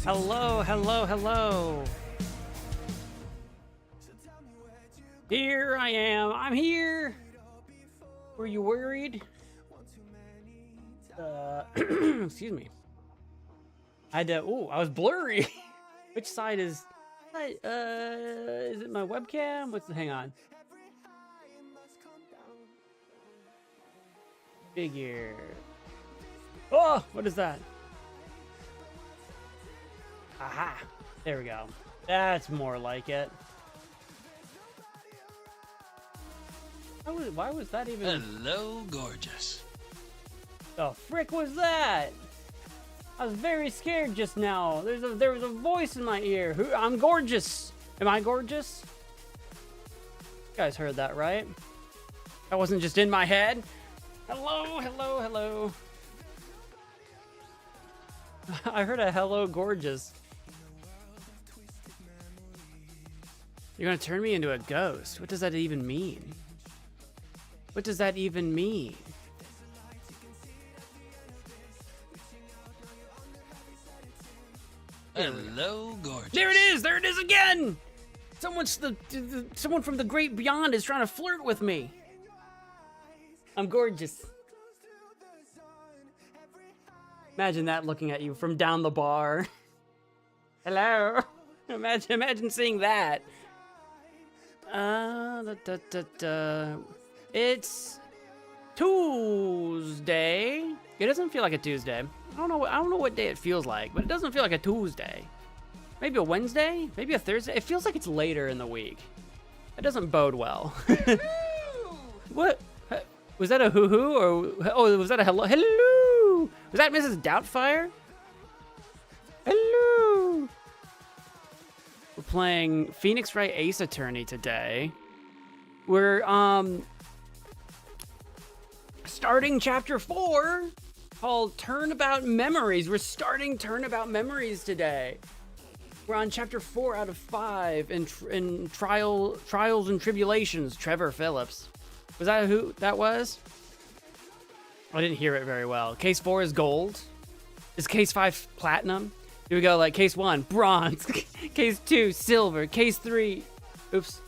Hello, hello, hello. Here I am. I'm here. Were you worried? Excuse me. I had to. Oh, I was blurry. Which side is? Is it my webcam? Hang on. Figure. Oh, what is that? Aha! There we go. That's more like it. Why was that even? Hello, gorgeous. The frick was that? I was very scared just now. There was a voice in my ear. I'm gorgeous. Am I gorgeous? You guys heard that, right? That wasn't just in my head. Hello, hello, hello. I heard a hello, gorgeous. You're gonna turn me into a ghost. What does that even mean? What does that even mean? Hello, gorgeous. There it is! There it is again! Someone from the great beyond is trying to flirt with me. I'm gorgeous. Imagine that looking at you from down the bar. Hello. Imagine seeing that. It's Tuesday. It doesn't feel like a Tuesday. I don't know what day it feels like, but it doesn't feel like a Tuesday. Maybe a Wednesday? Maybe a Thursday? It feels like it's later in the week. It doesn't bode well. What? Was that a hoo-hoo? Or oh, was that a hello? Hello! Was that Mrs. Doubtfire? Hello! We're playing Phoenix Wright Ace Attorney today. We're starting chapter 4 called Turnabout Memories. We're starting Turnabout Memories today. We're on chapter 4 out of 5 in Trials and Tribulations. Trevor Phillips. Was that who that was? I didn't hear it very well. Case 4 is gold. Is case 5 platinum? Here we go, like case 1, bronze. Case 2, silver. Case 3, oops.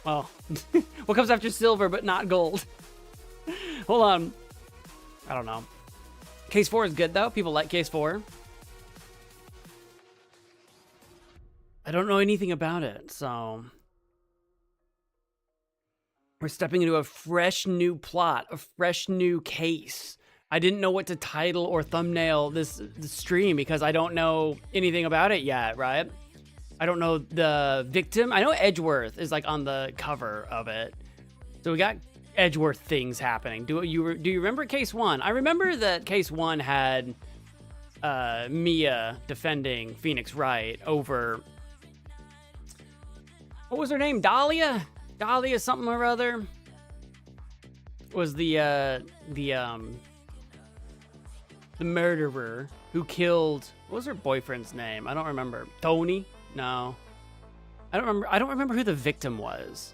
Oh, what comes after silver but not gold? Hold on. I don't know. Case 4 is good though. People like case 4. I don't know anything about it, so we're stepping into a fresh new plot, a fresh new case. I didn't know what to title or thumbnail this stream because I don't know anything about it yet, right? I don't know the victim. I know Edgeworth is like on the cover of it. So we got Edgeworth things happening. Do you remember case 1? I remember that case 1 had Mia defending Phoenix Wright over, what was her name? Dahlia something or other was the murderer who killed, what was her boyfriend's name? I don't remember. Tony? No. I don't remember who the victim was.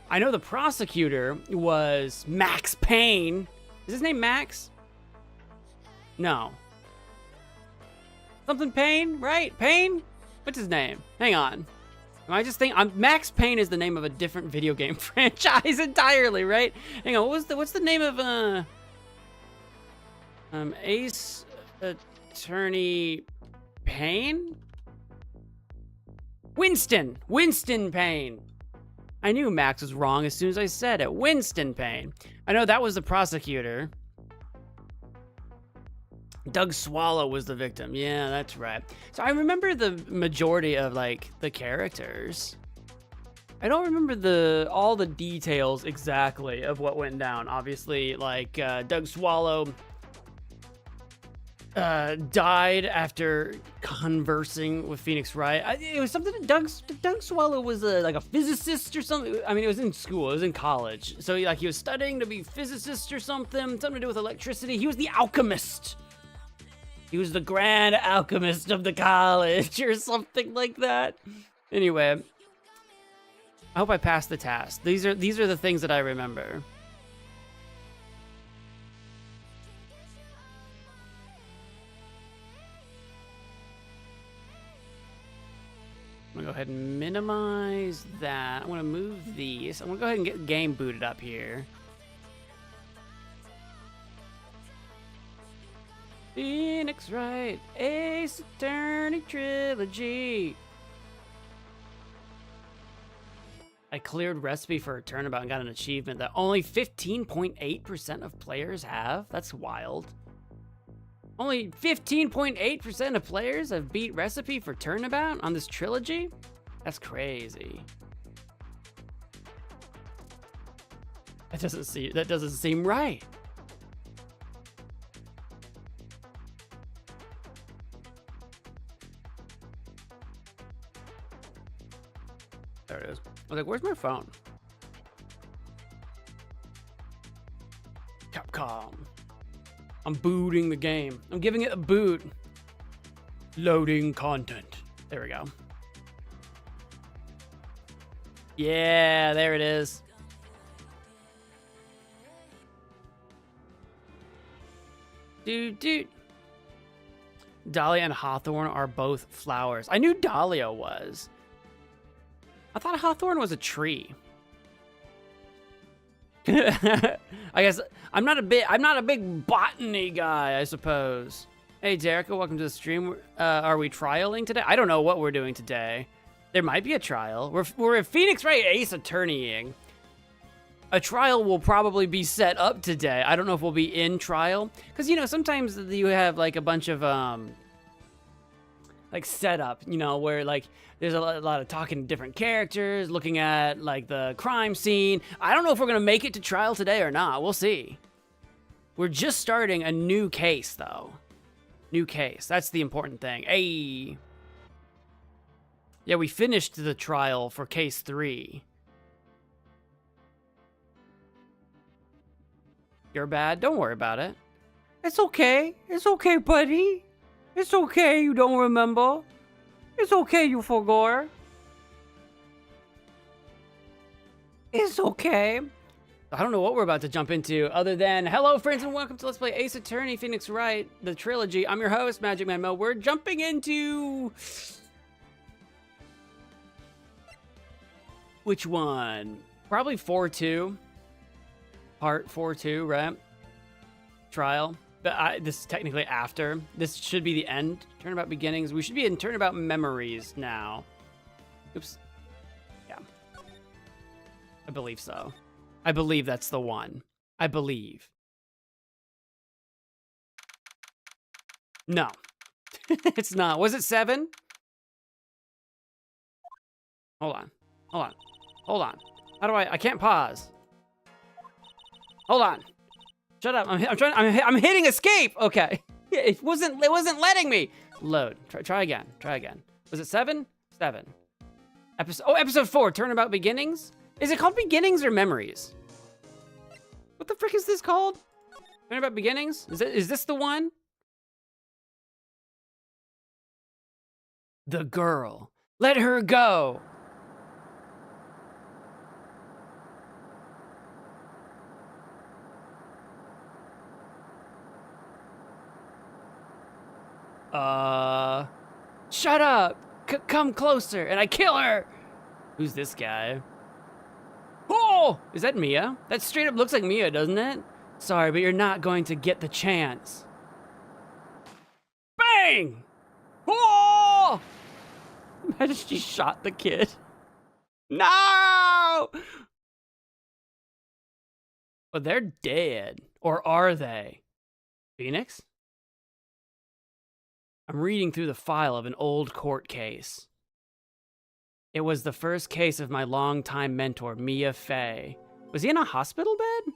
I know the prosecutor was Max Payne. Is his name Max? No. Something Payne, right? Payne? What's his name? Hang on. Am I just thinking? Max Payne is the name of a different video game franchise entirely, right? Hang on. What's the name of Ace Attorney Payne? Winston Payne. I knew Max was wrong as soon as I said it. Winston Payne. I know that was the prosecutor. Doug Swallow was the victim. Yeah, that's right. So I remember the majority of like the characters. I don't remember all the details exactly of what went down. Obviously, like Doug Swallow died after conversing with Phoenix Wright. It was something that Doug Swallow was like a physicist or something. I mean, it was in school, it was in college. So he was studying to be a physicist or something to do with electricity. He was the alchemist. He was the grand alchemist of the college or something like that. Anyway, I hope I passed the task. These are the things that I remember. I'm gonna go ahead and minimize that. I'm gonna move these. I'm gonna go ahead and get the game booted up here. Phoenix Wright, Ace Attorney Trilogy. I cleared recipe for a turnabout and got an achievement that only 15.8% of players have. That's wild. Only 15.8% of players have beat recipe for turnabout on this trilogy? That's crazy. That doesn't seem right. There it is. I was like, where's my phone? Capcom. I'm booting the game. I'm giving it a boot. Loading content. There we go. Yeah, there it is. Dude. Dahlia and Hawthorne are both flowers. I knew Dahlia was. I thought Hawthorne was a tree. I guess I'm not a big botany guy, I suppose. Hey, Derica, welcome to the stream. Are we trialing today? I don't know what we're doing today. There might be a trial. We're at Phoenix Wright Ace Attorneying. A trial will probably be set up today. I don't know if we'll be in trial. Because, you know, sometimes you have, like, a bunch of, like, setup, you know, where, like, there's a lot of talking to different characters, looking at, like, the crime scene. I don't know if we're going to make it to trial today or not. We'll see. We're just starting a new case, though. New case. That's the important thing. Hey. Yeah, we finished the trial for case 3. You're bad? Don't worry about it. It's okay. It's okay, buddy. It's okay you don't remember. It's okay you forgot. It's okay. I don't know what we're about to jump into other than, hello friends and welcome to Let's Play Ace Attorney Phoenix Wright, the trilogy. I'm your host, MagicManMo. We're jumping into... which one? Probably 4-2. Part 4-2, right? Trial. But this is technically after. This should be the end. Turnabout beginnings. We should be in Turnabout memories now. Oops. Yeah. I believe so. I believe that's the one. I believe. No. It's not. Was it 7? Hold on. Hold on. Hold on. How do I can't pause. Hold on. Shut up. I'm hitting escape. Okay. It wasn't letting me. Load. Try again. Try again. Was it 7? 7. Episode 4, Turnabout Beginnings? Is it called Beginnings or Memories? What the frick is this called? Turnabout Beginnings? Is this the one? The girl. Let her go. Shut up! Come closer, and I kill her! Who's this guy? Oh! Is that Mia? That straight up looks like Mia, doesn't it? Sorry, but you're not going to get the chance. Bang! Oh! Imagine she shot the kid. No! But they're dead. Or are they? Phoenix? I'm reading through the file of an old court case. It was the first case of my longtime mentor, Mia Fey. Was he in a hospital bed?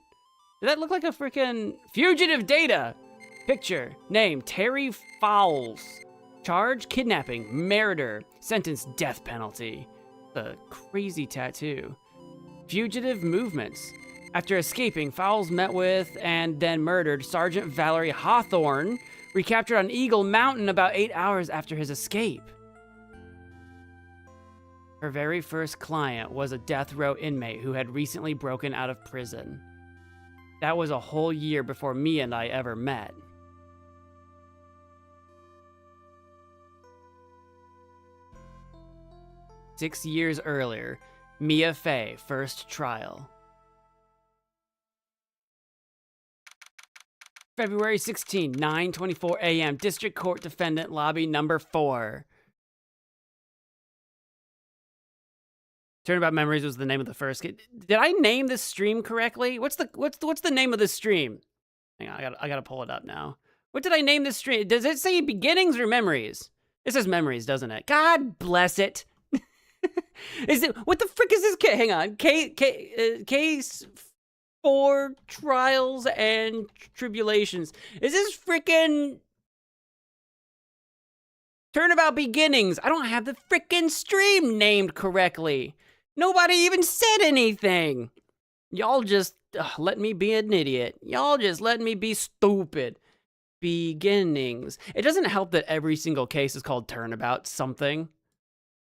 Did that look like a freaking fugitive data? Picture, name, Terry Fowles. Charge, kidnapping, murder, sentence, death penalty. A crazy tattoo. Fugitive movements. After escaping, Fowles met with and then murdered Sergeant Valerie Hawthorne, recaptured on Eagle Mountain about 8 hours after his escape. Her very first client was a death row inmate who had recently broken out of prison. That was a whole year before Mia and I ever met. 6 years earlier, Mia Fey, first trial. February 16, 9:24 a.m., District Court Defendant Lobby number 4. Turnabout Memories was the name of the first game. Did I name this stream correctly? What's the name of this stream? Hang on, I gotta pull it up now. What did I name this stream? Does it say beginnings or memories? It says memories, doesn't it? God bless it. Is it, what the frick is this? Hang on, case for trials and tribulations. Is this frickin' Turnabout Beginnings? I don't have the frickin' stream named correctly. Nobody even said anything. Y'all just let me be an idiot. Y'all just let me be stupid. Beginnings. It doesn't help that every single case is called Turnabout something.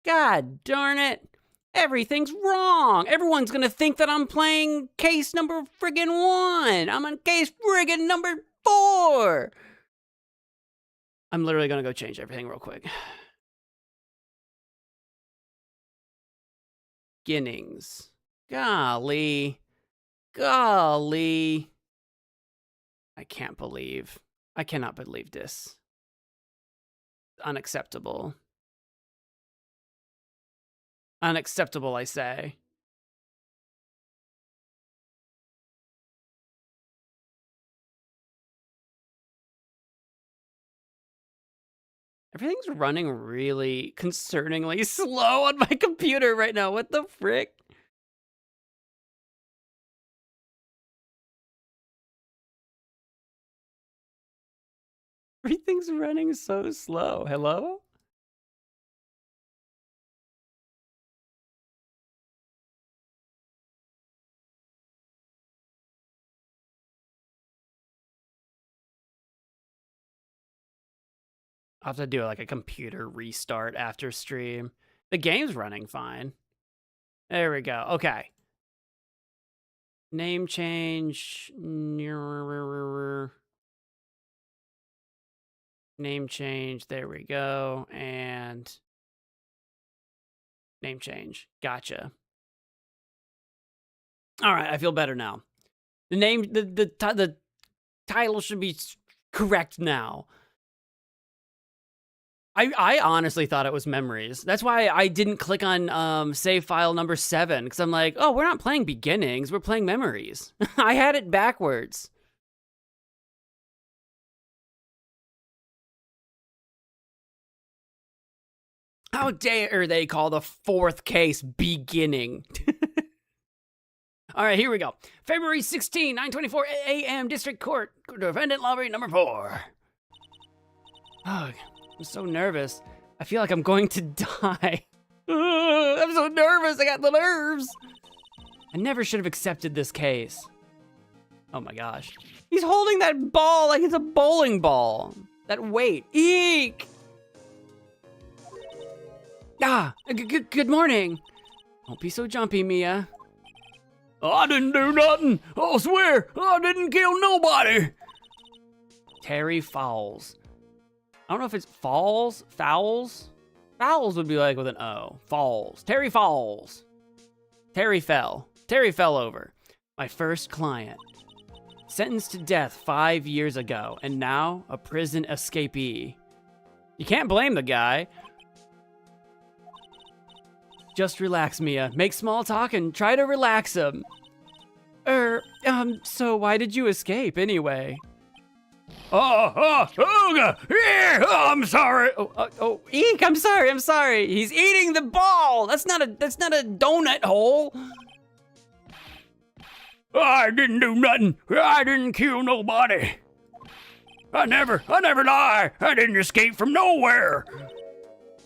God darn it. Everything's wrong. Everyone's gonna think that I'm playing case number friggin' 1. I'm on case friggin' number 4. I'm literally gonna go change everything real quick. Beginnings. Golly. Golly. I cannot believe this. Unacceptable. Unacceptable, I say. Everything's running really concerningly slow on my computer right now. What the frick? Everything's running so slow. Hello? I'll have to do like a computer restart after stream. The game's running fine. There we go. Okay. Name change. Name change. There we go. And name change. Gotcha. All right, I feel better now. The name, the title should be correct now. I honestly thought it was memories. That's why I didn't click on save file number 7, because I'm like, oh, we're not playing beginnings, we're playing memories. I had it backwards. How dare they call the 4th case beginning? All right, here we go. February 16, 9:24 a.m. District Court, Defendant Lobby number 4. Oh, I'm so nervous. I feel like I'm going to die. I'm so nervous. I got the nerves. I never should have accepted this case. Oh my gosh. He's holding that ball like it's a bowling ball. That weight. Eek. Good morning. Don't be so jumpy, Mia. I didn't do nothing. I swear, I didn't kill nobody. Terry Fowles. I don't know if it's Falls, Fowles. Fowles would be like with an O. Falls. Terry Falls. Terry fell. Terry fell over. My first client. Sentenced to death 5 years ago, and now a prison escapee. You can't blame the guy. Just relax, Mia. Make small talk and try to relax him. So why did you escape anyway? I'm sorry. Eek, I'm sorry. He's eating the ball. That's not a donut hole. I didn't do nothing. I didn't kill nobody. I never lie. I didn't escape from nowhere.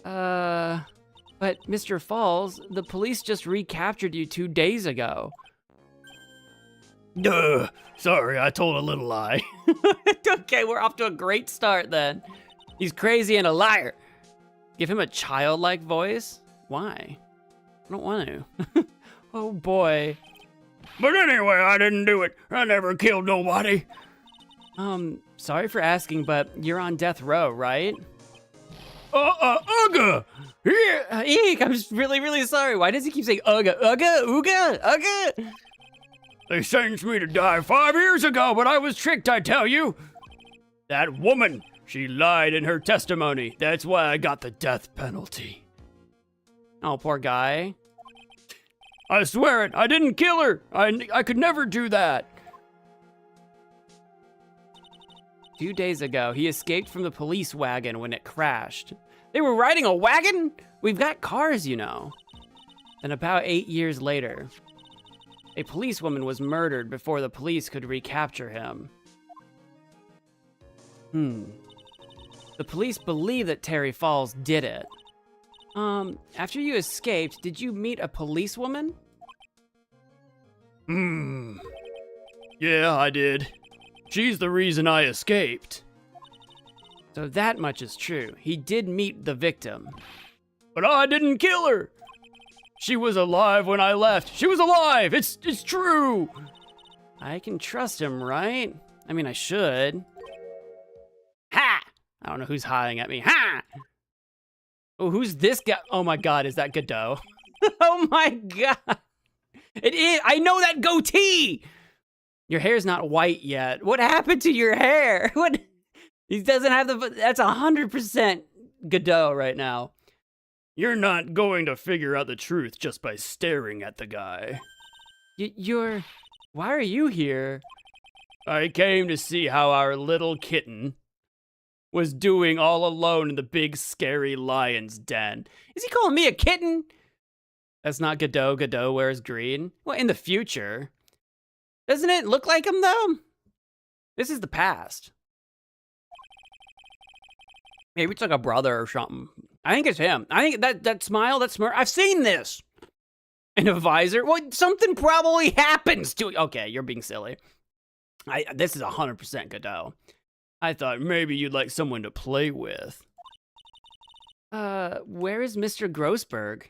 But Mr. Falls, the police just recaptured you 2 days ago. Sorry, I told a little lie. Okay, we're off to a great start then. He's crazy and a liar. Give him a childlike voice? Why? I don't want to. Oh boy. But anyway, I didn't do it. I never killed nobody. Sorry for asking, but you're on death row, right? Eek, I'm just really, really sorry. Why does he keep saying Ugga, Ugga, Ooga, Ugga? They sentenced me to die 5 years ago, but I was tricked, I tell you. That woman, she lied in her testimony. That's why I got the death penalty. Oh, poor guy. I swear it, I didn't kill her. I could never do that. 2 days ago, he escaped from the police wagon when it crashed. They were riding a wagon? We've got cars, you know. Then about 8 years later, a policewoman was murdered before the police could recapture him. The police believe that Terry Falls did it. After you escaped, did you meet a policewoman? Yeah, I did. She's the reason I escaped. So that much is true. He did meet the victim. But I didn't kill her. She was alive when I left. She was alive. It's true. I can trust him, right? I mean, I should. Ha! I don't know who's highing at me. Ha! Oh, who's this guy? Oh my God, is that Godot? Oh my God. It is. I know that goatee. Your hair's not white yet. What happened to your hair? What? He doesn't have the. That's 100% Godot right now. You're not going to figure out the truth just by staring at the guy. You're. Why are you here? I came to see how our little kitten was doing all alone in the big scary lion's den. Is he calling me a kitten? That's not Godot. Godot wears green. Well, in the future. Doesn't it look like him, though? This is the past. Maybe it's like a brother or something. I think it's him. I think that smile, that smirk, I've seen this. And a visor. Well, something probably happens to... Okay, you're being silly. This is 100% Godot. I thought maybe you'd like someone to play with. Where is Mr. Grossberg?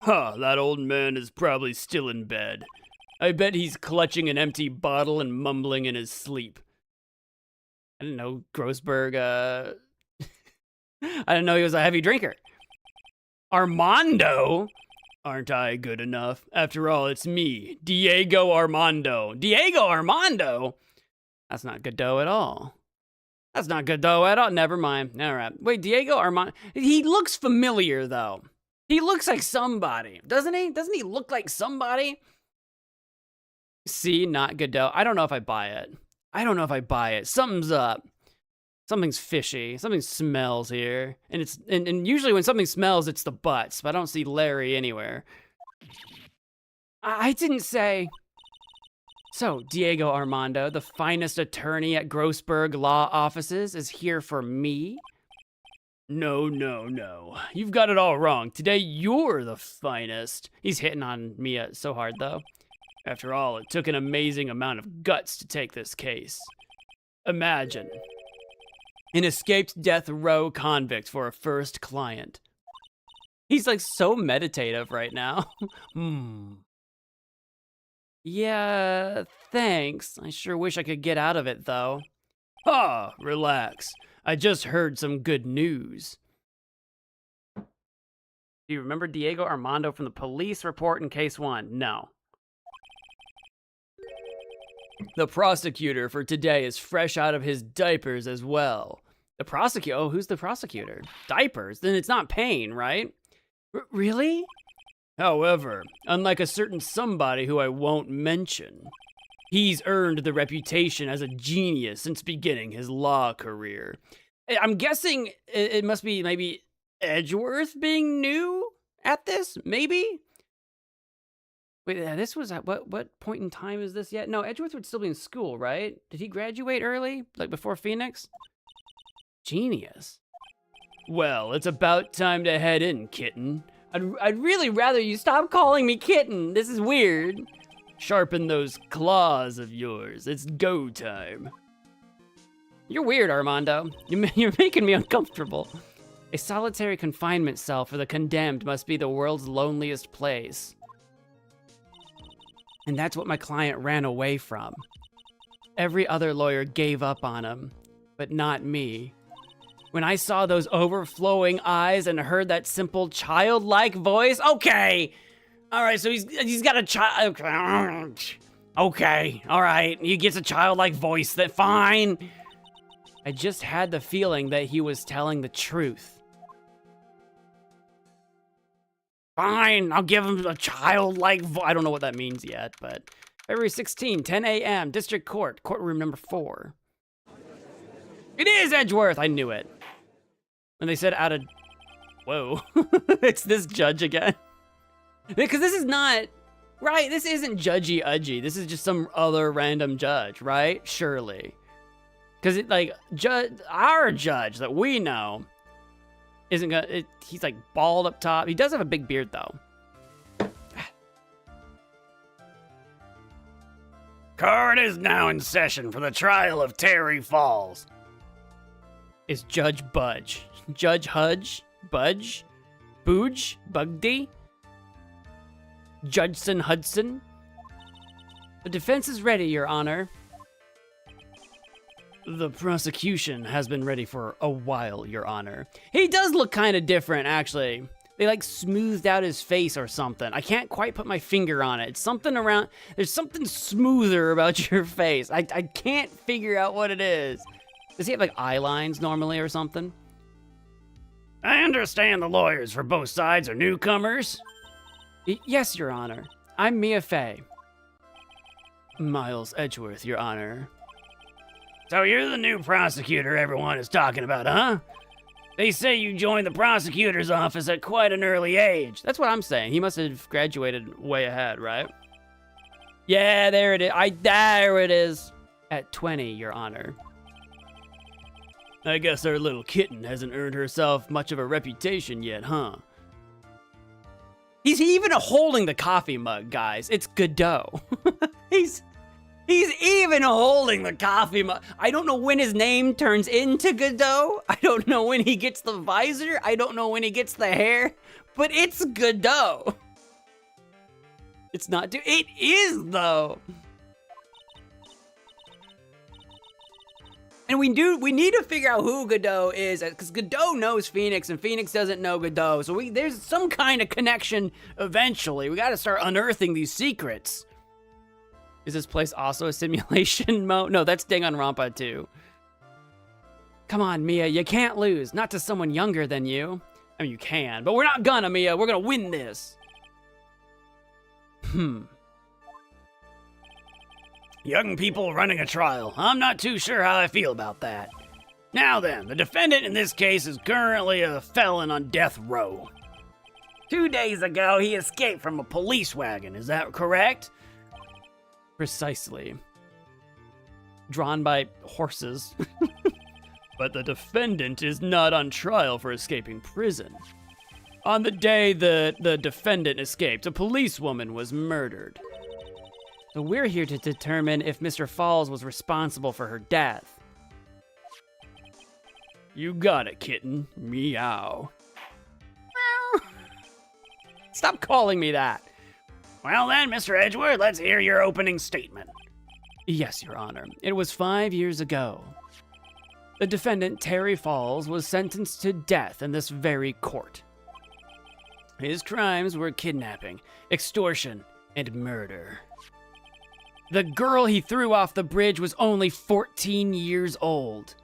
Huh, that old man is probably still in bed. I bet he's clutching an empty bottle and mumbling in his sleep. I didn't know Grossberg, I didn't know he was a heavy drinker. Armando? Aren't I good enough? After all, it's me, Diego Armando. Diego Armando? That's not Godot at all. That's not Godot at all. Never mind. All right. Wait, Diego Armando. He looks familiar, though. He looks like somebody. Doesn't he? Doesn't he look like somebody? See, not Godot. I don't know if I buy it. I don't know if I buy it. Something's up. Something's fishy. Something smells here. And it's and usually when something smells, it's the butts. But I don't see Larry anywhere. I didn't say... So, Diego Armando, the finest attorney at Grossberg Law Offices, is here for me? No, no, no. You've got it all wrong. Today, you're the finest. He's hitting on me so hard, though. After all, it took an amazing amount of guts to take this case. Imagine. An escaped death row convict for a first client. He's like so meditative right now. Yeah, thanks. I sure wish I could get out of it, though. Ah, relax. I just heard some good news. Do you remember Diego Armando from the police report in case 1? No. The prosecutor for today is fresh out of his diapers as well. The prosecutor? Oh, who's the prosecutor? Diapers? Then it's not Payne, right? Really? However, unlike a certain somebody who I won't mention, he's earned the reputation as a genius since beginning his law career. I'm guessing it must be maybe Edgeworth being new at this, maybe? Wait, this was at what point in time is this yet? No, Edgeworth would still be in school, right? Did he graduate early, like before Phoenix? Genius. Well, it's about time to head in, kitten. I'd really rather you stop calling me kitten. This is weird. Sharpen those claws of yours. It's go time. You're weird, Armando. You're making me uncomfortable. A solitary confinement cell for the condemned must be the world's loneliest place. And that's what my client ran away from. Every other lawyer gave up on him, but not me. When I saw those overflowing eyes and heard that simple childlike voice, okay. All right, so he's got a child. Okay, all right, he gets a childlike voice. That fine. I just had the feeling that he was telling the truth. Fine, I'll give him a childlike voice. I don't know what that means yet, but February 16, 10 a.m., District Court, courtroom number 4. It is Edgeworth. I knew it. And they said out of... Whoa. It's this judge again. Because this is not... Right, this isn't Judgy Udgy. This is just some other random judge, right? Surely. Because, our judge that we know isn't gonna... He's, like, bald up top. He does have a big beard, though. Court is now in session for the trial of Terry Falls. Is Judge Budge. Judge Hudge? Budge? Booge? Bugdy? Judson Hudson? The defense is ready, Your Honor. The prosecution has been ready for a while, Your Honor. He does look kind of different, actually. They, like, smoothed out his face or something. I can't quite put my finger on it. It's something around... There's something smoother about your face. I can't figure out what it is. Does he have, like, eye lines normally or something? I understand the lawyers for both sides are newcomers. Yes, Your Honor. I'm Mia Fey. Miles Edgeworth, Your Honor. So you're the new prosecutor everyone is talking about, huh? They say you joined the prosecutor's office at quite an early age. That's what I'm saying. He must have graduated way ahead, right? Yeah, there it is. There it is. At 20, Your Honor. I guess our little kitten hasn't earned herself much of a reputation yet, huh? He's even holding the coffee mug, guys. It's Godot. He's even holding the coffee mug. I don't know when his name turns into Godot. I don't know when he gets the visor. I don't know when he gets the hair. But it's Godot. It's not... It is, though. And we need to figure out who Godot is, because Godot knows Phoenix, and Phoenix doesn't know Godot. So there's some kind of connection eventually. We got to start unearthing these secrets. Is this place also a simulation mode? No, that's Danganronpa 2. Come on, Mia, you can't lose. Not to someone younger than you. I mean, you can, but we're not gonna, Mia. We're gonna win this. Young people running a trial. I'm not too sure how I feel about that. Now then, the defendant in this case is currently a felon on death row. 2 days ago, he escaped from a police wagon. Is that correct? Precisely. Drawn by horses. But the defendant is not on trial for escaping prison. On the day the defendant escaped, a policewoman was murdered. So we're here to determine if Mr. Falls was responsible for her death. You got it, kitten. Meow. Stop calling me that. Well then, Mr. Edgeworth, let's hear your opening statement. Yes, Your Honor. It was 5 years ago. The defendant, Terry Falls, was sentenced to death in this very court. His crimes were kidnapping, extortion, and murder. The girl he threw off the bridge was only 14 years old.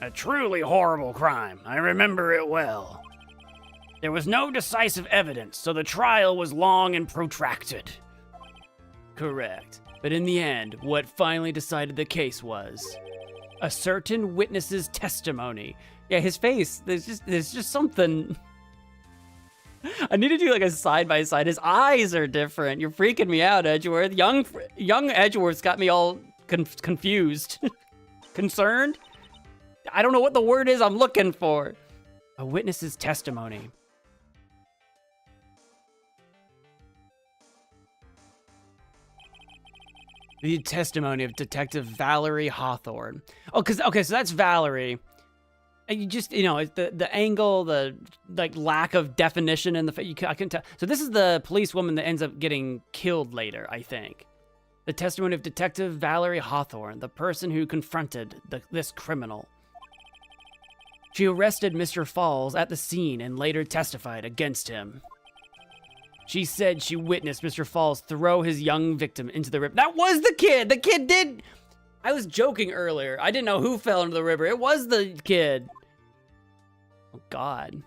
A truly horrible crime. I remember it well. There was no decisive evidence, so the trial was long and protracted. Correct. But in the end, what finally decided the case was a certain witness's testimony. Yeah, his face, there's just something... I need to do like a side by side. His eyes are different. You're freaking me out, Edgeworth. Young Edgeworth's got me all confused. Concerned? I don't know what the word is I'm looking for. A witness's testimony. The testimony of Detective Valerie Hawthorne. Oh, okay, so that's Valerie. And you just, it's the angle, the like lack of definition in the face. I couldn't tell. So this is the policewoman that ends up getting killed later, I think. The testimony of Detective Valerie Hawthorne, the person who confronted this criminal. She arrested Mr. Falls at the scene and later testified against him. She said she witnessed Mr. Falls throw his young victim into the river. That was the kid! The kid did... I was joking earlier. I didn't know who fell into the river. It was the kid. Oh, God.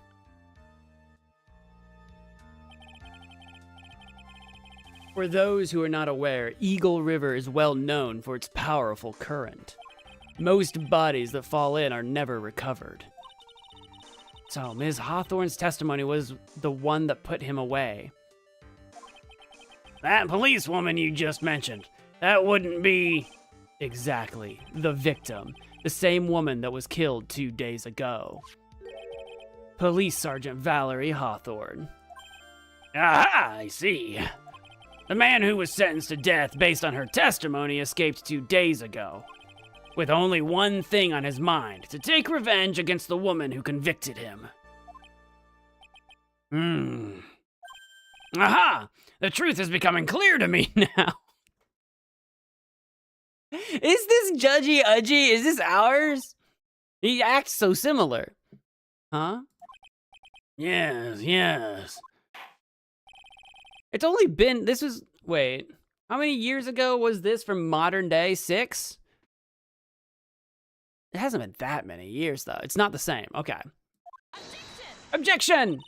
For those who are not aware, Eagle River is well known for its powerful current. Most bodies that fall in are never recovered. So, Ms. Hawthorne's testimony was the one that put him away. That policewoman you just mentioned, that wouldn't be... Exactly. The victim. The same woman that was killed 2 days ago. Police Sergeant Valerie Hawthorne. Aha, I see. The man who was sentenced to death based on her testimony escaped 2 days ago, with only one thing on his mind, to take revenge against the woman who convicted him. Aha! The truth is becoming clear to me now. Is this Judgy Udgy? Is this ours? He acts so similar. Huh? Yes. It's only been, this was, wait, how many years ago was this from modern day? 6? It hasn't been that many years, though. It's not the same. Okay. Objection!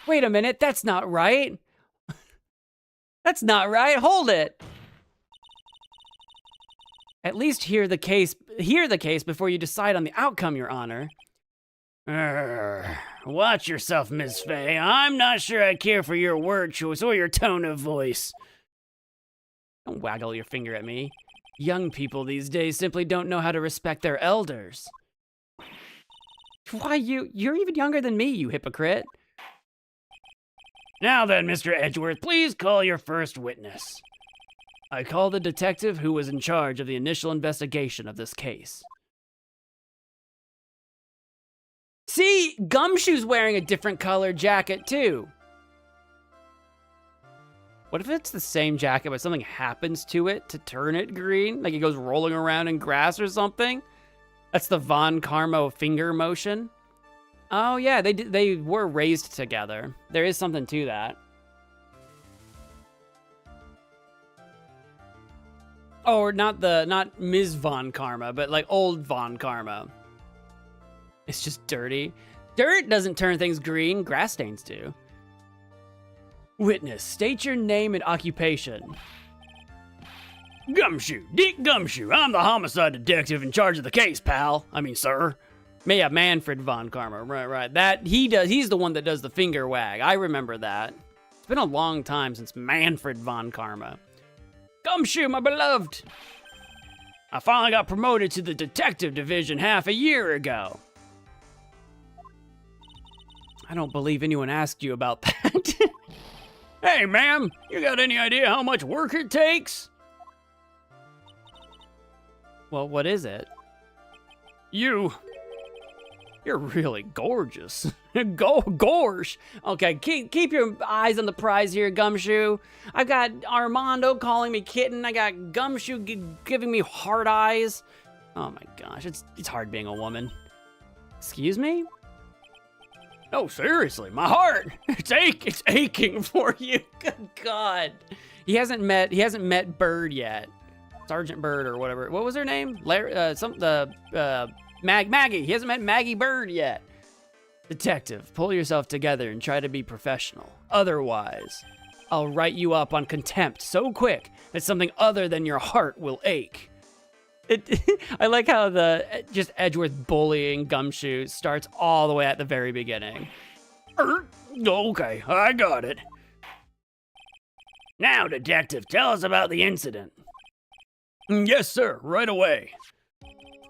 Wait a minute, that's not right. That's not right. Hold it. At least hear the case before you decide on the outcome, Your Honor. Watch yourself, Miss Faye. I'm not sure I care for your word choice or your tone of voice. Don't waggle your finger at me. Young people these days simply don't know how to respect their elders. Why, you're even younger than me, you hypocrite. Now then, Mr. Edgeworth, please call your first witness. I call the detective who was in charge of the initial investigation of this case. See, Gumshoe's wearing a different colored jacket, too. What if it's the same jacket, but something happens to it to turn it green? Like it goes rolling around in grass or something? That's the Von Karmo finger motion. Oh yeah, they were raised together. There is something to that. Oh, not Ms. Von Karma, but like old Von Karma. It's just dirty. Dirt doesn't turn things green, grass stains do. Witness, state your name and occupation. Gumshoe, Dick Gumshoe. I'm the homicide detective in charge of the case, pal. I mean, sir. Yeah, Manfred Von Karma, right. That, he's the one that does the finger wag. I remember that. It's been a long time since Manfred Von Karma. Gumshoe, my beloved. I finally got promoted to the detective division half a year ago. I don't believe anyone asked you about that. Hey, ma'am, you got any idea how much work it takes? Well, what is it? You're really gorgeous. Gorge. Okay, keep your eyes on the prize here, Gumshoe. I've got Armando calling me kitten. I got Gumshoe giving me hard eyes. Oh my gosh, it's hard being a woman. Excuse me? No, seriously, my heart. It's aching for you. Good God. He hasn't met Bird yet. Sergeant Bird or whatever. What was her name? Maggie. He hasn't met Maggie Bird yet. Detective, pull yourself together and try to be professional. Otherwise, I'll write you up on contempt so quick that something other than your heart will ache. I like how just Edgeworth bullying Gumshoe starts all the way at the very beginning. Okay, I got it. Now, detective, tell us about the incident. Yes, sir, right away.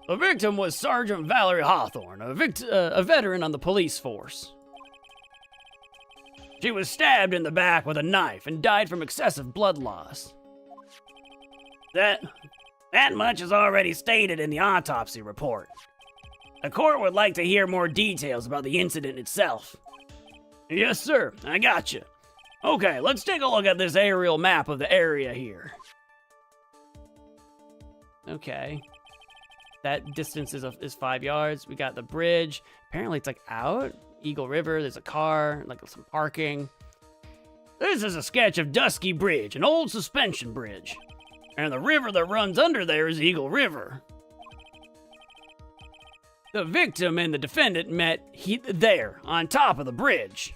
The victim was Sergeant Valerie Hawthorne, a veteran on the police force. She was stabbed in the back with a knife and died from excessive blood loss. That much is already stated in the autopsy report. The court would like to hear more details about the incident itself. Yes, sir, I got you. Okay, let's take a look at this aerial map of the area here. Okay. That distance is 5 yards. We got the bridge. Apparently it's like out. Eagle River, there's a car, like some parking. This is a sketch of Dusky Bridge, an old suspension bridge. And the river that runs under there is Eagle River. The victim and the defendant met there, on top of the bridge.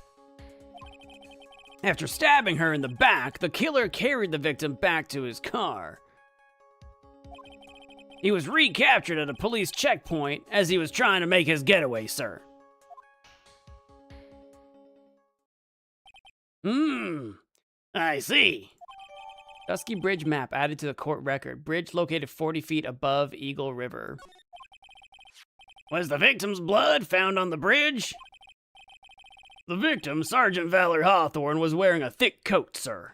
After stabbing her in the back, the killer carried the victim back to his car. He was recaptured at a police checkpoint as he was trying to make his getaway, sir. I see. Dusky Bridge map added to the court record. Bridge located 40 feet above Eagle River. Was the victim's blood found on the bridge? The victim, Sergeant Valor Hawthorne, was wearing a thick coat, sir.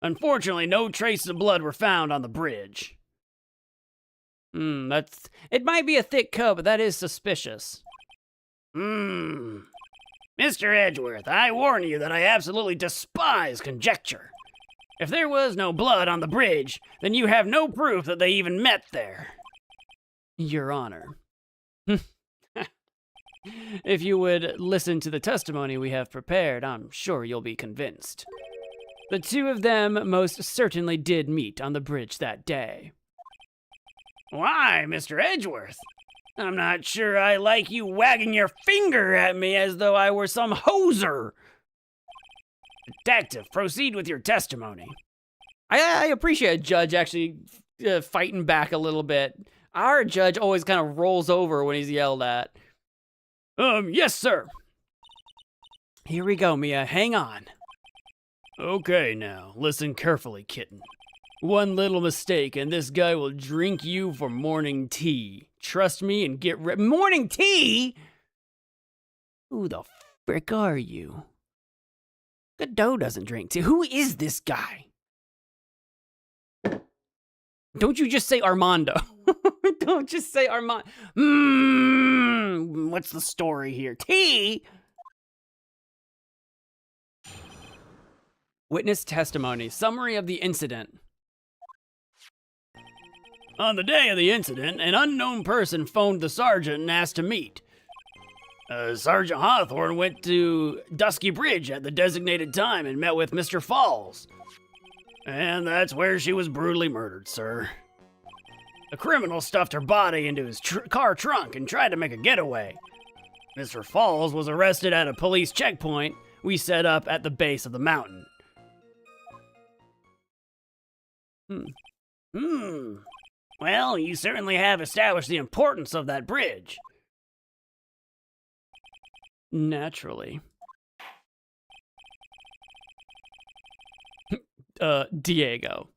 Unfortunately, no traces of blood were found on the bridge. It might be a thick coat, but that is suspicious. Mr. Edgeworth, I warn you that I absolutely despise conjecture. If there was no blood on the bridge, then you have no proof that they even met there. Your Honor. If you would listen to the testimony we have prepared, I'm sure you'll be convinced. The two of them most certainly did meet on the bridge that day. Why, Mr. Edgeworth? I'm not sure I like you wagging your finger at me as though I were some hoser. Detective, proceed with your testimony. I appreciate a judge actually fighting back a little bit. Our judge always kind of rolls over when he's yelled at. Yes, sir. Here we go, Mia. Hang on. Okay, now, listen carefully, kitten. One little mistake, and this guy will drink you for morning tea. Trust me and get morning tea? Who the frick are you? Godot doesn't drink tea. Who is this guy? Don't you just say Armando. Don't just say Armando. What's the story here? Tea? Witness testimony. Summary of the incident. On the day of the incident, an unknown person phoned the sergeant and asked to meet. Sergeant Hawthorne went to Dusky Bridge at the designated time and met with Mr. Falls. And that's where she was brutally murdered, sir. The criminal stuffed her body into his car trunk and tried to make a getaway. Mr. Falls was arrested at a police checkpoint we set up at the base of the mountain. Well, you certainly have established the importance of that bridge. Naturally. Diego.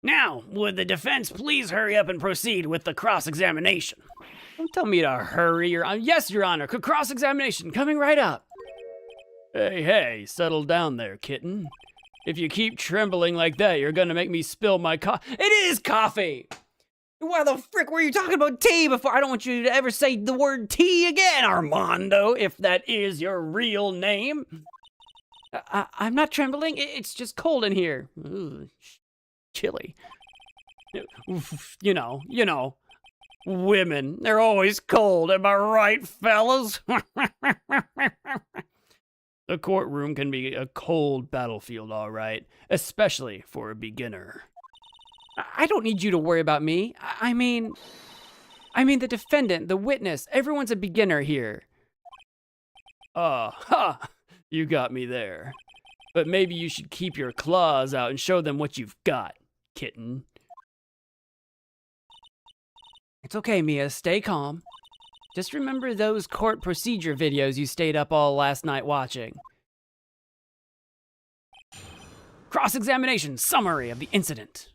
Now, would the defense please hurry up and proceed with the cross-examination? Don't tell me to hurry, Your Honor. Yes, Your Honor. Cross-examination coming right up. Hey, settle down there, kitten. If you keep trembling like that, you're gonna make me spill my coffee. It is coffee! Why the frick were you talking about tea before? I don't want you to ever say the word tea again, Armando, if that is your real name. I'm not trembling. It's just cold in here. Ooh, chilly. You know. Women, they're always cold. Am I right, fellas? The courtroom can be a cold battlefield, all right, especially for a beginner. I don't need you to worry about me. I mean the defendant, the witness. Everyone's a beginner here. You got me there. But maybe you should keep your claws out and show them what you've got, kitten. It's okay, Mia. Stay calm. Just remember those court procedure videos you stayed up all last night watching. Cross-examination summary of the incident.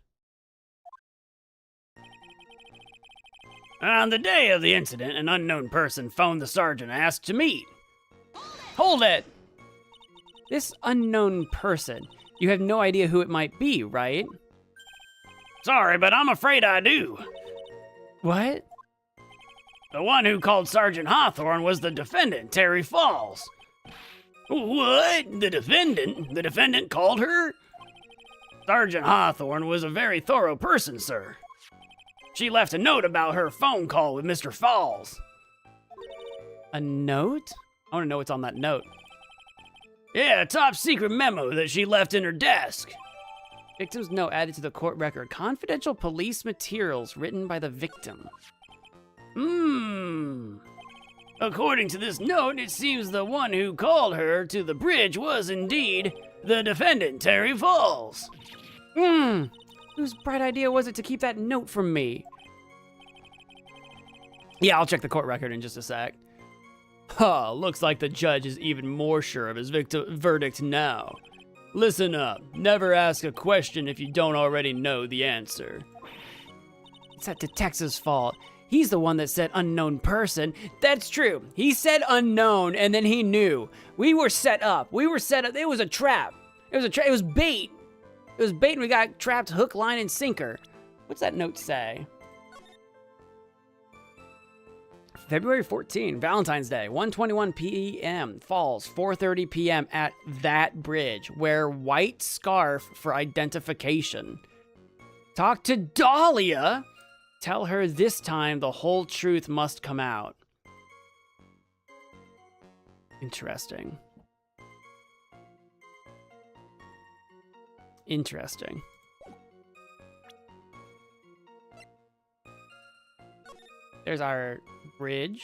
On the day of the incident, an unknown person phoned the sergeant and asked to meet. Hold it! This unknown person, you have no idea who it might be, right? Sorry, but I'm afraid I do. What? The one who called Sergeant Hawthorne was the defendant, Terry Falls. What? The defendant? The defendant called her? Sergeant Hawthorne was a very thorough person, sir. She left a note about her phone call with Mr. Falls. A note? I want to know what's on that note. Yeah, a top secret memo that she left in her desk. Victim's note added to the court record. Confidential police materials written by the victim. According to this note, it seems the one who called her to the bridge was indeed the defendant, Terry Falls. Whose bright idea was it to keep that note from me? Yeah, I'll check the court record in just a sec. Huh, looks like the judge is even more sure of his verdict now. Listen up, never ask a question if you don't already know the answer. It's that detective's fault. He's the one that said unknown person. That's true. He said unknown and then he knew. We were set up. It was a trap. It was bait. It was bait and we got trapped hook, line, and sinker. What's that note say? February 14, Valentine's Day, 1:21 p.m. Falls, 4:30 p.m. at that bridge. Wear white scarf for identification. Talk to Dahlia. Tell her this time the whole truth must come out. Interesting. Interesting. There's our bridge.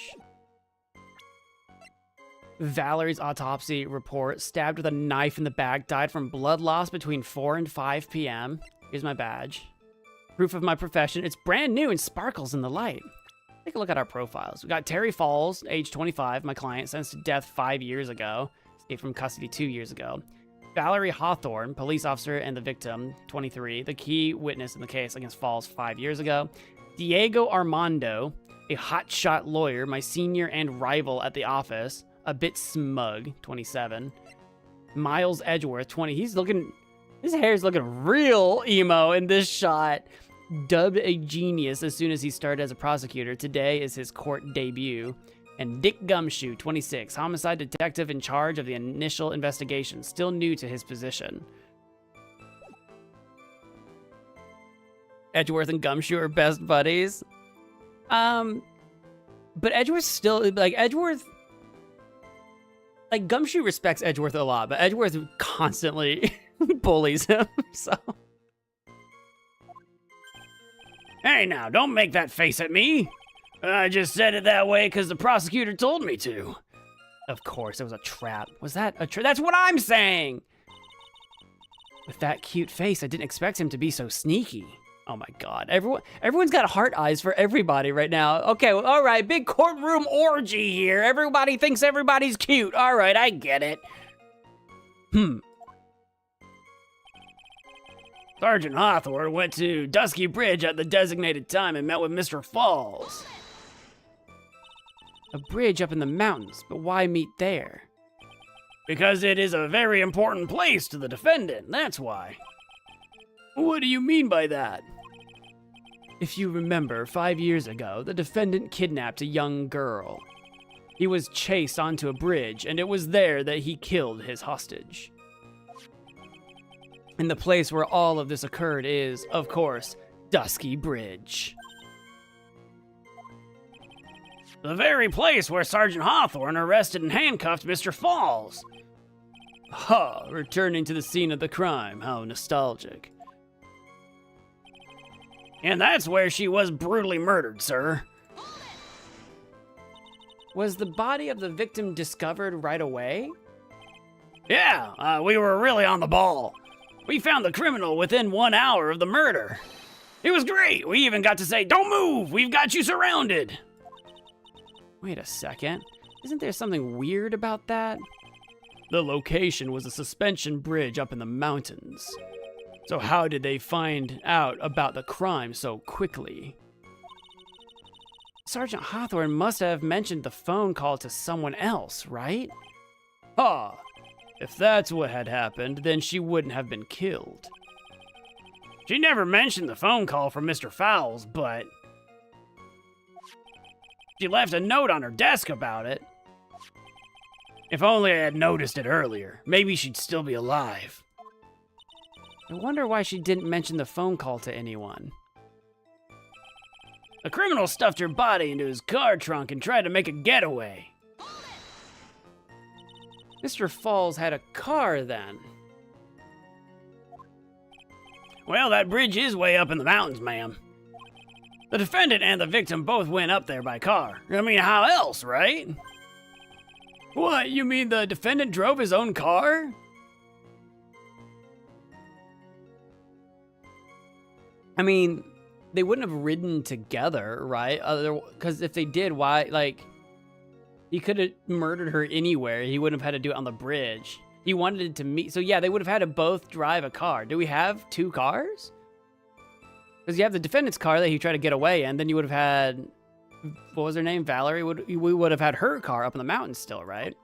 Valerie's autopsy report. Stabbed with a knife in the back. Died from blood loss between 4 and 5 p.m. Here's my badge. Proof of my profession. It's brand new and sparkles in the light. Take a look at our profiles. We got Terry Falls, age 25, my client, sentenced to death 5 years ago. Escaped from custody 2 years ago. Valerie Hawthorne, police officer and the victim, 23, the key witness in the case against Falls 5 years ago. Diego Armando, a hotshot lawyer, my senior and rival at the office, a bit smug, 27. Miles Edgeworth, 20. His hair's looking real emo in this shot. Dubbed a genius as soon as he started as a prosecutor. Today is his court debut. And Dick Gumshoe, 26, homicide detective in charge of the initial investigation, still new to his position. Edgeworth and Gumshoe are best buddies. But Edgeworth still, Gumshoe respects Edgeworth a lot, but Edgeworth constantly bullies him, so. Hey now, don't make that face at me. I just said it that way because the prosecutor told me to. Of course, it was a trap. Was that a trap? That's what I'm saying! With that cute face, I didn't expect him to be so sneaky. Oh my god, everyone's got heart eyes for everybody right now. Okay, well, all right, big courtroom orgy here. Everybody thinks everybody's cute. All right, I get it. Sergeant Hawthorne went to Dusky Bridge at the designated time and met with Mr. Falls. A bridge up in the mountains, but why meet there? Because it is a very important place to the defendant, that's why. What do you mean by that? If you remember, 5 years ago, the defendant kidnapped a young girl. He was chased onto a bridge, and it was there that he killed his hostage. And the place where all of this occurred is, of course, Dusky Bridge. The very place where Sergeant Hawthorne arrested and handcuffed Mr. Falls. Ha, returning to the scene of the crime, how nostalgic. And that's where she was brutally murdered, sir. Was the body of the victim discovered right away? Yeah, we were really on the ball. We found the criminal within 1 hour of the murder. It was great. We even got to say, "Don't move, we've got you surrounded." Wait a second. Isn't there something weird about that? The location was a suspension bridge up in the mountains. So how did they find out about the crime so quickly? Sergeant Hawthorne must have mentioned the phone call to someone else, right? Ha! If that's what had happened, then she wouldn't have been killed. She never mentioned the phone call from Mr. Fowles, but she left a note on her desk about it. If only I had noticed it earlier, maybe she'd still be alive. I wonder why she didn't mention the phone call to anyone. A criminal stuffed her body into his car trunk and tried to make a getaway. Mr. Falls had a car then. Well, that bridge is way up in the mountains, ma'am. The defendant and the victim both went up there by car. I mean, how else, right? What, you mean the defendant drove his own car? I mean, they wouldn't have ridden together, right? Because if they did, why, like, he could have murdered her anywhere. He wouldn't have had to do it on the bridge. He wanted to meet, so yeah, they would have had to both drive a car. Do we have 2 cars? Because you have the defendant's car that he tried to get away in, then you would have had, what was her name? Valerie? We would have had her car up in the mountains still, right?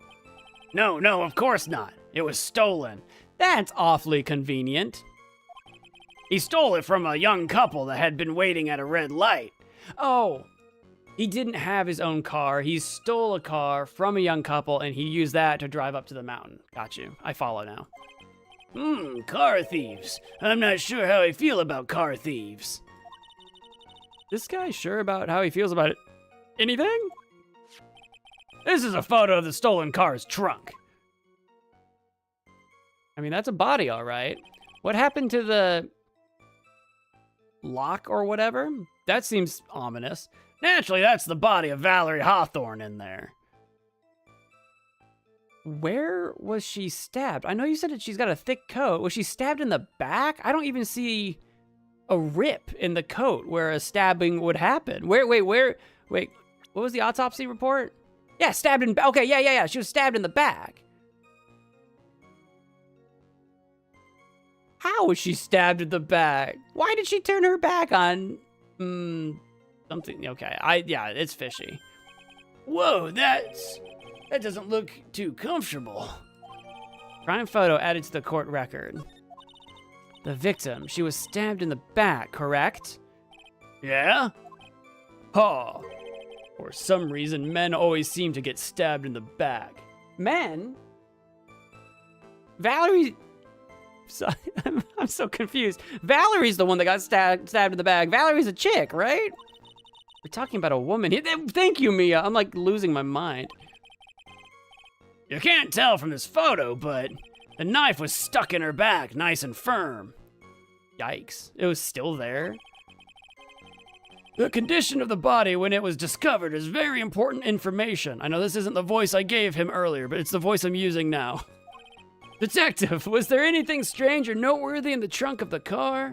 No, of course not. It was stolen. That's awfully convenient. He stole it from a young couple that had been waiting at a red light. Oh, he didn't have his own car. He stole a car from a young couple, and he used that to drive up to the mountain. Got you. I follow now. Car thieves. I'm not sure how I feel about car thieves. This guy's sure about how he feels about it. Anything? This is a photo of the stolen car's trunk. I mean, that's a body, all right. What happened to the lock or whatever? That seems ominous. Naturally, that's the body of Valerie Hawthorne in there. Where was she stabbed? I know you said that she's got a thick coat. Was she stabbed in the back? I don't even see a rip in the coat where a stabbing would happen. Wait, what was the autopsy report? Yeah, stabbed in, okay, yeah. She was stabbed in the back. How was she stabbed in the back? Why did she turn her back on, something, okay, yeah, it's fishy. Whoa, that doesn't look too comfortable. Crime photo added to the court record. The victim, she was stabbed in the back, correct? Yeah? Huh. For some reason, men always seem to get stabbed in the back. Men? Valerie... I'm so confused. Valerie's the one that got stabbed in the back. Valerie's a chick, right? We're talking about a woman here. Thank you, Mia. I'm like losing my mind. You can't tell from this photo, but the knife was stuck in her back, nice and firm. Yikes. It was still there? The condition of the body when it was discovered is very important information. I know this isn't the voice I gave him earlier, but it's the voice I'm using now. Detective, was there anything strange or noteworthy in the trunk of the car?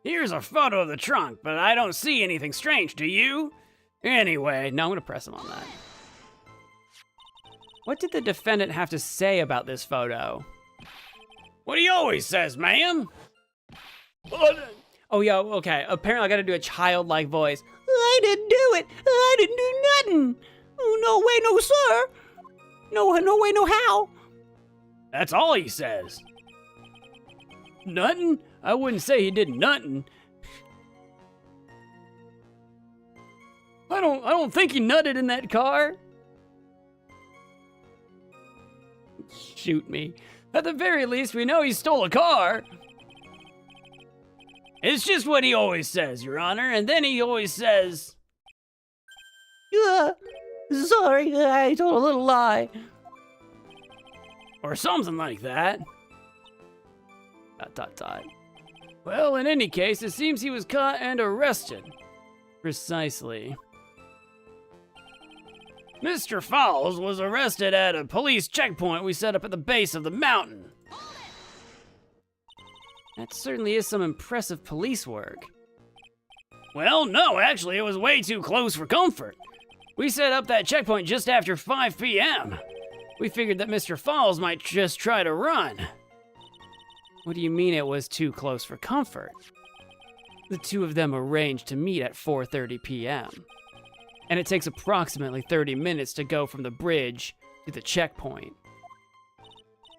Here's a photo of the trunk, but I don't see anything strange, do you? Anyway, no, I'm gonna press him on that. What did the defendant have to say about this photo? What he always says, ma'am. Oh, yeah, okay. Apparently I gotta do a childlike voice. I didn't do it. I didn't do nothing. Oh, no way, no sir. No way, no how. That's all he says. Nothing? I wouldn't say he did nothing. I don't think he nutted in that car. Shoot me. At the very least, we know he stole a car. It's just what he always says, Your Honor, and then he always says... Sorry, I told a little lie. Or something like that. ... Well, in any case, it seems he was caught and arrested. Precisely. Mr. Falls was arrested at a police checkpoint we set up at the base of the mountain. That certainly is some impressive police work. Well, no, actually, it was way too close for comfort. We set up that checkpoint just after 5 p.m. We figured that Mr. Falls might just try to run. What do you mean it was too close for comfort? The two of them arranged to meet at 4:30 p.m. And it takes approximately 30 minutes to go from the bridge to the checkpoint.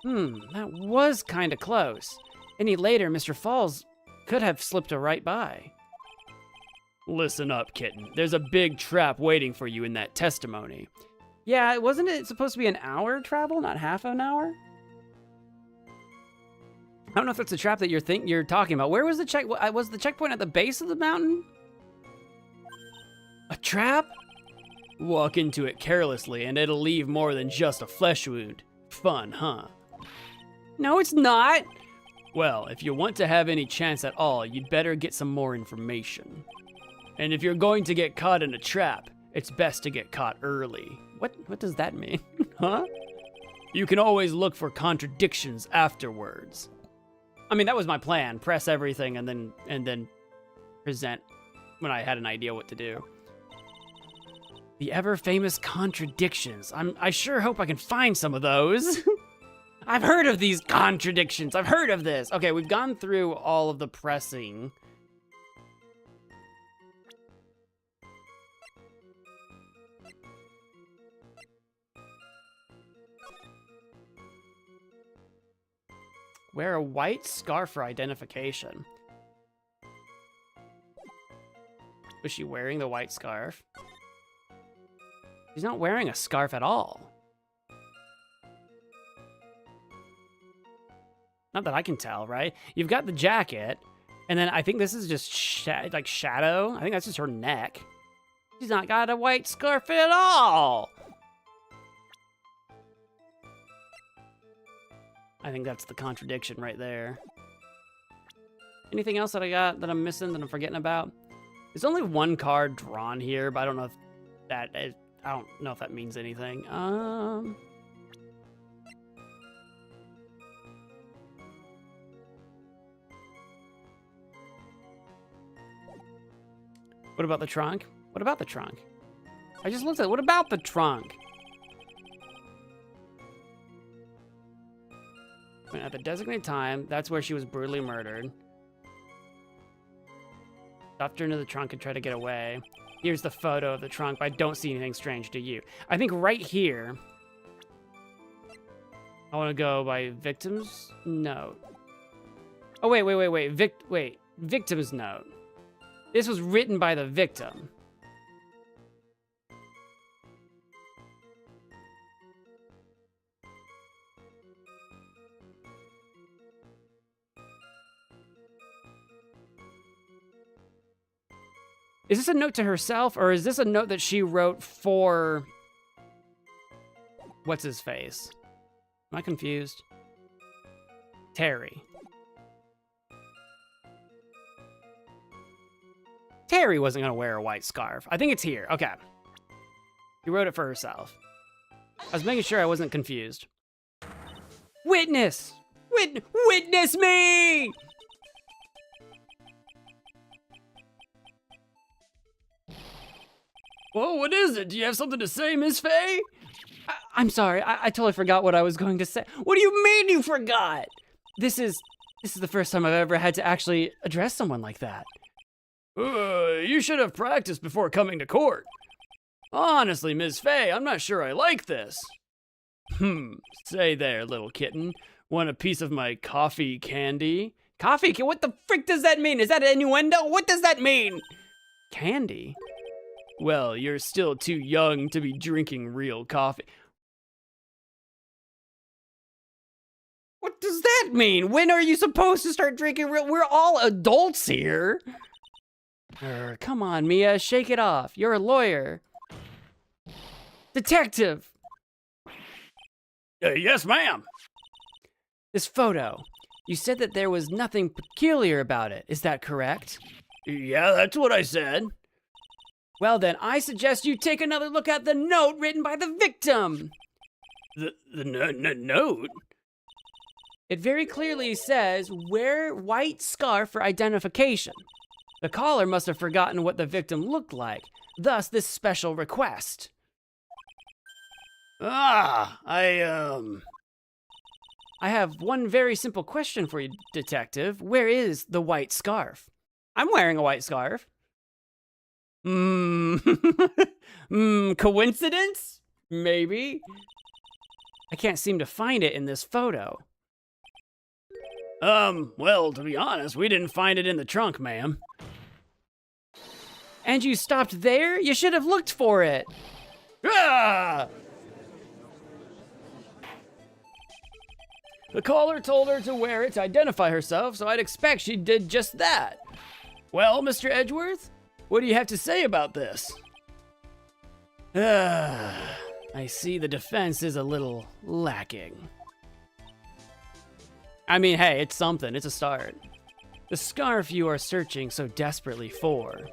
That was kinda close. Any later, Mr. Falls could have slipped a right by. Listen up, kitten. There's a big trap waiting for you in that testimony. Yeah, wasn't it supposed to be an hour travel, not half an hour? I don't know if that's a trap that you're talking about. Where was the check? Was the checkpoint at the base of the mountain? A trap? Walk into it carelessly and it'll leave more than just a flesh wound. Fun, huh? No, it's not. Well, if you want to have any chance at all, you'd better get some more information. And if you're going to get caught in a trap, it's best to get caught early. What does that mean? Huh? You can always look for contradictions afterwards. I mean, that was my plan. Press everything and then present when I had an idea what to do. The ever-famous contradictions. I sure hope I can find some of those. I've heard of these contradictions. I've heard of this. Okay, we've gone through all of the pressing. Wear a white scarf for identification. Was she wearing the white scarf? She's not wearing a scarf at all. Not that I can tell, right? You've got the jacket, and then I think this is just like shadow. I think that's just her neck. She's not got a white scarf at all. I think that's the contradiction right there. Anything else that I got that I'm missing that I'm forgetting about? There's only one card drawn here, but I don't know if that is, I don't know if that means anything. What about the trunk? What about the trunk? I just looked at it. What about the trunk? When at the designated time, that's where she was brutally murdered. Stuffed her into the trunk and tried to get away. Here's the photo of the trunk, but I don't see anything strange to you. I think right here, I want to go by victim's note. Oh, wait. Victim's note. This was written by the victim. Is this a note to herself, or is this a note that she wrote for... What's his face? Am I confused? Terry. Terry wasn't gonna wear a white scarf. I think it's here. Okay. She wrote it for herself. I was making sure I wasn't confused. Witness! Witness me! Whoa, what is it? Do you have something to say, Miss Faye? I'm sorry, I totally forgot what I was going to say. What do you mean you forgot? This is the first time I've ever had to actually address someone like that. You should have practiced before coming to court. Honestly, Miss Faye, I'm not sure I like this. Say there, little kitten. Want a piece of my coffee candy? Coffee? What the frick does that mean? Is that an innuendo? What does that mean? Candy? Well, you're still too young to be drinking real coffee. What does that mean? When are you supposed to start drinking real? We're all adults here. Come on, Mia, shake it off. You're a lawyer. Detective. Yes, ma'am. This photo. You said that there was nothing peculiar about it. Is that correct? Yeah, that's what I said. Well then, I suggest you take another look at the note written by the victim. The note? It very clearly says, wear white scarf for identification. The caller must have forgotten what the victim looked like, thus this special request. I have one very simple question for you, detective. Where is the white scarf? I'm wearing a white scarf. Coincidence? Maybe. I can't seem to find it in this photo. Well, to be honest, we didn't find it in the trunk, ma'am. And you stopped there? You should have looked for it. Ah! The caller told her to wear it to identify herself, so I'd expect she did just that. Well, Mr. Edgeworth, what do you have to say about this? I see the defense is a little lacking. I mean, hey, it's something. It's a start. The scarf you are searching so desperately for.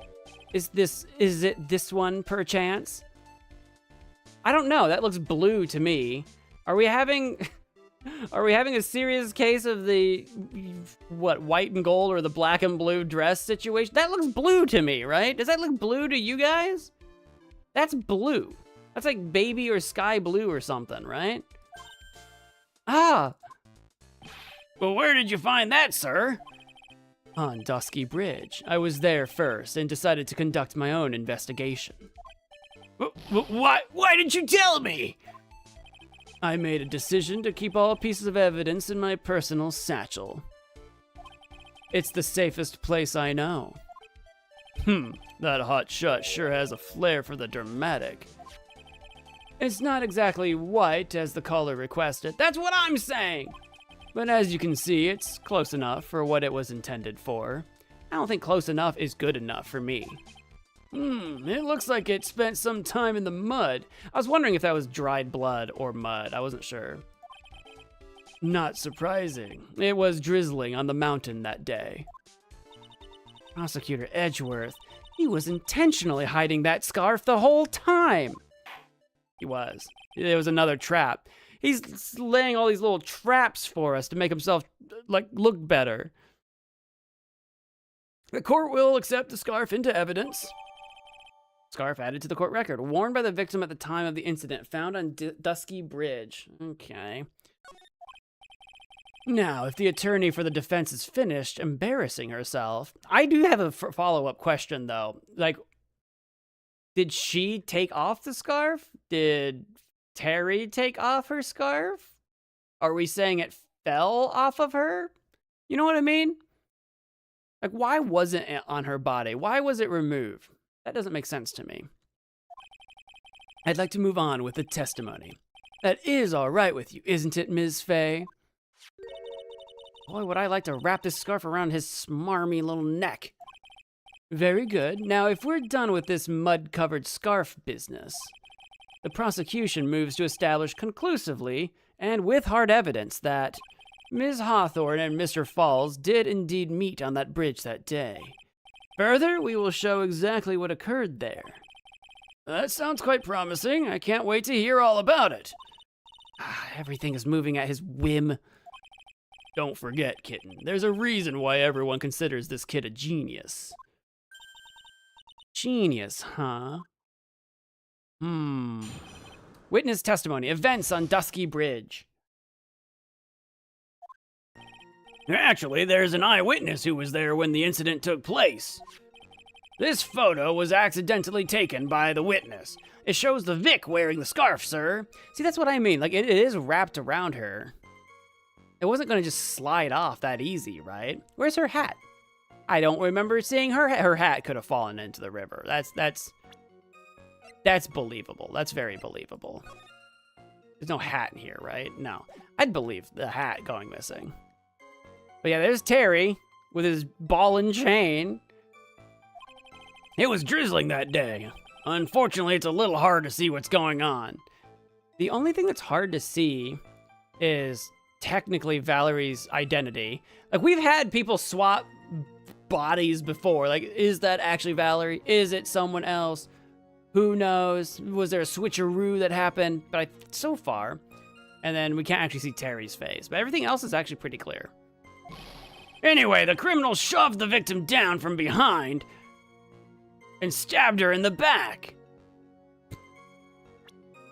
Is it this one, perchance? I don't know. That looks blue to me. Are we having a serious case of the, white and gold or the black and blue dress situation? That looks blue to me, right? Does that look blue to you guys? That's blue. That's like baby or sky blue or something, right? Ah. Well, where did you find that, sir? On Dusky Bridge. I was there first and decided to conduct my own investigation. Why didn't you tell me? I made a decision to keep all pieces of evidence in my personal satchel. It's the safest place I know. That hot shot sure has a flair for the dramatic. It's not exactly white as the caller requested. That's what I'm saying! But as you can see, it's close enough for what it was intended for. I don't think close enough is good enough for me. It looks like it spent some time in the mud. I was wondering if that was dried blood or mud. I wasn't sure. Not surprising. It was drizzling on the mountain that day. Prosecutor Edgeworth, he was intentionally hiding that scarf the whole time. He was. It was another trap. He's laying all these little traps for us to make himself, look better. The court will accept the scarf into evidence. Scarf added to the court record. Worn by the victim at the time of the incident. Found on Dusky Bridge. Okay. Now, if the attorney for the defense is finished embarrassing herself... I do have a follow-up question, though. Did she take off the scarf? Did Terry take off her scarf? Are we saying it fell off of her? You know what I mean? Why wasn't it on her body? Why was it removed? That doesn't make sense to me. I'd like to move on with the testimony. That is all right with you, isn't it, Ms. Fay? Boy, would I like to wrap this scarf around his smarmy little neck. Very good. Now, if we're done with this mud-covered scarf business, the prosecution moves to establish conclusively, and with hard evidence, that Ms. Hawthorne and Mr. Falls did indeed meet on that bridge that day. Further, we will show exactly what occurred there. That sounds quite promising. I can't wait to hear all about it. Everything is moving at his whim. Don't forget, kitten, there's a reason why everyone considers this kid a genius. Genius, huh? Witness testimony. Events on Dusky Bridge. Actually, there's an eyewitness who was there when the incident took place. This photo was accidentally taken by the witness. It shows the Vic wearing the scarf, sir. See, that's what I mean. It is wrapped around her. It wasn't going to just slide off that easy, right? Where's her hat? I don't remember seeing her. Her hat could have fallen into the river. That's believable. That's very believable. There's no hat in here, right? No. I'd believe the hat going missing. But yeah, there's Terry with his ball and chain. It was drizzling that day. Unfortunately, it's a little hard to see what's going on. The only thing that's hard to see is technically Valerie's identity. We've had people swap bodies before. Is that actually Valerie? Is it someone else? Who knows? Was there a switcheroo that happened? But so far, and then we can't actually see Terry's face. But everything else is actually pretty clear. Anyway, the criminal shoved the victim down from behind and stabbed her in the back.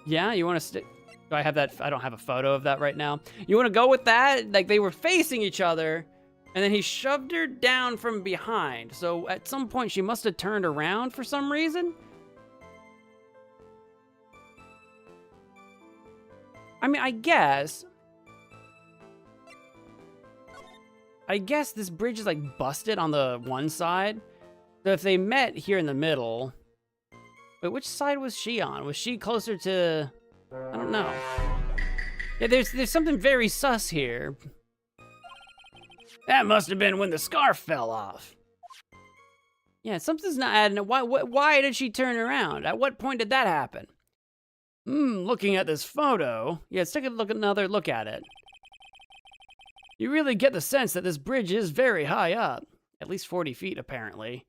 Yeah, you want to stick? Do I have that? I don't have a photo of that right now. You want to go with that? They were facing each other, and then he shoved her down from behind. So at some point, she must have turned around for some reason. I mean, I guess this bridge is busted on the one side. So if they met here in the middle, but which side was she on? Was she closer to, I don't know. Yeah, there's something very sus here. That must have been when the scarf fell off. Yeah, something's not adding up. Why did she turn around? At what point did that happen? Looking at this photo. Yeah, let's take another look at it. You really get the sense that this bridge is very high up. At least 40 feet, apparently.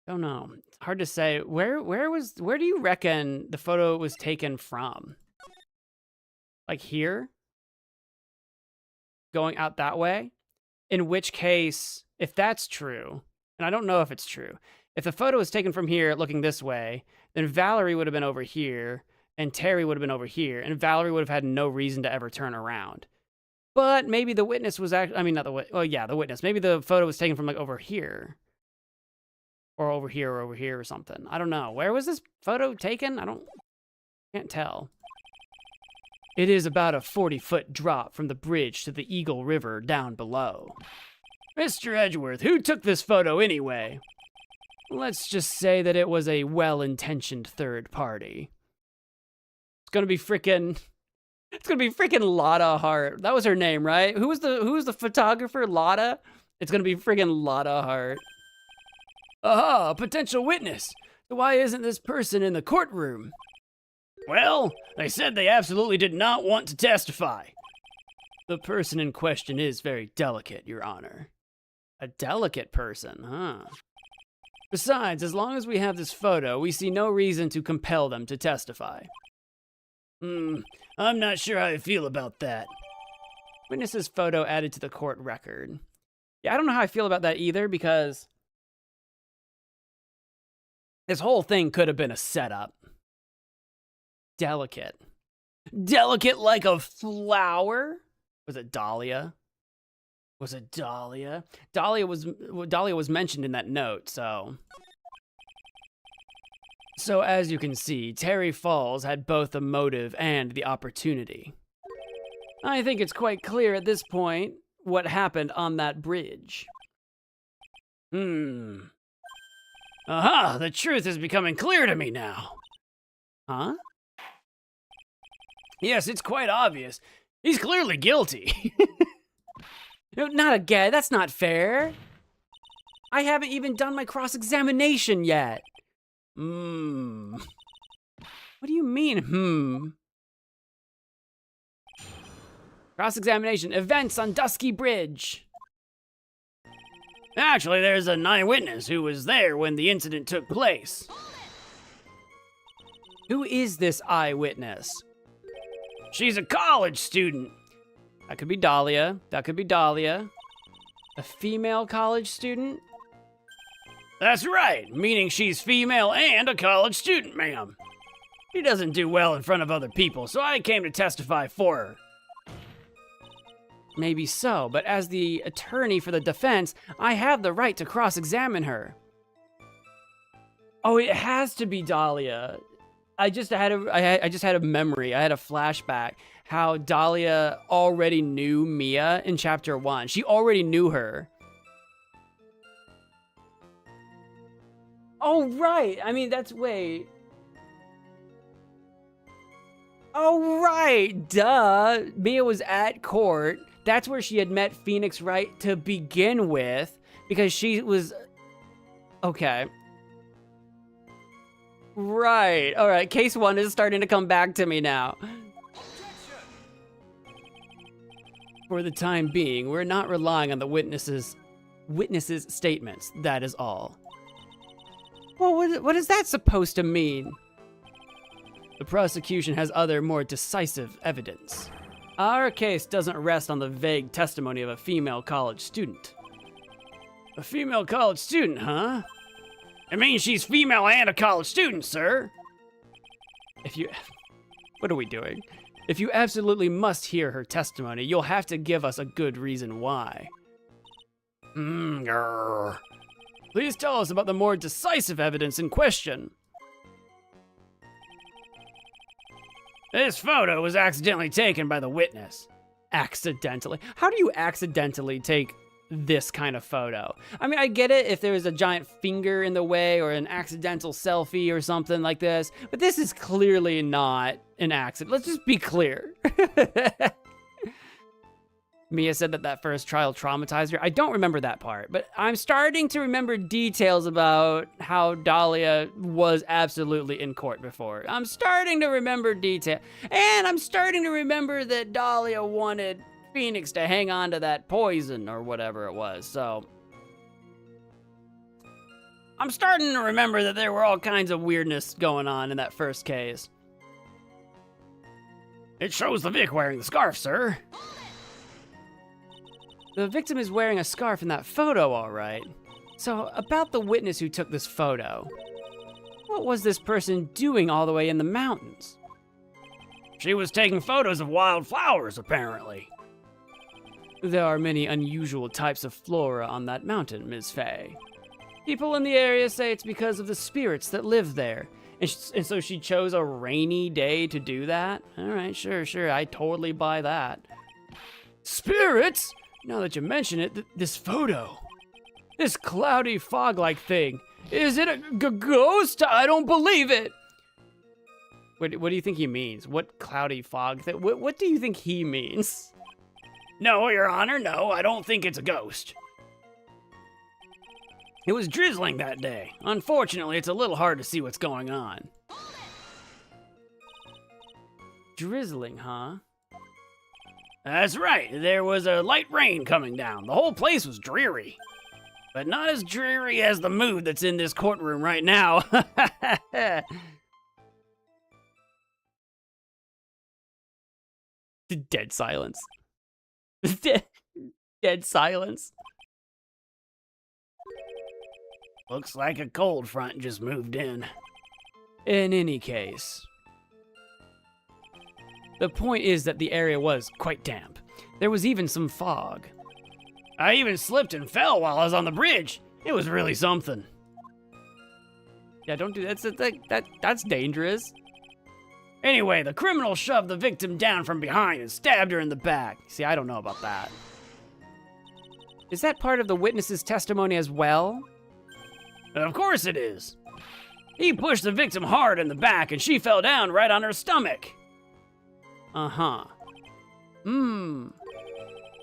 Don't know. It's hard to say. Where do you reckon the photo was taken from? Like here? Going out that way? In which case, if that's true, and I don't know if it's true, if the photo was taken from here looking this way, then Valerie would have been over here, and Terry would have been over here, and Valerie would have had no reason to ever turn around. But maybe the witness was actually, I mean, not the witness, well, yeah, the witness. Maybe the photo was taken from like over here. Or over here or over here or something. I don't know. Where was this photo taken? Can't tell. It is about a 40-foot drop from the bridge to the Eagle River down below. Mr. Edgeworth, who took this photo anyway? Let's just say that it was a well-intentioned third party. It's gonna be frickin' Lotta Hart. That was her name, right? Who was the photographer? Lotta? It's gonna be frickin' Lotta Hart. Aha, a potential witness. So why isn't this person in the courtroom? Well, they said they absolutely did not want to testify. The person in question is very delicate, Your Honor. A delicate person, huh? Besides, as long as we have this photo, we see no reason to compel them to testify. I'm not sure how I feel about that. Witness's photo added to the court record. Yeah, I don't know how I feel about that either, because this whole thing could have been a setup. Delicate. Delicate like a flower? Was it Dahlia? Was it Dahlia? Dahlia was mentioned in that note, so. So as you can see, Terry Falls had both the motive and the opportunity. I think it's quite clear at this point what happened on that bridge. Aha, the truth is becoming clear to me now. Huh? Yes, it's quite obvious. He's clearly guilty. No, not again. That's not fair. I haven't even done my cross-examination yet. What do you mean, Cross-examination. Events on Dusky Bridge. Actually, there's an eyewitness who was there when the incident took place. Who is this eyewitness? She's a college student. That could be Dahlia. That could be Dahlia. A female college student? That's right, meaning she's female and a college student, ma'am. She doesn't do well in front of other people, so I came to testify for her. Maybe so, but as the attorney for the defense, I have the right to cross-examine her. Oh, it has to be Dahlia. I just had a memory. I had a flashback how Dahlia already knew Mia in chapter 1. She already knew her. Oh, right. I mean, wait. Oh, right. Duh. Mia was at court. That's where she had met Phoenix Wright to begin with, because she was... Okay. Right. All right. Case 1 is starting to come back to me now. For the time being, we're not relying on the witnesses' statements. That is all. Well, what is that supposed to mean? The prosecution has other, more decisive evidence. Our case doesn't rest on the vague testimony of a female college student. A female college student, huh? It means she's female and a college student, sir. What are we doing? If you absolutely must hear her testimony, you'll have to give us a good reason why. Please tell us about the more decisive evidence in question. This photo was accidentally taken by the witness. Accidentally? How do you accidentally take this kind of photo. I mean, I get it if there was a giant finger in the way or an accidental selfie or something like this, but this is clearly not an accident. Let's just be clear. Mia said that first trial traumatized her. I don't remember that part, but I'm starting to remember details about how Dahlia was absolutely in court before. I'm starting to remember detail, and I'm starting to remember that Dahlia wanted Phoenix to hang on to that poison or whatever it was, so I'm starting to remember that there were all kinds of weirdness going on in that first case. It shows the Vic wearing the scarf, sir. The victim is wearing a scarf in that photo, all right. So, about the witness who took this photo. What was this person doing all the way in the mountains? She was taking photos of wild flowers, apparently. There are many unusual types of flora on that mountain, Ms. Faye. People in the area say it's because of the spirits that live there. And so she chose a rainy day to do that? All right, sure, I totally buy that. Spirits? Now that you mention it, this photo. This cloudy fog-like thing. Is it a ghost? I don't believe it. What do you think he means? What cloudy fog thing? What do you think he means? No, Your Honor, no, I don't think it's a ghost. It was drizzling that day. Unfortunately, it's a little hard to see what's going on. Drizzling, huh? That's right, there was a light rain coming down. The whole place was dreary. But not as dreary as the mood that's in this courtroom right now. Dead silence. Dead silence. Looks like a cold front just moved in. In any case, the point is that the area was quite damp. There was even some fog. I even slipped and fell while I was on the bridge. It was really something. Yeah, don't do that. That's dangerous. Anyway, the criminal shoved the victim down from behind and stabbed her in the back. See, I don't know about that. Is that part of the witness's testimony as well? Of course it is. He pushed the victim hard in the back and she fell down right on her stomach. Uh-huh.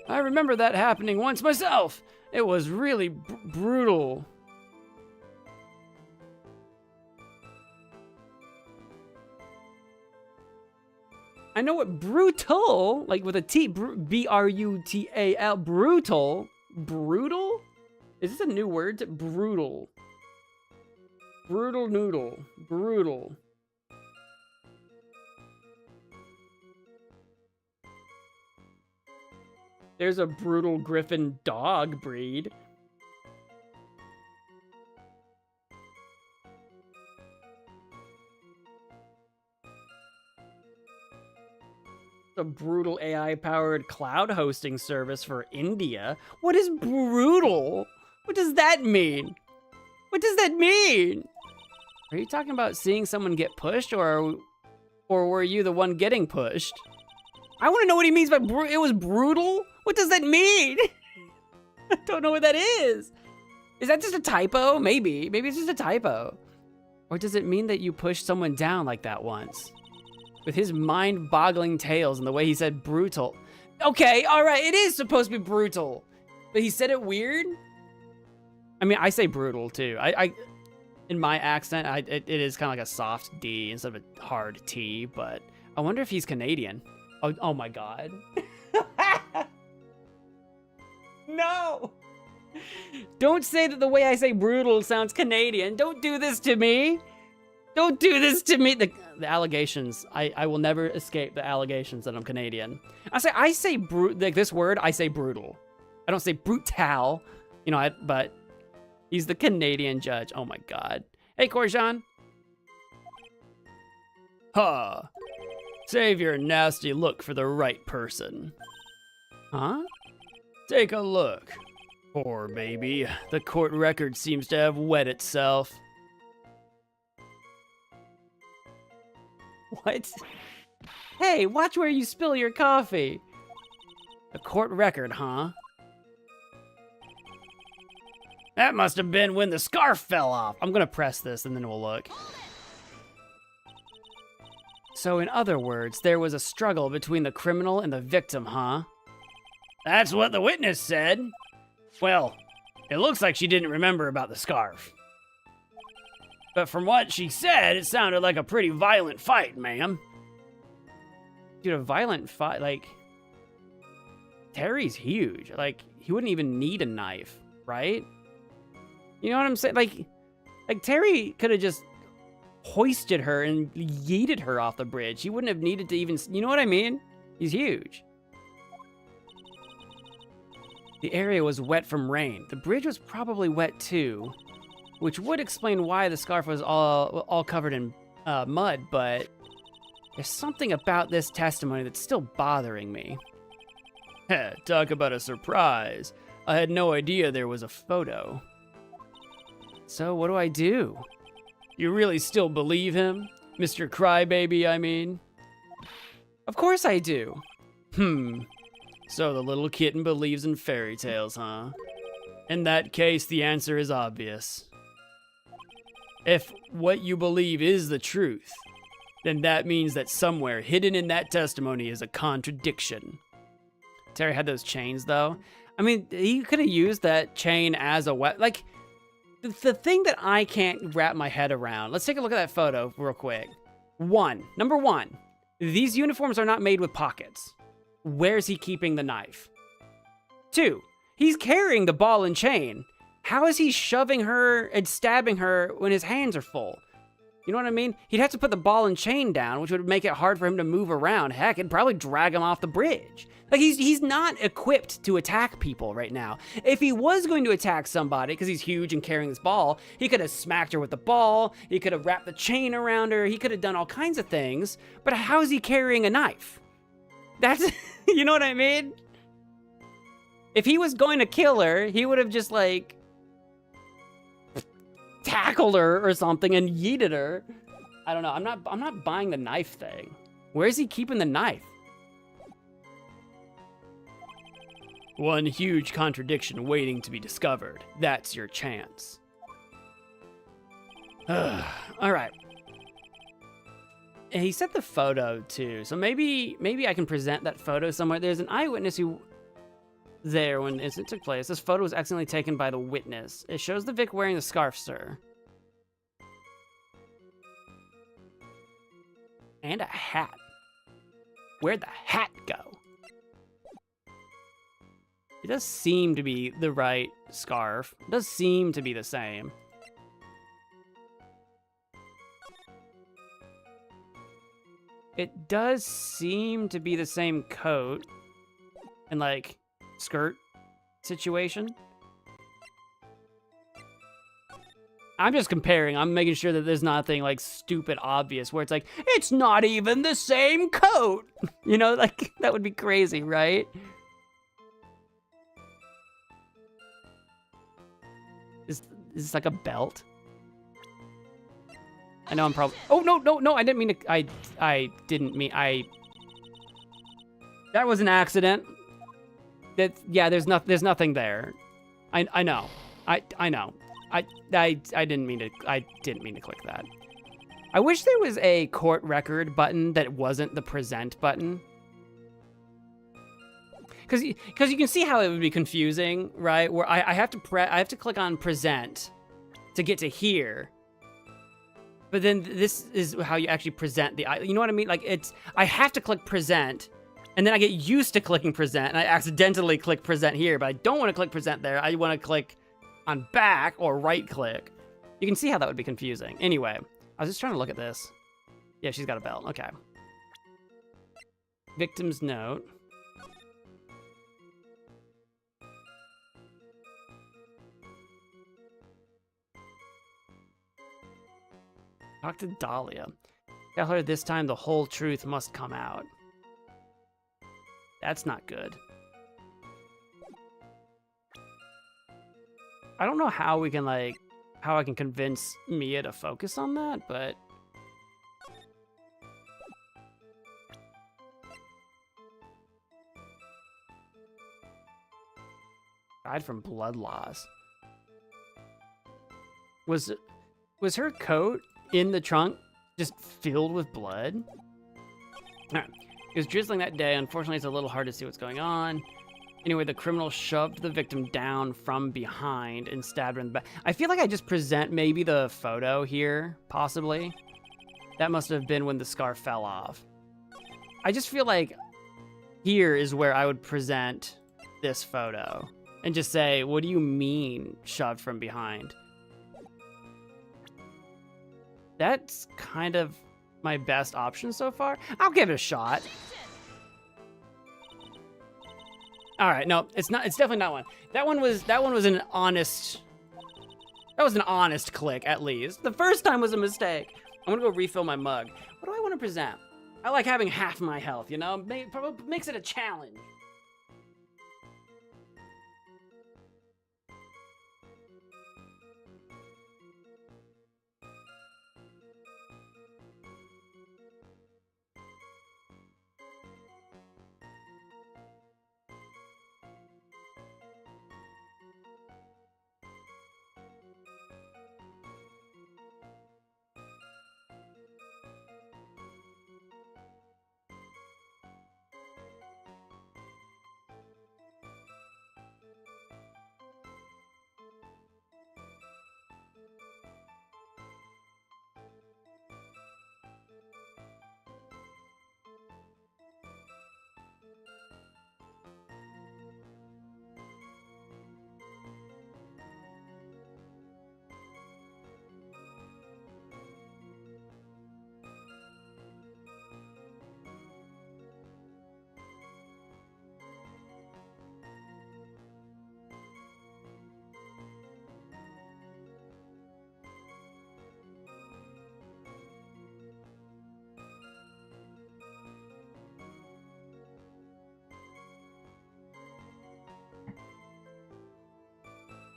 I remember that happening once myself. It was really brutal. I know what brutal, like with a T, B-R-U-T-A-L, brutal. Brutal? Is this a new word? Brutal. Brutal noodle. Brutal. There's a brutal griffin dog breed. A brutal AI-powered cloud hosting service for India. What is brutal? What does that mean? What does that mean? Are you talking about seeing someone get pushed, or were you the one getting pushed? I want to know what he means by it was brutal. What does that mean? I don't know what that is. Is that just a typo? Maybe it's just a typo. Or does it mean that you pushed someone down like that once? With his mind-boggling tales and the way he said brutal. Okay, all right, it is supposed to be brutal. But he said it weird? I mean, I say brutal too. I in my accent, it is kind of like a soft D instead of a hard T, but I wonder if he's Canadian. Oh my God. No! Don't say that the way I say brutal sounds Canadian. Don't do this to me. Don't do this to me. The allegations. I will never escape the allegations that I'm Canadian. I say like this word, I say brutal. I don't say brutal. You know, but he's the Canadian judge. Oh my God. Hey, Korjan. Huh. Save your nasty look for the right person. Huh? Take a look. Poor baby. The court record seems to have wet itself. What? Hey, watch where you spill your coffee. The court record, huh? That must have been when the scarf fell off. I'm gonna press this and then we'll look. So in other words, there was a struggle between the criminal and the victim, huh? That's what the witness said. Well, it looks like she didn't remember about the scarf. But from what she said, it sounded like a pretty violent fight, ma'am. Dude, a violent fight, like... Terry's huge. Like, he wouldn't even need a knife, right? You know what I'm saying? Like Terry could have just hoisted her and yeeted her off the bridge. He wouldn't have needed to even... You know what I mean? He's huge. The area was wet from rain. The bridge was probably wet too, which would explain why the scarf was all covered in mud, but there's something about this testimony that's still bothering me. Talk about a surprise. I had no idea there was a photo. So what do I do? You really still believe him? Mr. Crybaby, I mean? Of course I do. So the little kitten believes in fairy tales, huh? In that case, the answer is obvious. If what you believe is the truth, then that means that somewhere hidden in that testimony is a contradiction. Terry had those chains, though. I mean, he could have used that chain as a weapon. Like, the thing that I can't wrap my head around. Let's take a look at that photo real quick. Number one, these uniforms are not made with pockets. Where's he keeping the knife? 2, he's carrying the ball and chain. How is he shoving her and stabbing her when his hands are full? You know what I mean? He'd have to put the ball and chain down, which would make it hard for him to move around. Heck, it'd probably drag him off the bridge. Like, he's not equipped to attack people right now. If he was going to attack somebody, because he's huge and carrying this ball, he could have smacked her with the ball, he could have wrapped the chain around her, he could have done all kinds of things, but how is he carrying a knife? That's, you know what I mean? If he was going to kill her, he would have just, like, tackled her or something and yeeted her. I don't know. I'm not buying the knife thing. Where is he keeping the knife? One huge contradiction waiting to be discovered. That's your chance. All right. And he sent the photo too, so maybe I can present that photo somewhere. There's an eyewitness who there when it took place. This photo was accidentally taken by the witness. It shows the Vic wearing the scarf, sir. And a hat. Where'd the hat go? It does seem to be the right scarf. It does seem to be the same. It does seem to be the same coat and, like, skirt situation. I'm just comparing. I'm making sure that there's nothing, like, stupid obvious where it's like, it's not even the same coat. You know, like, that would be crazy, right? Is this like a belt? I know I'm probably... Oh, no, I didn't mean to... I didn't mean... That was an accident. Yeah, there's nothing there. I know. I know. I didn't mean to click that. I wish there was a court record button that wasn't the present button. Because you can see how it would be confusing, right? Where I have to click on present to get to here. But then this is how you actually present the, you know what I mean? Like, I have to click present, and then I get used to clicking present, and I accidentally click present here, but I don't want to click present there. I want to click on back or right click. You can see how that would be confusing. Anyway, I was just trying to look at this. Yeah, she's got a belt. Okay. Victim's note. Talk to Dahlia. Tell her this time the whole truth must come out. That's not good. I don't know how we can, like, how I can convince Mia to focus on that, but... Died from blood loss. Was her coat in the trunk just filled with blood? Alright. It was drizzling that day. Unfortunately, it's a little hard to see what's going on. Anyway, the criminal shoved the victim down from behind and stabbed her in the back. I feel like I just present maybe the photo here, possibly. That must have been when the scarf fell off. I just feel like here is where I would present this photo and just say, what do you mean shoved from behind? That's kind of my best option so far. I'll give it a shot. All right, no, it's not. It's definitely not one. That one was an honest. That was an honest click, at least. The first time was a mistake. I'm gonna go refill my mug. What do I want to present? I like having half my health, you know? Makes it a challenge.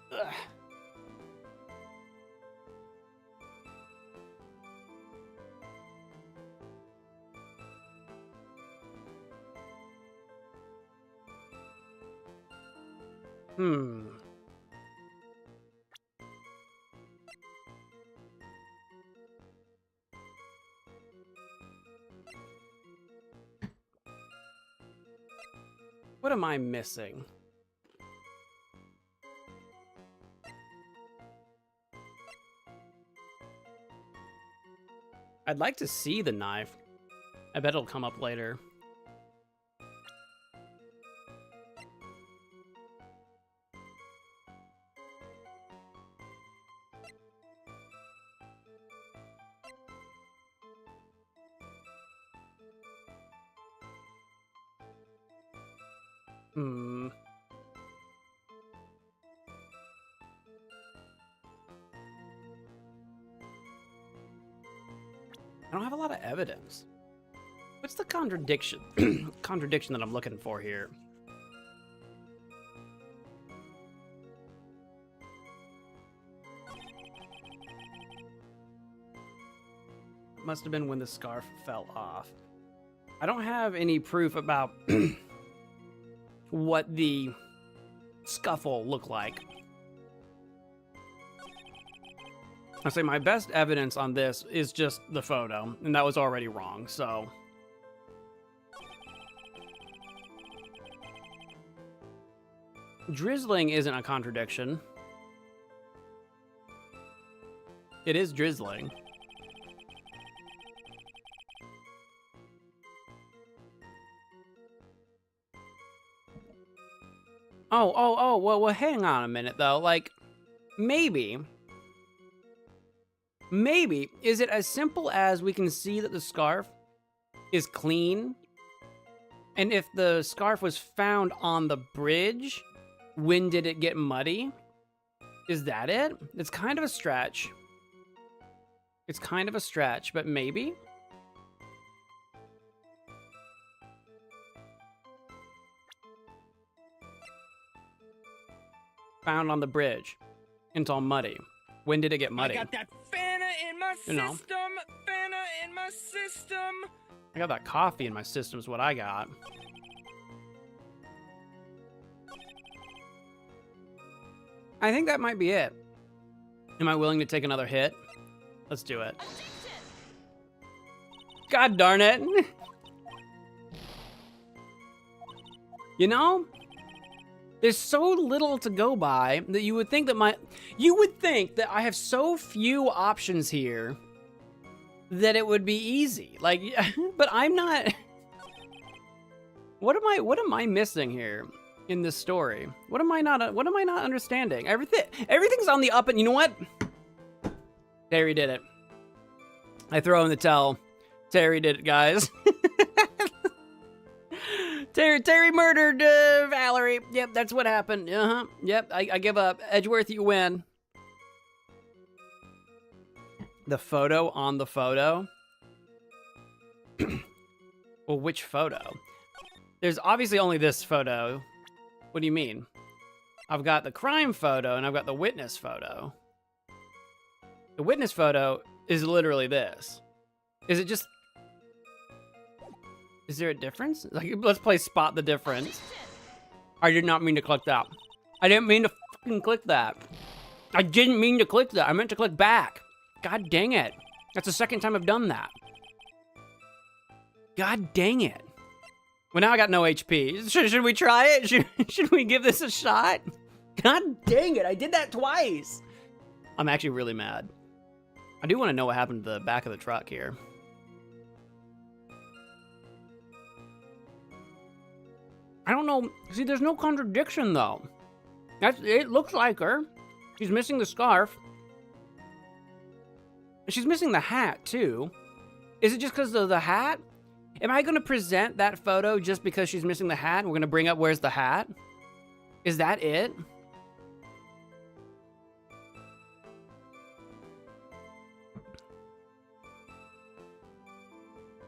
Ugh. What am I missing? I'd like to see the knife. I bet it'll come up later. I don't have a lot of evidence. What's the contradiction? Contradiction that I'm looking for here. It must have been when the scarf fell off. I don't have any proof about what the scuffle looked like. I say my best evidence on this is just the photo, and that was already wrong, so. Drizzling isn't a contradiction. It is drizzling. Well, hang on a minute, though. Like, maybe, is it as simple as we can see that the scarf is clean? And if the scarf was found on the bridge, when did it get muddy? Is that it? It's kind of a stretch. It's kind of a stretch, but maybe? Found on the bridge. It's all muddy. When did it get muddy? I got that Fanta in my system. Fanta in my system. I got that coffee in my system is what I got. I think that might be it. Am I willing to take another hit? Let's do it. God darn it. You know, there's so little to go by that you would think that I have so few options here that it would be easy. Like, but I'm not. What am I missing here in this story? What am I not understanding? Everything's on the up, and you know what? Terry did it. I throw in the towel. Terry did it, guys. Terry murdered Valerie. Yep, that's what happened. Yep, I give up. Edgeworth, you win. The photo on the photo? Well, which photo? There's obviously only this photo. What do you mean? I've got the crime photo and I've got the witness photo. The witness photo is literally this. Is it just... Is there a difference? Like, let's play spot the difference. I did not mean to click that. I didn't mean to fucking click that. I didn't mean to click that. I meant to click back. God dang it. That's the second time I've done that. God dang it. Well, now I got no HP. Should we try it? Should we give this a shot? God dang it. I did that twice. I'm actually really mad. I do want to know what happened to the back of the truck here. I don't know. See, there's no contradiction, though. It looks like her. She's missing the scarf. She's missing the hat, too. Is it just because of the hat? Am I going to present that photo just because she's missing the hat? We're going to bring up where's the hat? Is that it?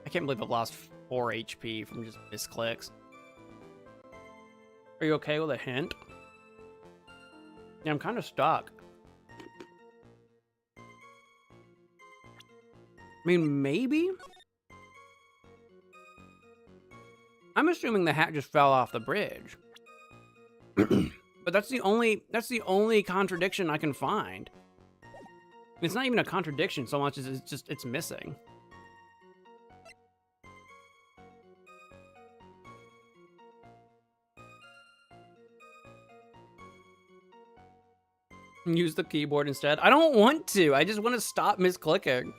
I can't believe I've lost 4 HP from just misclicks. Are you okay with a hint? Yeah, I'm kind of stuck. I mean, maybe? I'm assuming the hat just fell off the bridge. But that's the only contradiction I can find. It's not even a contradiction so much as it's missing. Use the keyboard instead. I don't want to. I just want to stop misclicking.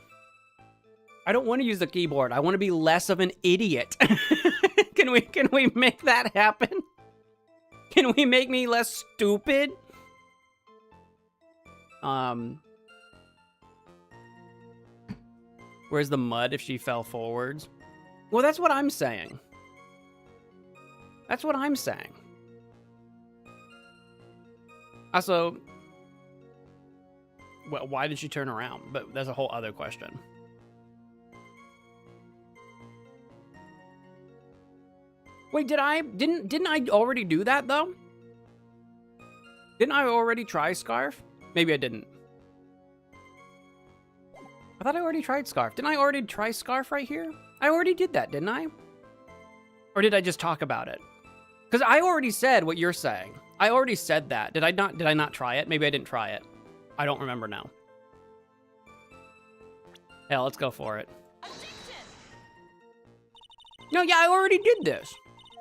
I don't want to use the keyboard. I want to be less of an idiot. Can we make that happen? Can we make me less stupid? Where's the mud if she fell forwards? Well, that's what I'm saying. That's what I'm saying. Also, well, why did she turn around? But that's a whole other question. Wait, didn't I already do that though? Didn't I already try Scarf? Maybe I didn't. I thought I already tried Scarf. Didn't I already try Scarf right here? I already did that, didn't I? Or did I just talk about it? Because I already said what you're saying. I already said that. Did I not try it? Maybe I didn't try it. I don't remember now. Hell, let's go for it. No, yeah, I already did this.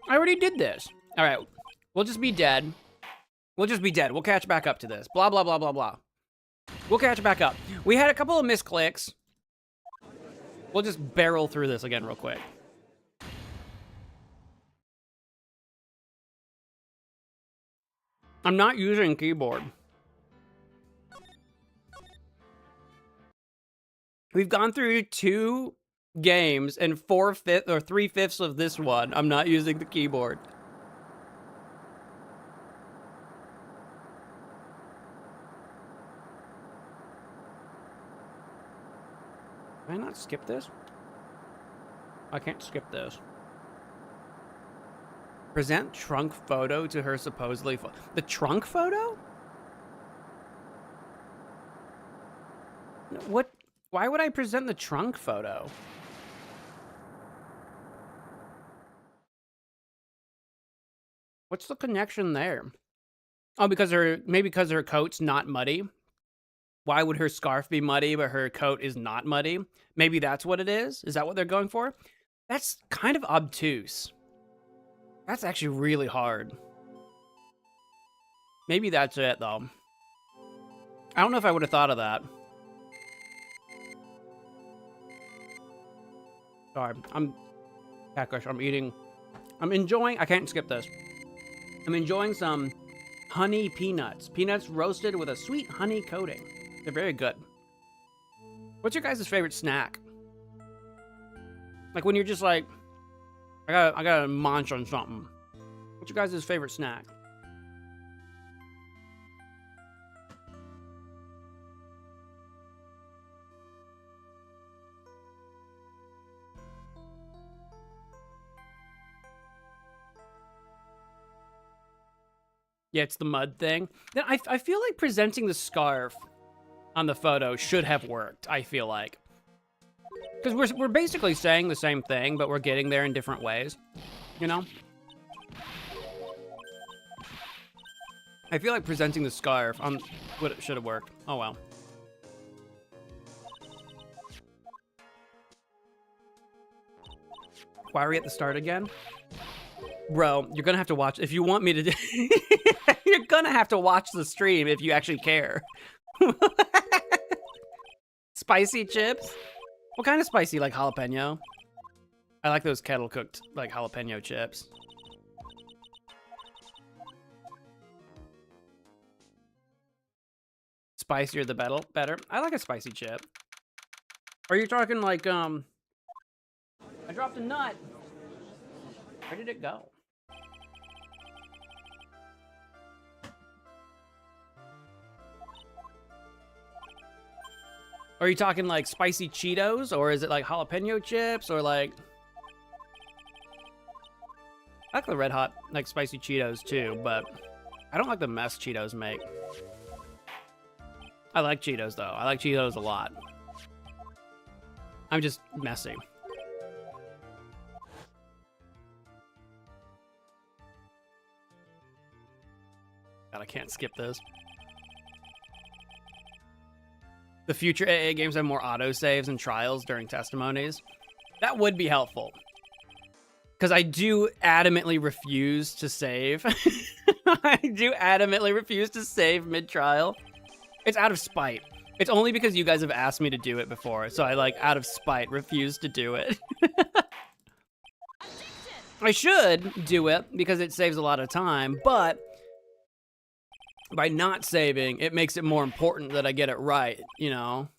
All right, we'll just be dead. We'll catch back up to this. Blah, blah, blah, blah, blah. We'll catch back up. We had a couple of misclicks. We'll just barrel through this again real quick. I'm not using keyboard. We've gone through 2 games and 3/5 of this one. I'm not using the keyboard. Can I not skip this? I can't skip this. Present trunk photo to her supposedly. The trunk photo? What? Why would I present the trunk photo? What's the connection there? Oh, maybe because her coat's not muddy. Why would her scarf be muddy, but her coat is not muddy? Maybe that's what it is? Is that what they're going for? That's kind of obtuse. That's actually really hard. Maybe that's it, though. I don't know if I would have thought of that. Sorry, I'm enjoying, I can't skip this. I'm enjoying some honey peanuts. Peanuts roasted with a sweet honey coating. They're very good. What's your guys' favorite snack? Like when you're just like, I gotta munch on something. What's your guys' favorite snack? Yeah, it's the mud thing. Then I feel like presenting the scarf on the photo should have worked, I feel like. Because we're basically saying the same thing, but we're getting there in different ways, you know? I feel like presenting the scarf on what it should have worked. Oh, well. Why are we at the start again? Bro, you're gonna have to watch, if you want me to do, you're gonna have to watch the stream if you actually care. Spicy chips? What kind of spicy? Like jalapeno? I like those kettle cooked, like jalapeno chips. Spicier the better. I like a spicy chip. Are you talking like, I dropped a nut. Where did it go? Are you talking like spicy Cheetos, or is it like jalapeno chips, or like... I like the red hot, like spicy Cheetos too, but I don't like the mess Cheetos make. I like Cheetos though. I like Cheetos a lot. I'm just messy. God, I can't skip this. The future AA games have more autosaves and trials during testimonies. That would be helpful. Because I do adamantly refuse to save. I do adamantly refuse to save mid-trial. It's out of spite. It's only because you guys have asked me to do it before. So I, like, out of spite, refuse to do it. I should do it because it saves a lot of time, but... by not saving, it makes it more important that I get it right, you know?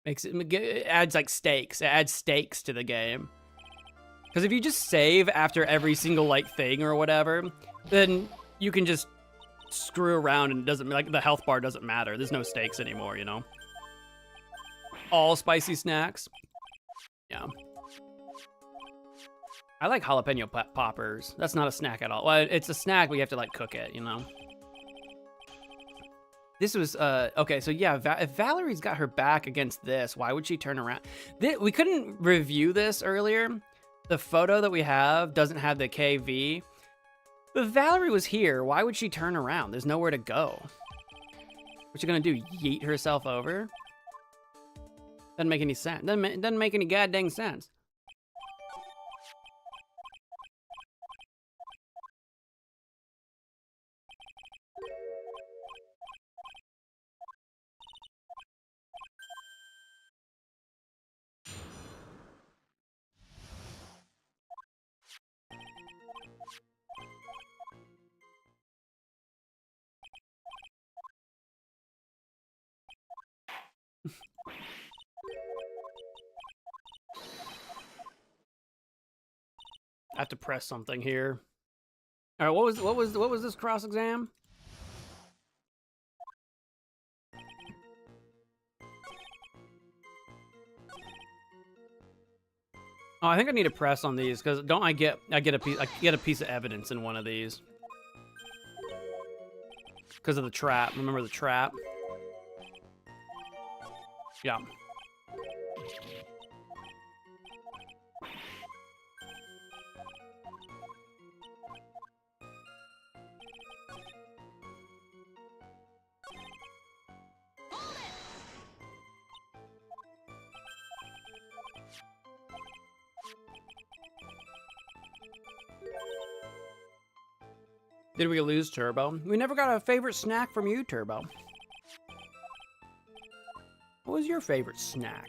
It adds, like, stakes. It adds stakes to the game. Because if you just save after every single, like, thing or whatever, then you can just screw around and it doesn't, like, the health bar doesn't matter. There's no stakes anymore, you know? All spicy snacks. Yeah. I like jalapeno poppers. That's not a snack at all. Well, it's a snack, but you have to, like, cook it, you know? This was, okay, so yeah, if Valerie's got her back against this, why would she turn around? We couldn't review this earlier. The photo that we have doesn't have the KV. But Valerie was here. Why would she turn around? There's nowhere to go. What's she gonna do, yeet herself over? Doesn't make any sense. Doesn't make any goddamn sense. I have to press something here. All right, what was this cross exam? Oh, I think I need to press on these because don't I get a piece of evidence in one of these because of the trap. Remember the trap? Yeah. Did we lose Turbo? We never got a favorite snack from you, Turbo. What was your favorite snack?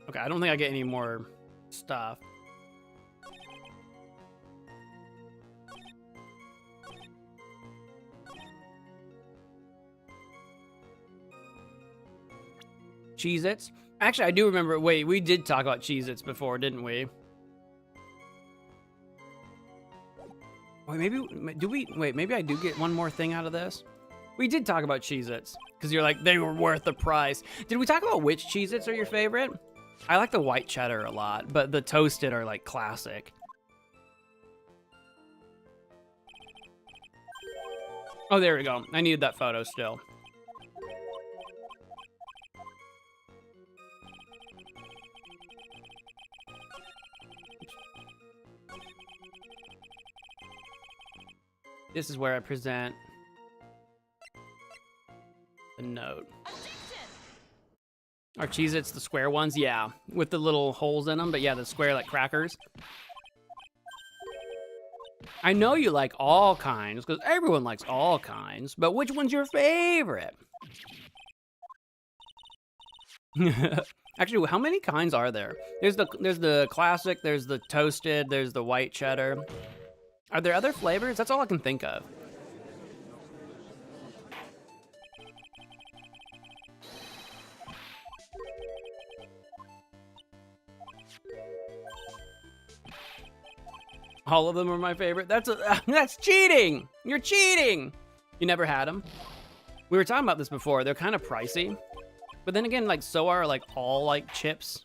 Okay, I don't think I get any more stuff. Cheez-Its? Actually, I do remember. Wait, we did talk about Cheez-Its before, didn't we? Wait, maybe do we? Wait, maybe I do get one more thing out of this. We did talk about Cheez-Its because you're like they were worth the price. Did we talk about which Cheez-Its are your favorite? I like the white cheddar a lot, but the toasted are like classic. Oh, there we go. I needed that photo still. This is where I present the note. Are Cheez-Its the square ones? Yeah, with the little holes in them, but yeah, the square like crackers. I know you like all kinds, because everyone likes all kinds, but which one's your favorite? Actually, how many kinds are there? There's the classic, there's the toasted, there's the white cheddar. Are there other flavors? That's all I can think of. All of them are my favorite. That's cheating. You're cheating. You never had them. We were talking about this before. They're kind of pricey, but then again, like so are like all like chips.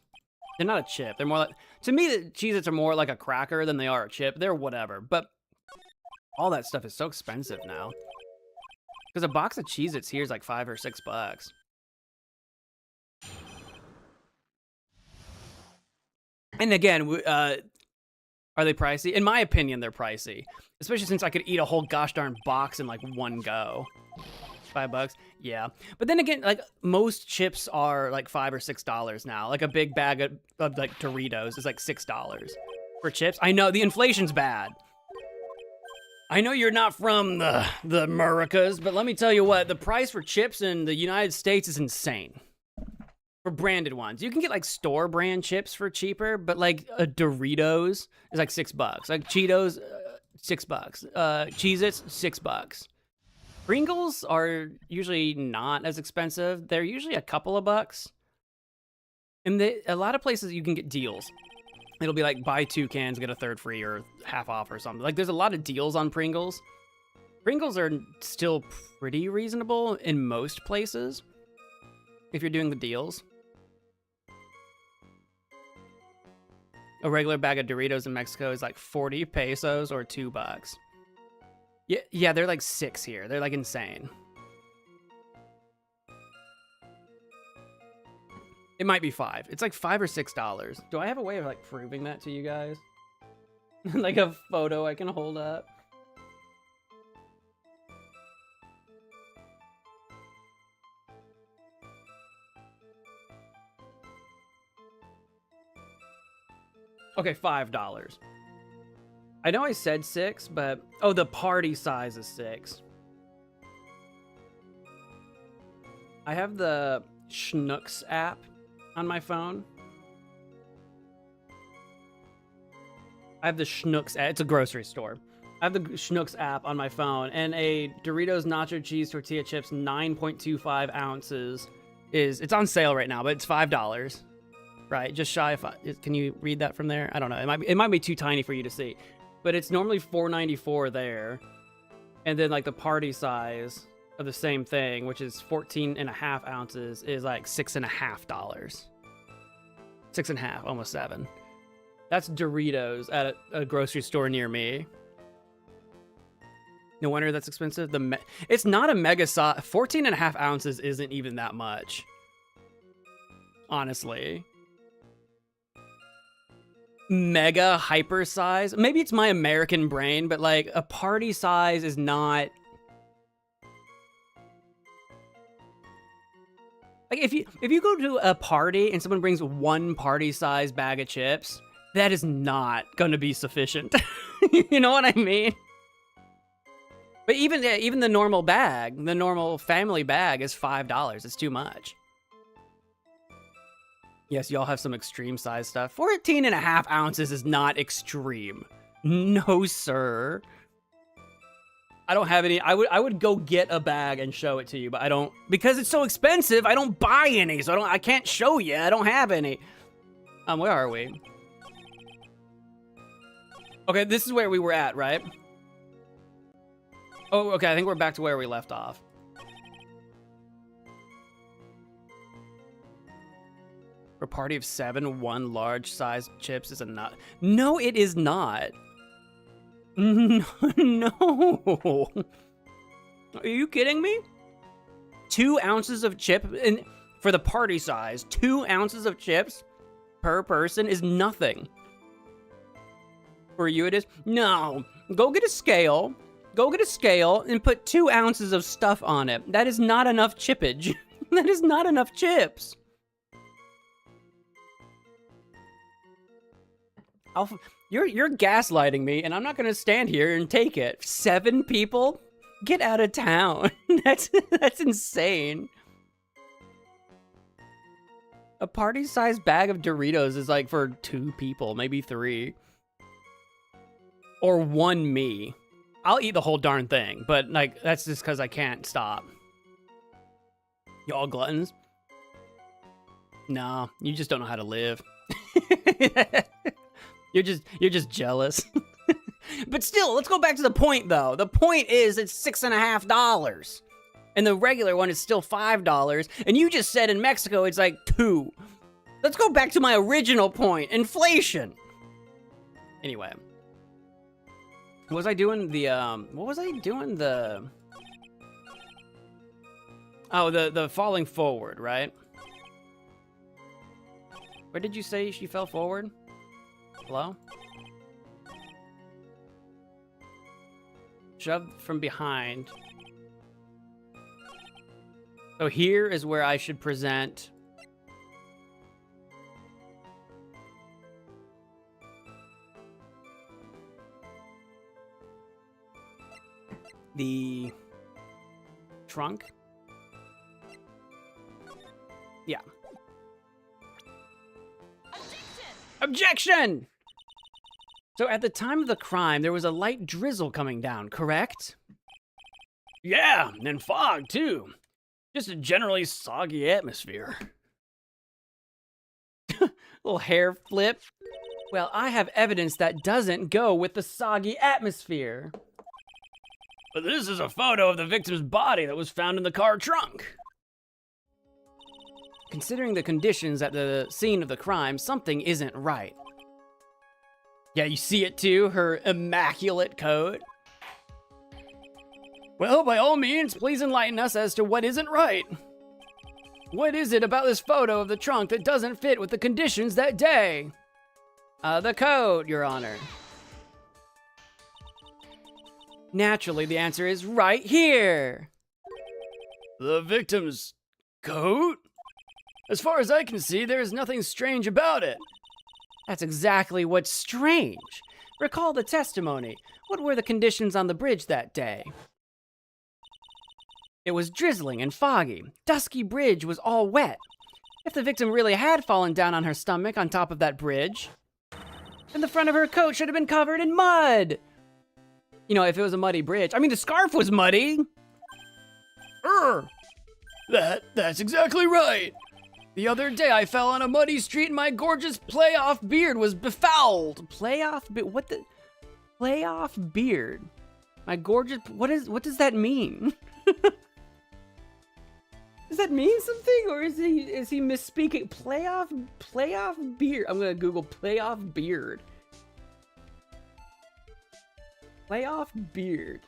They're not a chip. They're more like, to me, the Cheez-Its are more like a cracker than they are a chip. They're whatever, but all that stuff is so expensive now. Because a box of Cheez-Its here is like $5 or $6. And again, are they pricey? In my opinion, they're pricey. Especially since I could eat a whole gosh darn box in like one go. $5? Yeah. But then again, like most chips are like $5 or $6 now. Like a big bag of like Doritos is like $6 for chips. I know the inflation's bad. I know you're not from the Americas, but let me tell you what, the price for chips in the United States is insane. For branded ones. You can get like store brand chips for cheaper, but like a Doritos is like $6. Like Cheetos, $6. Cheez-Its, $6. Pringles are usually not as expensive. They're usually a couple of bucks. And a lot of places you can get deals. It'll be like buy 2 cans, get a third free or half off or something. Like there's a lot of deals on Pringles. Pringles are still pretty reasonable in most places if you're doing the deals. A regular bag of Doritos in Mexico is like 40 pesos or $2. Yeah, they're like 6 here. They're like insane. It might be 5. It's like $5 or $6. Do I have a way of like proving that to you guys? Like a photo I can hold up? Okay, $5. I know I said 6, but oh, the party size is 6. I have the Schnucks app on my phone. I have the Schnucks app. It's a grocery store. I have the Schnucks app on my phone, and a Doritos Nacho Cheese Tortilla Chips 9.25 ounces it's on sale right now, but it's $5. Right, just shy of. Can you read that from there? I don't know. It might be too tiny for you to see, but it's normally $4.94 there, and then like the party size of the same thing, which is 14.5 ounces, is like $6.50. 6.5, almost 7. That's Doritos at a grocery store near me. No wonder that's expensive. It's not a mega size. 14.5 ounces isn't even that much, honestly. Mega hyper size. Maybe it's my American brain, but like a party size is not. Like if you go to a party and someone brings one party-sized bag of chips, that is not gonna be sufficient. You know what I mean? But even the normal bag, the normal family bag is $5. It's too much. Yes, y'all have some extreme size stuff. 14.5 ounces is not extreme. No, sir. I don't have any. I would go get a bag and show it to you, but I don't, because it's so expensive. I don't buy any, so I can't show you. I don't have any. Where are we? Okay, this is where we were at, right? Oh, okay. I think we're back to where we left off. For a party of 7, 1 large-sized chips is enough. No, it is not. No. Are you kidding me? 2 ounces of chip, and for the party size, 2 ounces of chips per person is nothing. For you it is? No. Go get a scale. Go get a scale and put 2 ounces of stuff on it. That is not enough chippage. That is not enough chips. You're gaslighting me, and I'm not gonna stand here and take it. 7 people? Get out of town. That's insane. A party-sized bag of Doritos is like for 2 people, maybe 3. Or 1 me. I'll eat the whole darn thing, but like that's just because I can't stop. Y'all gluttons? No, you just don't know how to live. You're just jealous. But still, let's go back to the point though. The point is it's $6.50. And the regular one is still $5. And you just said in Mexico it's like 2. Let's go back to my original point. Inflation. Anyway. What was I doing the Oh, the falling forward, right? Where did you say she fell forward? Hello? Shoved from behind. So here is where I should present the trunk. Yeah. Objection! So at the time of the crime, there was a light drizzle coming down, correct? Yeah, and fog, too. Just a generally soggy atmosphere. Little hair flip. Well, I have evidence that doesn't go with the soggy atmosphere. But this is a photo of the victim's body that was found in the car trunk. Considering the conditions at the scene of the crime, something isn't right. Yeah, you see it too, her immaculate coat. Well, by all means, please enlighten us as to what isn't right. What is it about this photo of the trunk that doesn't fit with the conditions that day? The coat, Your Honor. Naturally, the answer is right here. The victim's coat? As far as I can see, there is nothing strange about it. That's exactly what's strange. Recall the testimony. What were the conditions on the bridge that day? It was drizzling and foggy. Dusky bridge was all wet. If the victim really had fallen down on her stomach on top of that bridge, then the front of her coat should have been covered in mud. You know, if it was a muddy bridge. I mean, the scarf was muddy. That's exactly right. The other day I fell on a muddy street and my gorgeous playoff beard was befouled. What the? Playoff beard? My gorgeous, what does that mean? Does that mean something, or is he misspeaking? Playoff beard. I'm gonna Google playoff beard. Playoff beard.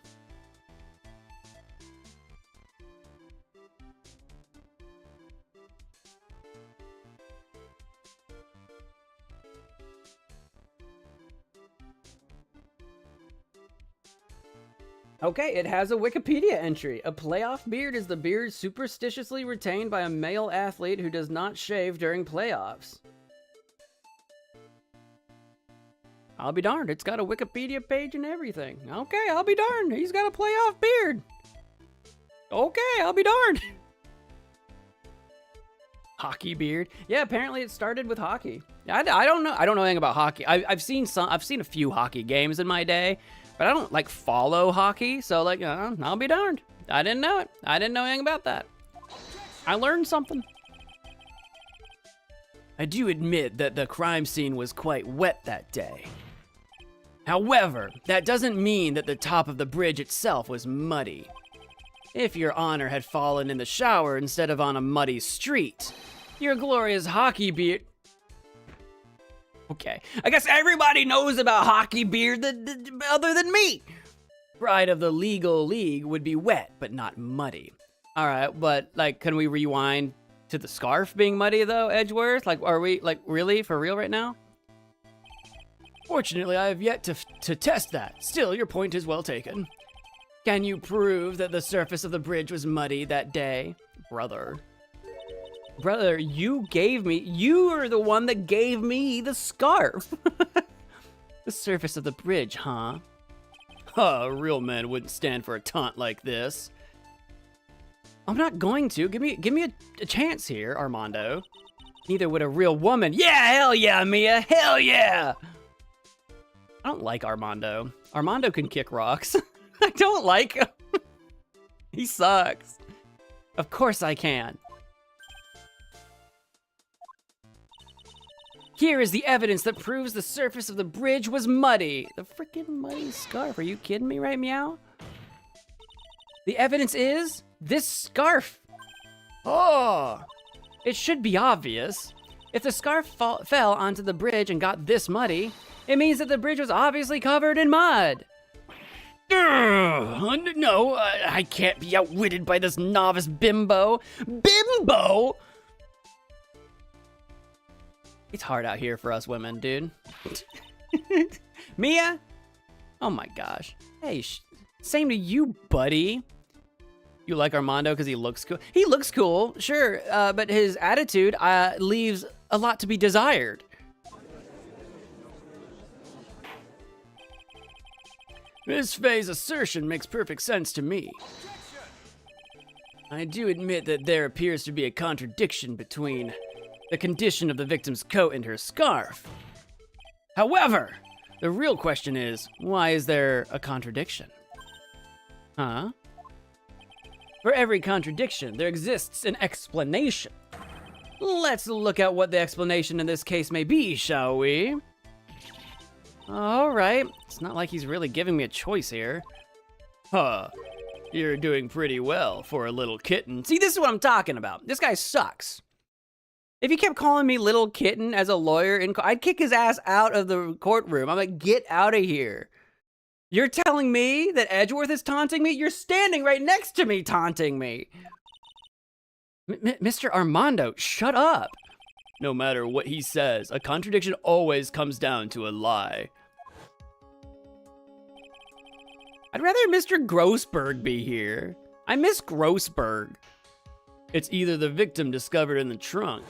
Okay, it has a Wikipedia entry. A playoff beard is the beard superstitiously retained by a male athlete who does not shave during playoffs. I'll be darned, it's got a Wikipedia page and everything. Okay, I'll be darned, he's got a playoff beard. Okay, I'll be darned. Hockey beard. Yeah, apparently it started with hockey. I don't know. I don't know anything about hockey. I've seen a few hockey games in my day, but I don't like follow hockey. So like, I'll be darned. I didn't know it. I didn't know anything about that. I learned something. I do admit that the crime scene was quite wet that day. However, that doesn't mean that the top of the bridge itself was muddy. If your honor had fallen in the shower instead of on a muddy street, your glorious hockey beard... Okay, I guess everybody knows about hockey beard other than me. Pride of the legal league would be wet, but not muddy. All right, but like, can we rewind to the scarf being muddy though, Edgeworth? Like, are we like really for real right now? Fortunately, I have yet to test that. Still, your point is well taken. Can you prove that the surface of the bridge was muddy that day? Brother, you are the one that gave me the scarf. The surface of the bridge, huh? A real man wouldn't stand for a taunt like this. I'm not going to. Give me a chance here, Armando. Neither would a real woman. Yeah, hell yeah, Mia. Hell yeah. I don't like Armando. Armando can kick rocks. I don't like him. He sucks. Of course I can. Here is the evidence that proves the surface of the bridge was muddy. The freaking muddy scarf. Are you kidding me, right, Meow? The evidence is this scarf. Oh! It should be obvious. If the scarf fell onto the bridge and got this muddy, it means that the bridge was obviously covered in mud. No, I can't be outwitted by this novice bimbo. Bimbo? It's hard out here for us women, dude. Mia? Oh my gosh. Hey, same to you, buddy. You like Armando because he looks cool? He looks cool, sure, but his attitude leaves a lot to be desired. Miss Faye's assertion makes perfect sense to me. I do admit that there appears to be a contradiction between the condition of the victim's coat and her scarf. However, the real question is, why is there a contradiction? Huh? For every contradiction, there exists an explanation. Let's look at what the explanation in this case may be, shall we? All right. It's not like he's really giving me a choice here. Huh. You're doing pretty well for a little kitten. See, this is what I'm talking about. This guy sucks. If he kept calling me little kitten as a lawyer, I'd kick his ass out of the courtroom. I'm like, get out of here. You're telling me that Edgeworth is taunting me? You're standing right next to me taunting me. Mr. Armando, shut up. No matter what he says, a contradiction always comes down to a lie. I'd rather Mr. Grossberg be here. I miss Grossberg. It's either the victim discovered in the trunk,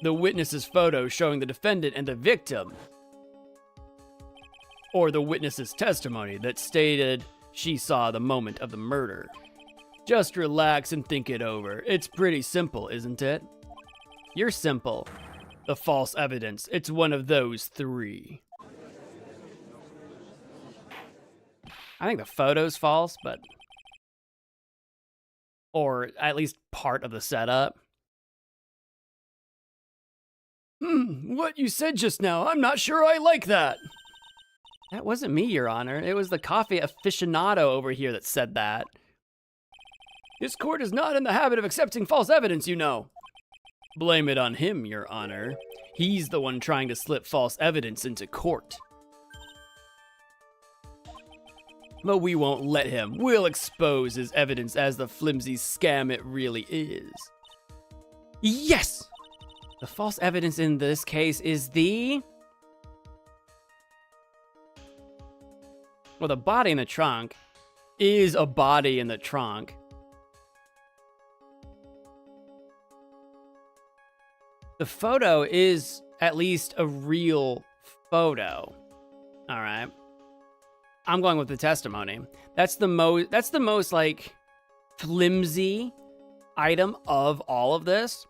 the witness's photo showing the defendant and the victim, or the witness's testimony that stated she saw the moment of the murder. Just relax and think it over. It's pretty simple, isn't it? You're simple. The false evidence, it's one of those three. I think the photo's false, but... or at least part of the setup. What you said just now, I'm not sure I like that. That wasn't me, Your Honor. It was the coffee aficionado over here that said that. This court is not in the habit of accepting false evidence, you know. Blame it on him, Your Honor. He's the one trying to slip false evidence into court. But we won't let him. We'll expose his evidence as the flimsy scam it really is. Yes! The false evidence in this case is the... Well, the body in the trunk is a body in the trunk. The photo is at least a real photo. All right. I'm going with the testimony. That's the most like flimsy item of all of this.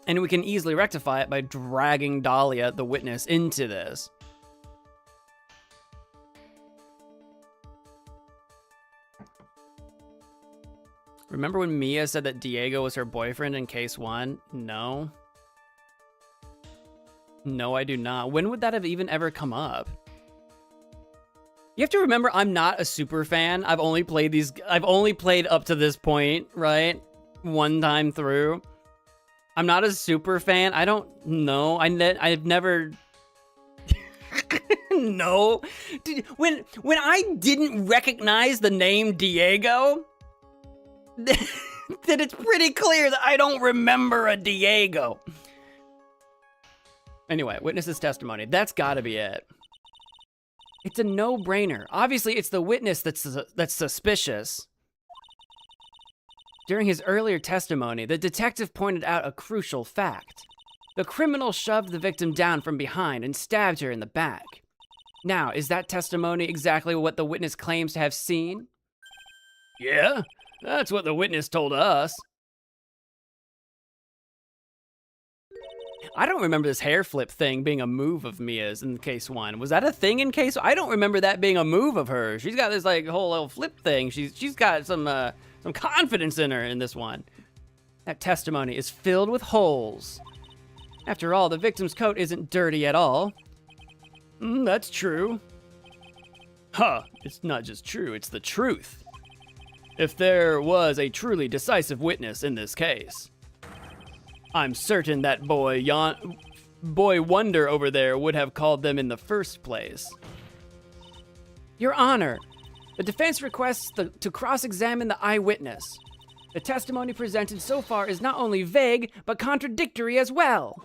And we can easily rectify it by dragging Dahlia, the witness, into this. Remember when Mia said that Diego was her boyfriend in case 1? No. No, I do not. When would that have even ever come up? You have to remember, I'm not a super fan. I've only played up to this point, right? One time through. I'm not a super fan. I don't know. I've never... No. When I didn't recognize the name Diego, then it's pretty clear that I don't remember a Diego. Anyway, witness's testimony. That's gotta be it. It's a no-brainer. Obviously, it's the witness that's suspicious. During his earlier testimony, the detective pointed out a crucial fact. The criminal shoved the victim down from behind and stabbed her in the back. Now, is that testimony exactly what the witness claims to have seen? Yeah, that's what the witness told us. I don't remember this hair flip thing being a move of Mia's in case 1. Was that a thing in case? I don't remember that being a move of hers. She's got this like whole little flip thing. She's got some confidence in her in this one. That testimony is filled with holes. After all, the victim's coat isn't dirty at all. That's true. Huh, it's not just true, it's the truth. If there was a truly decisive witness in this case, I'm certain that boy Wonder over there would have called them in the first place. Your Honor, the defense requests to cross-examine the eyewitness. The testimony presented so far is not only vague, but contradictory as well.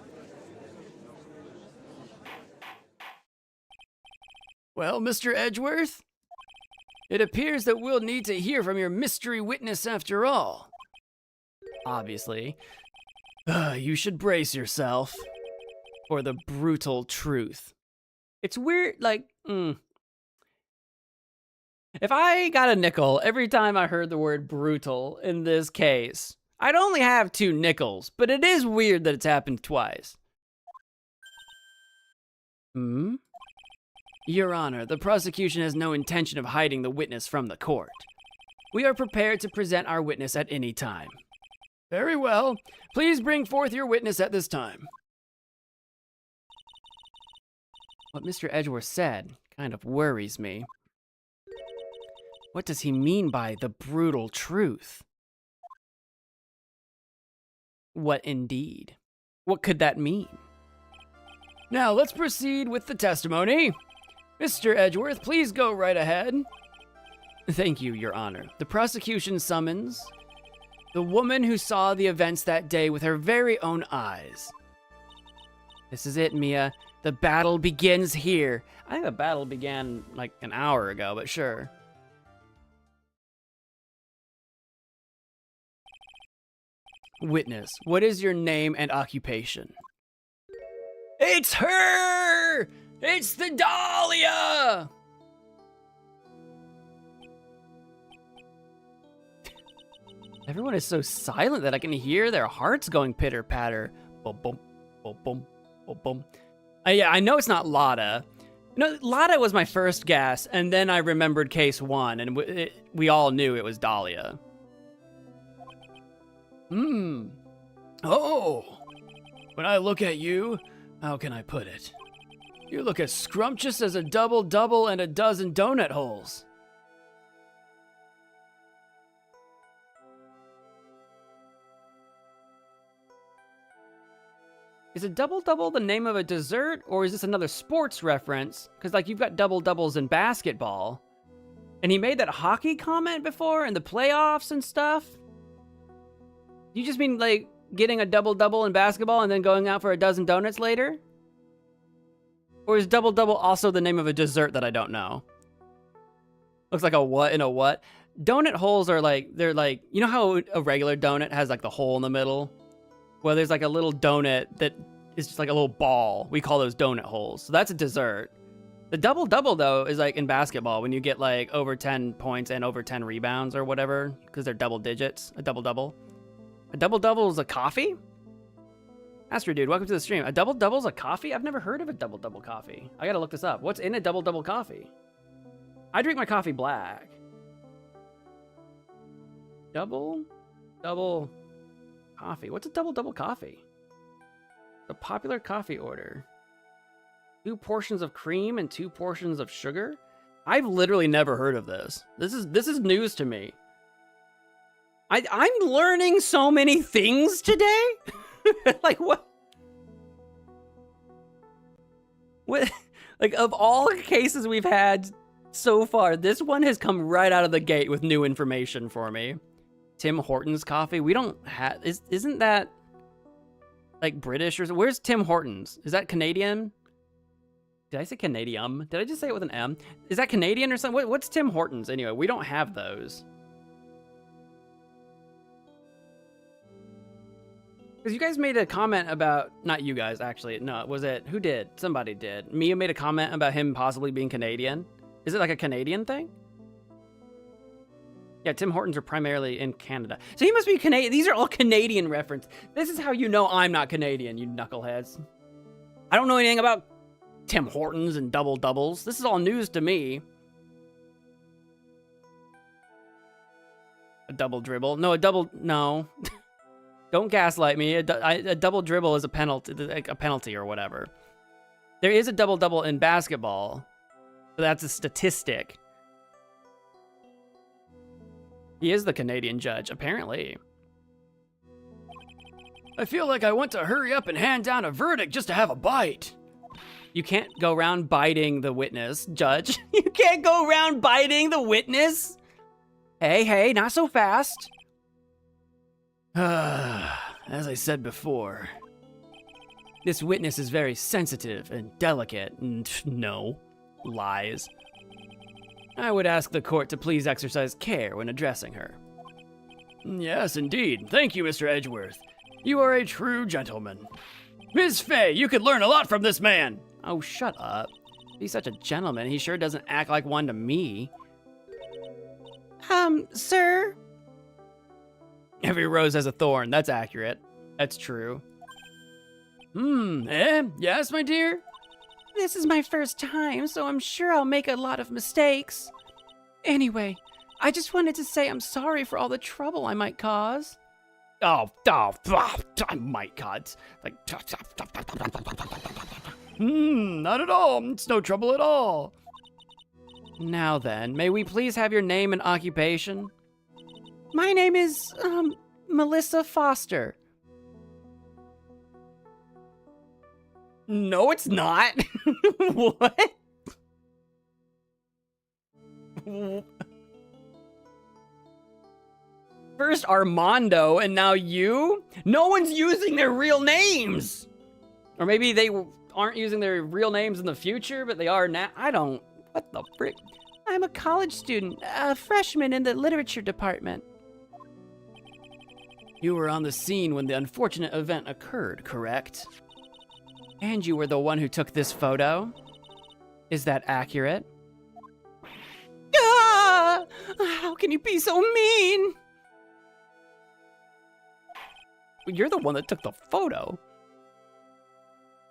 Well, Mr. Edgeworth, it appears that we'll need to hear from your mystery witness after all. Obviously. You should brace yourself For the brutal truth. It's weird, like, If I got a nickel every time I heard the word brutal in this case, I'd only have 2 nickels, but it is weird that it's happened twice. Your Honor, the prosecution has no intention of hiding the witness from the court. We are prepared to present our witness at any time. Very well. Please bring forth your witness at this time. What Mr. Edgeworth said kind of worries me. What does he mean by the brutal truth? What indeed? What could that mean? Now let's proceed with the testimony. Mr. Edgeworth, please go right ahead. Thank you, Your Honor. The prosecution summons the woman who saw the events that day with her very own eyes. This is it, Mia. The battle begins here. I think the battle began like an hour ago, but sure. Witness, what is your name and occupation? It's her! It's the Dahlia! Everyone is so silent that I can hear their hearts going pitter-patter. Boom, boom, boom, boom, boom, boom. Yeah, I know it's not Lada. No, Lada was my first guess, and then I remembered case 1, and we all knew it was Dahlia. Oh. When I look at you, how can I put it? You look as scrumptious as a double-double and a dozen donut holes. Is a double-double the name of a dessert, or is this another sports reference? Because, like, you've got double-doubles in basketball. And he made that hockey comment before in the playoffs and stuff? You just mean, like, getting a double-double in basketball and then going out for a dozen donuts later? Or is double-double also the name of a dessert that I don't know? Looks like a what in a what? Donut holes are like, they're like, you know how a regular donut has like the hole in the middle? Well, there's like a little donut that is just like a little ball. We call those donut holes. So that's a dessert. The double-double, though, is like in basketball when you get like over 10 points and over 10 rebounds or whatever, because they're double digits. A double-double. A double-double is a coffee? Astro Dude, welcome to the stream. A double-double is a coffee? I've never heard of a double-double coffee. I gotta look this up. What's in a double-double coffee? I drink my coffee black. Double coffee. What's a double coffee? A popular coffee order. 2 portions of cream and 2 portions of sugar? I've literally never heard of this. This is news to me. I'm learning so many things today. Like what? What? Like of all cases we've had so far, this one has come right out of the gate with new information for me. Tim Hortons coffee. We don't have. Isn't that like British or where's Tim Hortons? Is that Canadian? Did I say Canadium? Did I just say it with an M? Is that Canadian or something? What's Tim Hortons anyway? We don't have those. Because you guys made a comment about, not you guys actually, no, was it, who did? Somebody did. Mia made a comment about him possibly being Canadian. Is it like a Canadian thing? Yeah, Tim Hortons are primarily in Canada. So he must be Canadian. These are all Canadian reference. This is how you know I'm not Canadian, you knuckleheads. I don't know anything about Tim Hortons and double-doubles. This is all news to me. A double dribble. No. Don't gaslight me. A double dribble is a penalty or whatever. There is a double-double in basketball, but that's a statistic. He is the Canadian judge, apparently. I feel like I want to hurry up and hand down a verdict just to have a bite. You can't go around biting the witness, Judge. You can't go around biting the witness. Hey, not so fast. As I said before, This witness is very sensitive and delicate, and no, lies. I would ask the court to please exercise care when addressing her. Yes, indeed. Thank you, Mr. Edgeworth. You are a true gentleman. Ms. Fay, you could learn a lot from this man. Oh, shut up. He's such a gentleman. He sure doesn't act like one to me. Sir? Every rose has a thorn. That's accurate. That's true. Yes, my dear? This is my first time, so I'm sure I'll make a lot of mistakes. Anyway, I just wanted to say I'm sorry for all the trouble I might cause. I might cause. Like, not at all. It's no trouble at all. Now then, may we please have your name and occupation? My name is, Melissa Foster. No, it's not. What? First Armando, and now you? No one's using their real names! Or maybe they aren't using their real names in the future, but they are now. I don't. What the frick? I'm a college student, a freshman in the literature department. You were on the scene when the unfortunate event occurred, correct? And you were the one who took this photo? Is that accurate? Ah! How can you be so mean? You're the one that took the photo.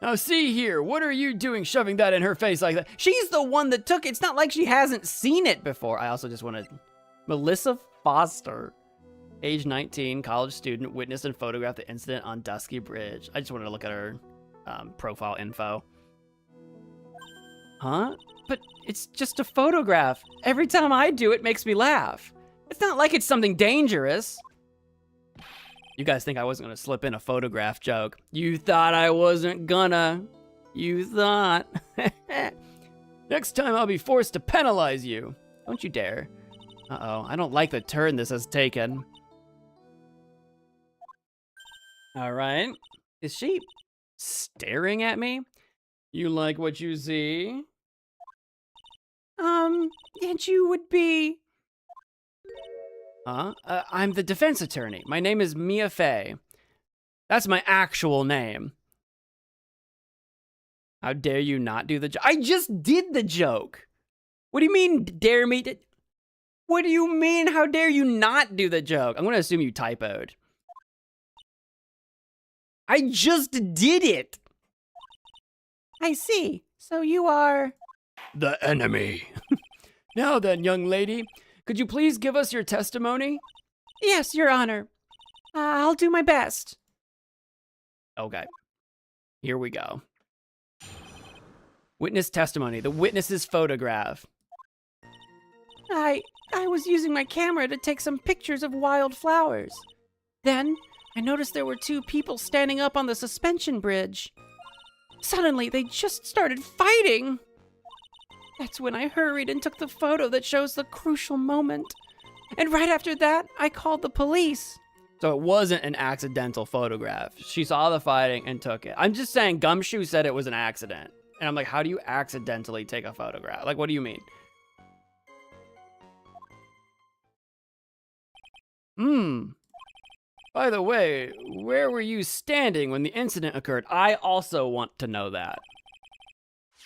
Now see here, what are you doing shoving that in her face like that? She's the one that took it. It's not like she hasn't seen it before. I also just want to... Melissa Foster, age 19, college student, witnessed and photographed the incident on Dusky Bridge. I just wanted to look at her profile info. Huh? But it's just a photograph. Every time I do it makes me laugh. It's not like it's something dangerous. You guys think I wasn't gonna slip in a photograph joke. You thought I wasn't gonna. You thought. Next time I'll be forced to penalize you. Don't you dare. Uh-oh, I don't like the turn this has taken. All right. Is she staring at me? You like what you see? And you would be... Huh? I'm the defense attorney. My name is Mia Fey. That's my actual name. How dare you not do the joke? I just did the joke. What do you mean, dare me to... What do you mean, how dare you not do the joke? I'm gonna assume you typoed. I just did it. I see. So you are... The enemy. Now then, young lady, could you please give us your testimony? Yes, Your Honor. I'll do my best. Okay. Here we go. Witness testimony. The witness's photograph. I was using my camera to take some pictures of wild flowers. Then, I noticed there were two people standing up on the suspension bridge. Suddenly, they just started fighting. That's when I hurried and took the photo that shows the crucial moment. And right after that, I called the police. So it wasn't an accidental photograph. She saw the fighting and took it. I'm just saying Gumshoe said it was an accident. And I'm like, how do you accidentally take a photograph? Like, what do you mean? By the way, where were you standing when the incident occurred? I also want to know that.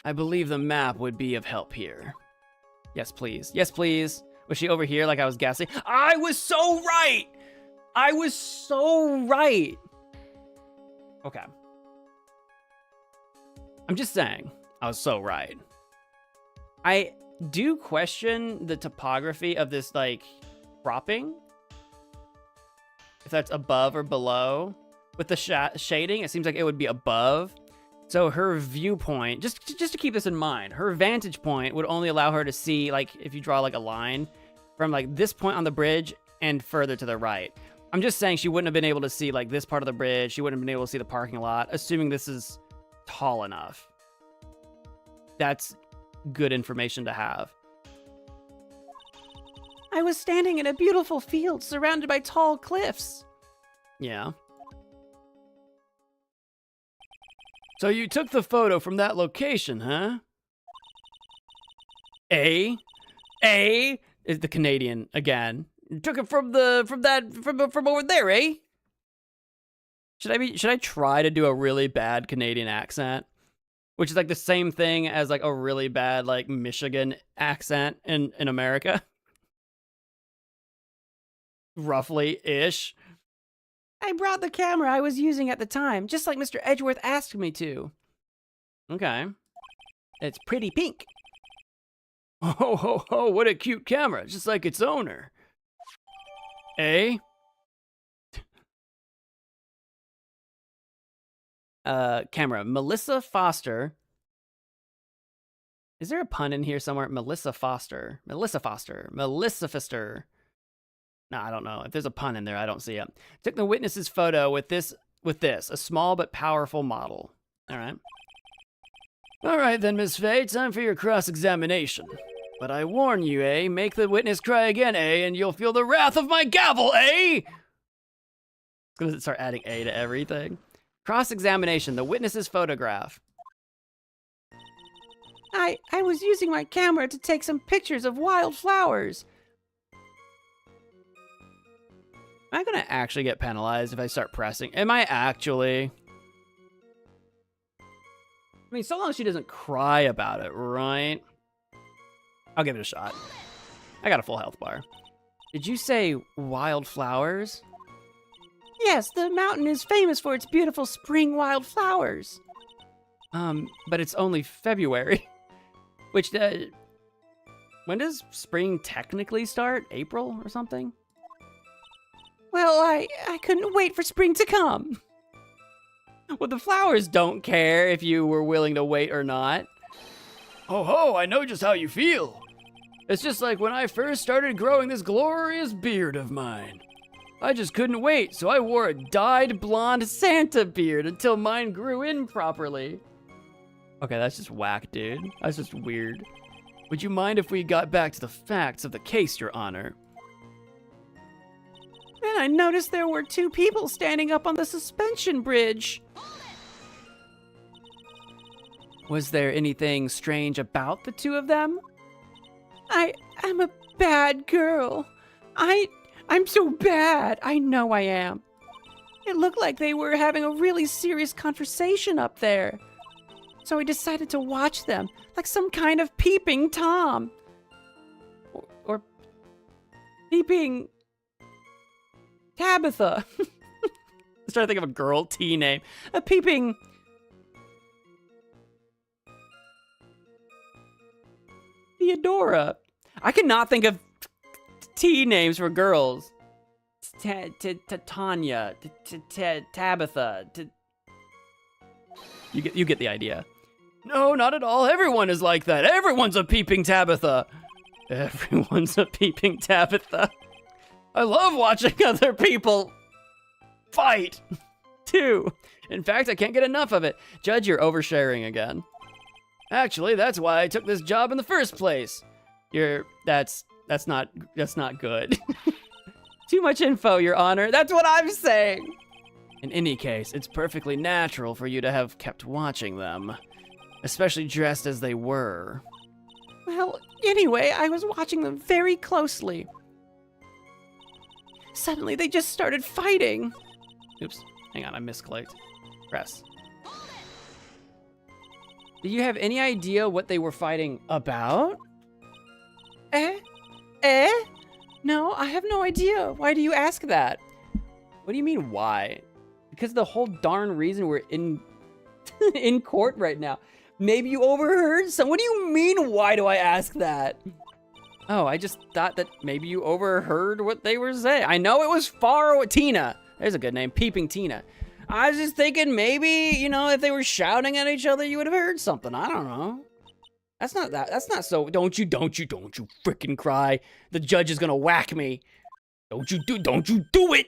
I believe the map would be of help here. Yes, please. Yes, please. Was she over here like I was guessing? I was so right! I was so right! Okay. I'm just saying, I was so right. I do question the topography of this, like, cropping. If that's above or below. With the shading, it seems like it would be above. So her viewpoint, just to keep this in mind, her vantage point would only allow her to see, like, if you draw, like, a line from, like, this point on the bridge and further to the right. I'm just saying she wouldn't have been able to see, like, this part of the bridge. She wouldn't have been able to see the parking lot, assuming this is tall enough. That's good information to have. I was standing in a beautiful field surrounded by tall cliffs. Yeah. So you took the photo from that location, huh? A is the Canadian again. You took it from over there, eh? Should I try to do a really bad Canadian accent? Which is like the same thing as like a really bad like Michigan accent in America. Roughly-ish. I brought the camera I was using at the time, just like Mr. Edgeworth asked me to. Okay. It's pretty pink. Oh, ho, ho, what a cute camera, just like its owner. Eh? Camera. Melissa Foster. Is there a pun in here somewhere? Melissa Foster. Melissa Foster. Melissa Fister. No, I don't know. If there's a pun in there, I don't see it. Took the witness's photo with this, a small but powerful model. All right. All right then, Miss Faye, time for your cross-examination. But I warn you, eh? Make the witness cry again, eh? And you'll feel the wrath of my gavel, eh? It's gonna start adding A to everything. Cross-examination, the witness's photograph. I was using my camera to take some pictures of wild flowers. Am I gonna actually get penalized if I start pressing? Am I actually? I mean, so long as she doesn't cry about it, right? I'll give it a shot. I got a full health bar. Did you say wild flowers? Yes, the mountain is famous for its beautiful spring wild flowers. But it's only February. Which, when does spring technically start? April or something? Well, I couldn't wait for spring to come. Well, the flowers don't care if you were willing to wait or not. Ho ho, I know just how you feel. It's just like when I first started growing this glorious beard of mine. I just couldn't wait, so I wore a dyed blonde Santa beard until mine grew in properly. Okay, that's just whack, dude. That's just weird. Would you mind if we got back to the facts of the case, Your Honor? Then I noticed there were two people standing up on the suspension bridge. Was there anything strange about the two of them? I'm a bad girl. I'm so bad. I know I am. It looked like they were having a really serious conversation up there. So I decided to watch them, like some kind of peeping Tom. Or peeping Tabitha. I was trying to think of a girl T name. A peeping... Theodora. I cannot think of T names for girls. Tanya, Tabitha. You get the idea. No, not at all. Everyone is like that. Everyone's a peeping Tabitha. Everyone's a peeping Tabitha. I love watching other people fight. Too. In fact, I can't get enough of it. Judge, you're oversharing again. Actually, that's why I took this job in the first place. That's not good. Too much info, Your Honor. That's what I'm saying. In any case, it's perfectly natural for you to have kept watching them, especially dressed as they were. Well, anyway, I was watching them very closely. Suddenly, they just started fighting. Oops, hang on, I misclicked. Press. Do you have any idea what they were fighting about? No, I have no idea. Why do you ask that? What do you mean, why? Because the whole darn reason we're in in court right now. Maybe you overheard some. What do you mean, why do I ask that? Oh, I just thought that maybe you overheard what they were saying. I know it was far away. Tina. There's a good name. Peeping Tina. I was just thinking maybe, you know, if they were shouting at each other, you would have heard something. I don't know. That's not so. Don't you freaking cry. The judge is gonna whack me. Don't you do it.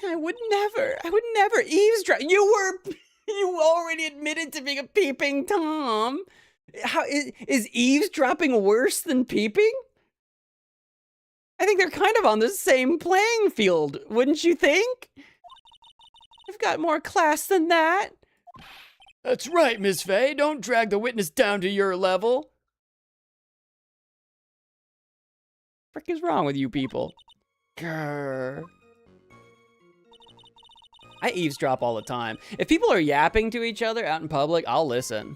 I would never eavesdrop. You already admitted to being a peeping Tom. How is eavesdropping worse than peeping? I think they're kind of on the same playing field, wouldn't you think? I've got more class than that. That's right, Miss Faye. Don't drag the witness down to your level. What the frick is wrong with you people? Grr. I eavesdrop all the time. If people are yapping to each other out in public, I'll listen.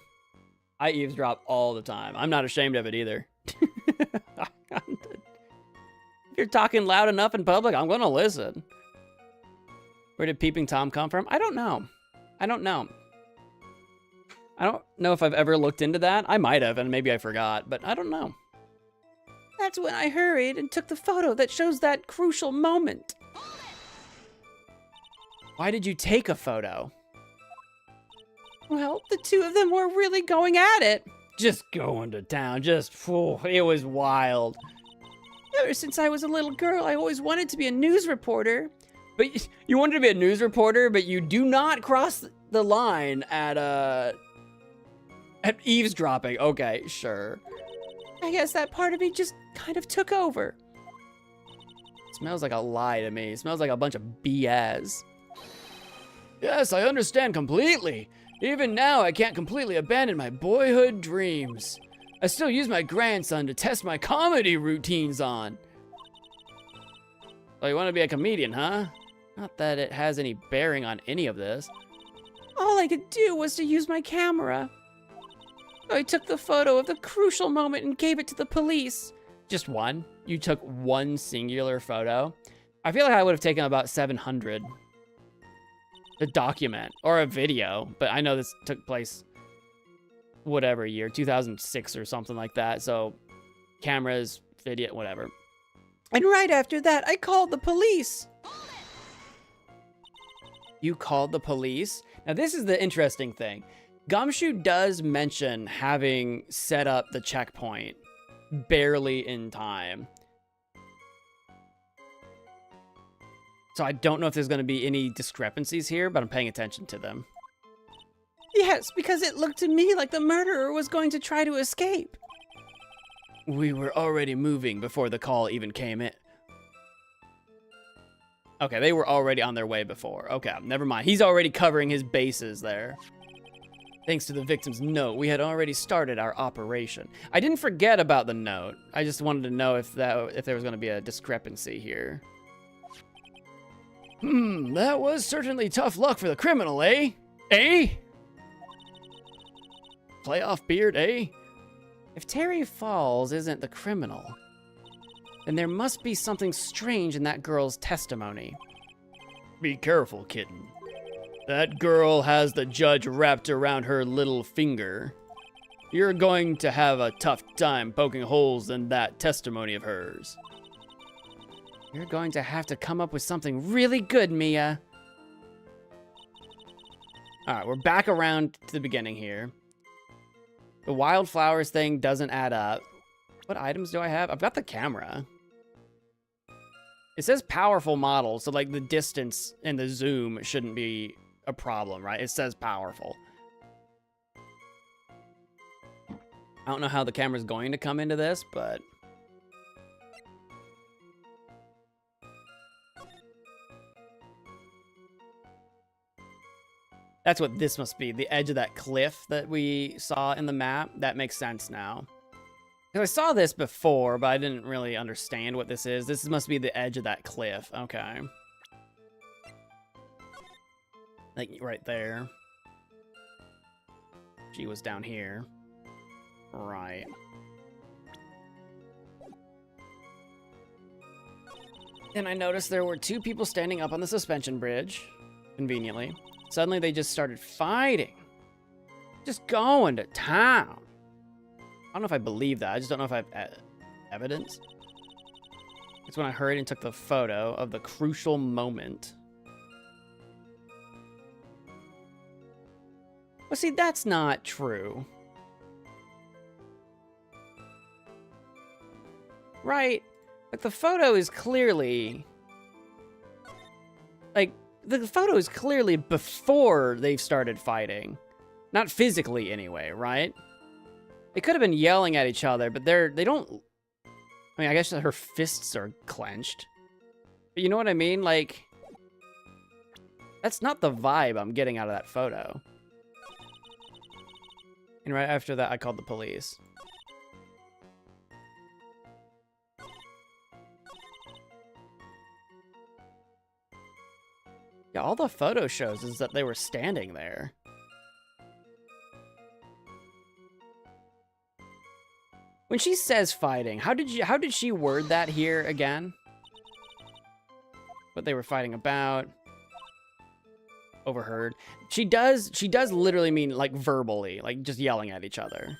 I eavesdrop all the time. I'm not ashamed of it either. If you're talking loud enough in public, I'm gonna listen. Where did Peeping Tom come from? I don't know. I don't know if I've ever looked into that. I might have, and maybe I forgot, but I don't know. That's when I hurried and took the photo that shows that crucial moment. Why did you take a photo? Well, the two of them were really going at it. Just going to town, it was wild. Ever since I was a little girl, I always wanted to be a news reporter. But you wanted to be a news reporter, but you do not cross the line at eavesdropping. Okay, sure. I guess that part of me just kind of took over. It smells like a lie to me. It smells like a bunch of BS. Yes, I understand completely. Even now, I can't completely abandon my boyhood dreams. I still use my grandson to test my comedy routines on. Oh, you want to be a comedian, huh? Not that it has any bearing on any of this. All I could do was to use my camera. So I took the photo of the crucial moment and gave it to the police. Just one? You took one singular photo? I feel like I would have taken about 700. A document or a video, but I know this took place whatever year, 2006 or something like that. So cameras, video, whatever. And right after that, I called the police. You called the police? Now this is the interesting thing. Gumshoe does mention having set up the checkpoint barely in time. So I don't know if there's going to be any discrepancies here, but I'm paying attention to them. Yes, because it looked to me like the murderer was going to try to escape. We were already moving before the call even came in. Okay, they were already on their way before. Okay, never mind. He's already covering his bases there. Thanks to the victim's note, we had already started our operation. I didn't forget about the note. I just wanted to know if there was going to be a discrepancy here. That was certainly tough luck for the criminal, eh? Eh? Playoff beard, eh? If Terry Falls isn't the criminal, then there must be something strange in that girl's testimony. Be careful, kitten. That girl has the judge wrapped around her little finger. You're going to have a tough time poking holes in that testimony of hers. You're going to have to come up with something really good, Mia. All right, we're back around to the beginning here. The wildflowers thing doesn't add up. What items do I have? I've got the camera. It says powerful model, so like the distance and the zoom shouldn't be a problem, right? It says powerful. I don't know how the camera's going to come into this, but... That's what this must be, the edge of that cliff that we saw in the map. That makes sense now. Because I saw this before, but I didn't really understand what this is. This must be the edge of that cliff. Okay. Like, right there. She was down here. Right. And I noticed there were 2 people standing up on the suspension bridge. Conveniently. Suddenly they just started fighting. Just going to town. I don't know if I believe that. I just don't know if I have evidence. That's when I hurried and took the photo of the crucial moment. Well, see, that's not true. Right? Like, the photo is clearly... Like, the photo is clearly before they've started fighting. Not physically, anyway, right? They could have been yelling at each other, but they don't... I mean, I guess her fists are clenched. But you know what I mean? Like, that's not the vibe I'm getting out of that photo. And right after that, I called the police. Yeah, all the photo shows is that they were standing there. When she says fighting, how did she word that here again? What they were fighting about. Overheard. She does literally mean like verbally, like just yelling at each other.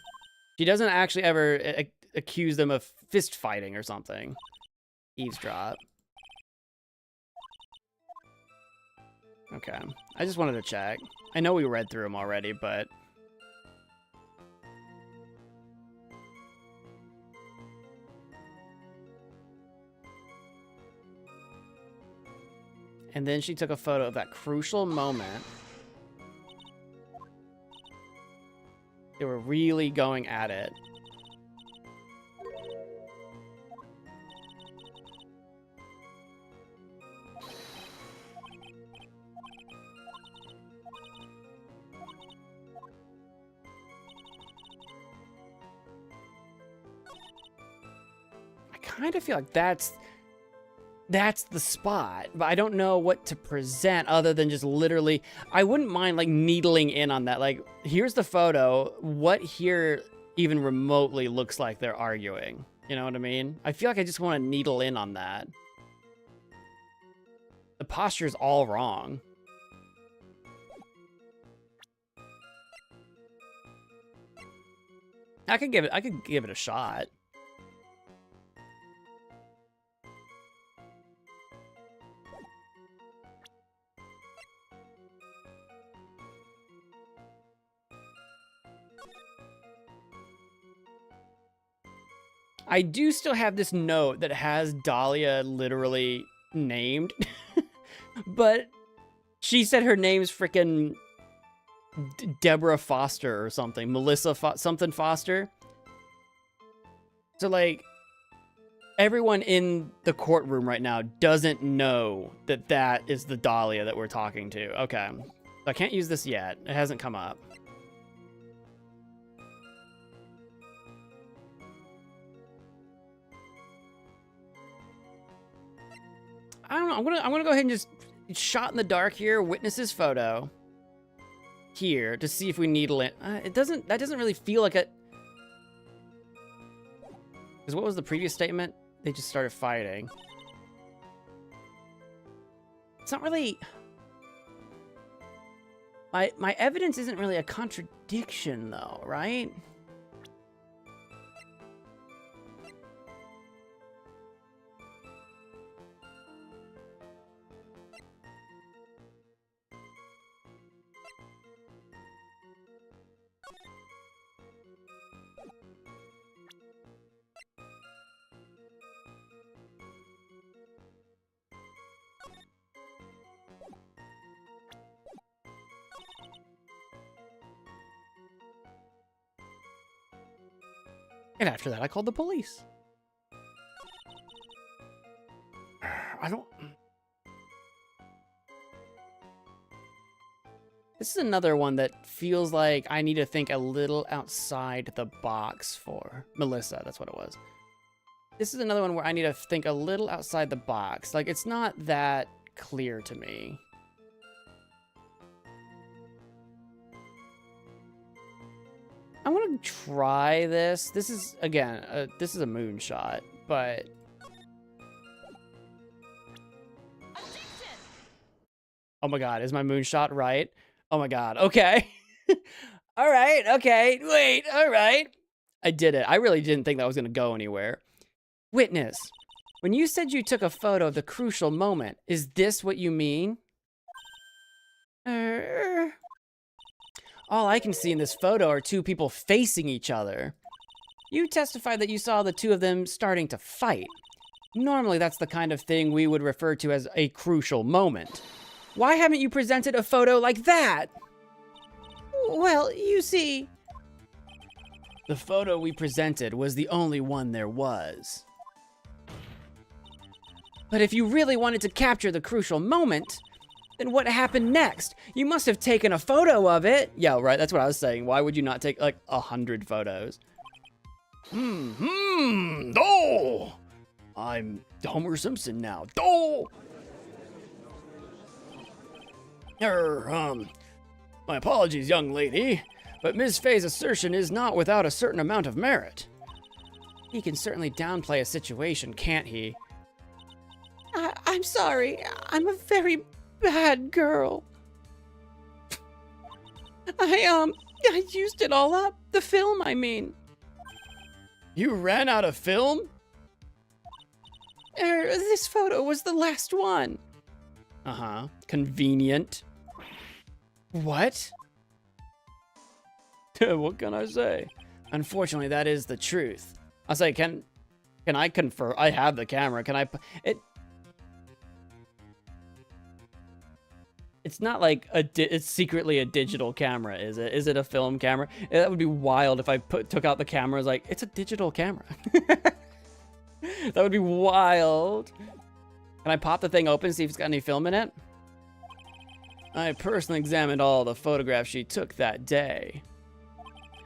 She doesn't actually ever accuse them of fist fighting or something. Eavesdrop. Okay. I just wanted to check. I know we read through them already, but... And then she took a photo of that crucial moment. They were really going at it. I kind of feel like that's the spot, but I don't know what to present other than just literally, I wouldn't mind like needling in on that. Like, here's the photo. What here even remotely looks like they're arguing? You know what I mean? I feel like I just want to needle in on that. The posture's all wrong. I could give it a shot. I do still have this note that has Dahlia literally named, but she said her name's freaking Deborah Foster or something, Melissa something Foster. So like, everyone in the courtroom right now doesn't know that that is the Dahlia that we're talking to. Okay, so I can't use this yet. It hasn't come up. know. I'm gonna go ahead and just shot in the dark here. Witness's photo here to see if we needle it. That doesn't really feel like a. Because what was the previous statement? They just started fighting. It's not really. My evidence isn't really a contradiction, though, right? And after that, I called the police. I don't... This is another one that feels like I need to think a little outside the box for. Melissa, that's what it was. This is another one where I need to think a little outside the box. Like, it's not that clear to me. I'm gonna try this. This is, again, this is a moonshot, but... Oh my god, is my moonshot right? Oh my god, okay. Alright, okay, wait, alright. I did it. I really didn't think that was gonna go anywhere. Witness, when you said you took a photo of the crucial moment, is this what you mean? All I can see in this photo are two people facing each other. You testified that you saw the two of them starting to fight. Normally, that's the kind of thing we would refer to as a crucial moment. Why haven't you presented a photo like that? Well, you see... The photo we presented was the only one there was. But if you really wanted to capture the crucial moment... Then what happened next? You must have taken a photo of it. Yeah, right, that's what I was saying. Why would you not take, like, 100 photos? Oh! I'm Homer Simpson now. Oh! My apologies, young lady, but Ms. Faye's assertion is not without a certain amount of merit. He can certainly downplay a situation, can't he? I'm sorry. I'm a very... bad girl. I used it all up. The film, I mean. You ran out of film? This photo was the last one. Uh-huh. Convenient. What? What can I say? Unfortunately, that is the truth. I'll say, can I confer? I have the camera. Can I... It's not like it's secretly a digital camera, is it? Is it a film camera? That would be wild if I took out the camera. It's like, it's a digital camera. That would be wild. Can I pop the thing open, see if it's got any film in it? I personally examined all the photographs she took that day.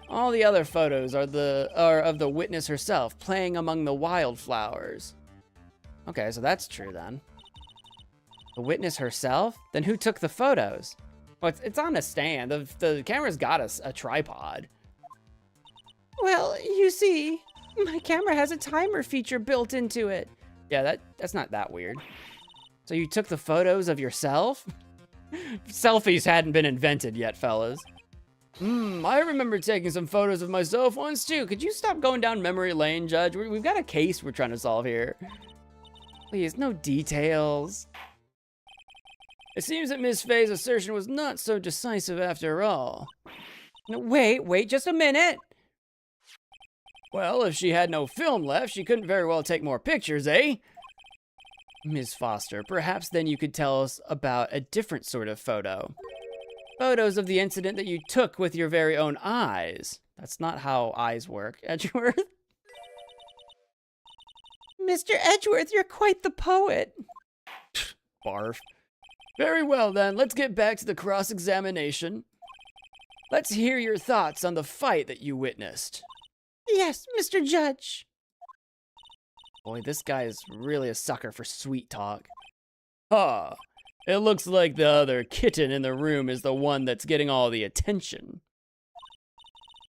All the other photos are of the witness herself playing among the wildflowers. Okay, so that's true then. The witness herself? Then who took the photos? Well, it's on a stand. The camera's got a tripod. Well, you see, my camera has a timer feature built into it. Yeah, that's not that weird. So you took the photos of yourself? Selfies hadn't been invented yet, fellas. I remember taking some photos of myself once too. Could you stop going down memory lane, Judge? We've got a case we're trying to solve here. Please, no details. It seems that Miss Faye's assertion was not so decisive after all. No, wait just a minute. Well, if she had no film left, she couldn't very well take more pictures, eh? Ms. Foster, perhaps then you could tell us about a different sort of photo. Photos of the incident that you took with your very own eyes. That's not how eyes work, Edgeworth. Mr. Edgeworth, you're quite the poet. Barf. Very well then, let's get back to the cross-examination. Let's hear your thoughts on the fight that you witnessed. Yes, Mr. Judge. Boy, this guy is really a sucker for sweet talk. Huh. It looks like the other kitten in the room is the one that's getting all the attention.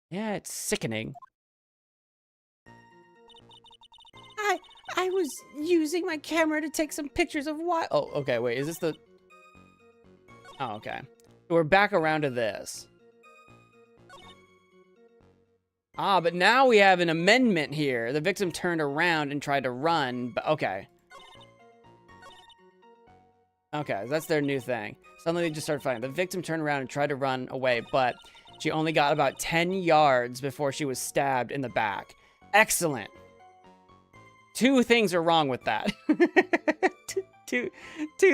Yeah, it's sickening. I was using my camera to take some pictures of what? Oh, okay, wait, is this the... Oh, okay. We're back around to this. Ah, but now we have an amendment here. The victim turned around and tried to run, but okay. Okay, that's their new thing. Suddenly they just started fighting. The victim turned around and tried to run away, but she only got about 10 yards before she was stabbed in the back. Excellent. Two things are wrong with that. two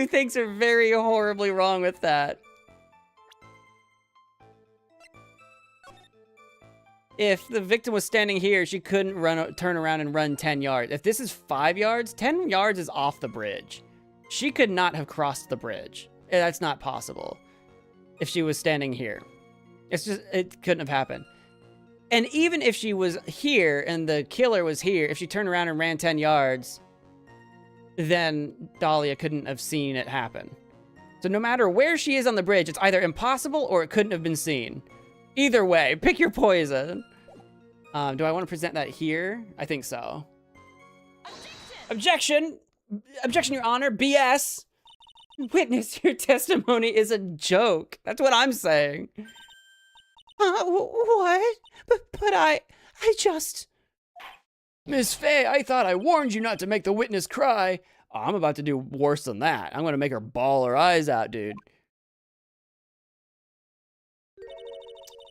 things are very horribly wrong with that. If the victim was standing here, she couldn't turn around and run 10 yards. If this is 5 yards, 10 yards is off the bridge. She could not have crossed the bridge. That's not possible. If she was standing here. It couldn't have happened. And even if she was here and the killer was here, if she turned around and ran 10 yards, then Dahlia couldn't have seen it happen. So no matter where she is on the bridge, it's either impossible or it couldn't have been seen. Either way, pick your poison. Do I want to present that here? I think so. Objection! Objection, Your Honor. BS. Witness, your testimony is a joke. That's what I'm saying. What? But I just... Miss Faye, I thought I warned you not to make the witness cry. Oh, I'm about to do worse than that. I'm going to make her bawl her eyes out, dude.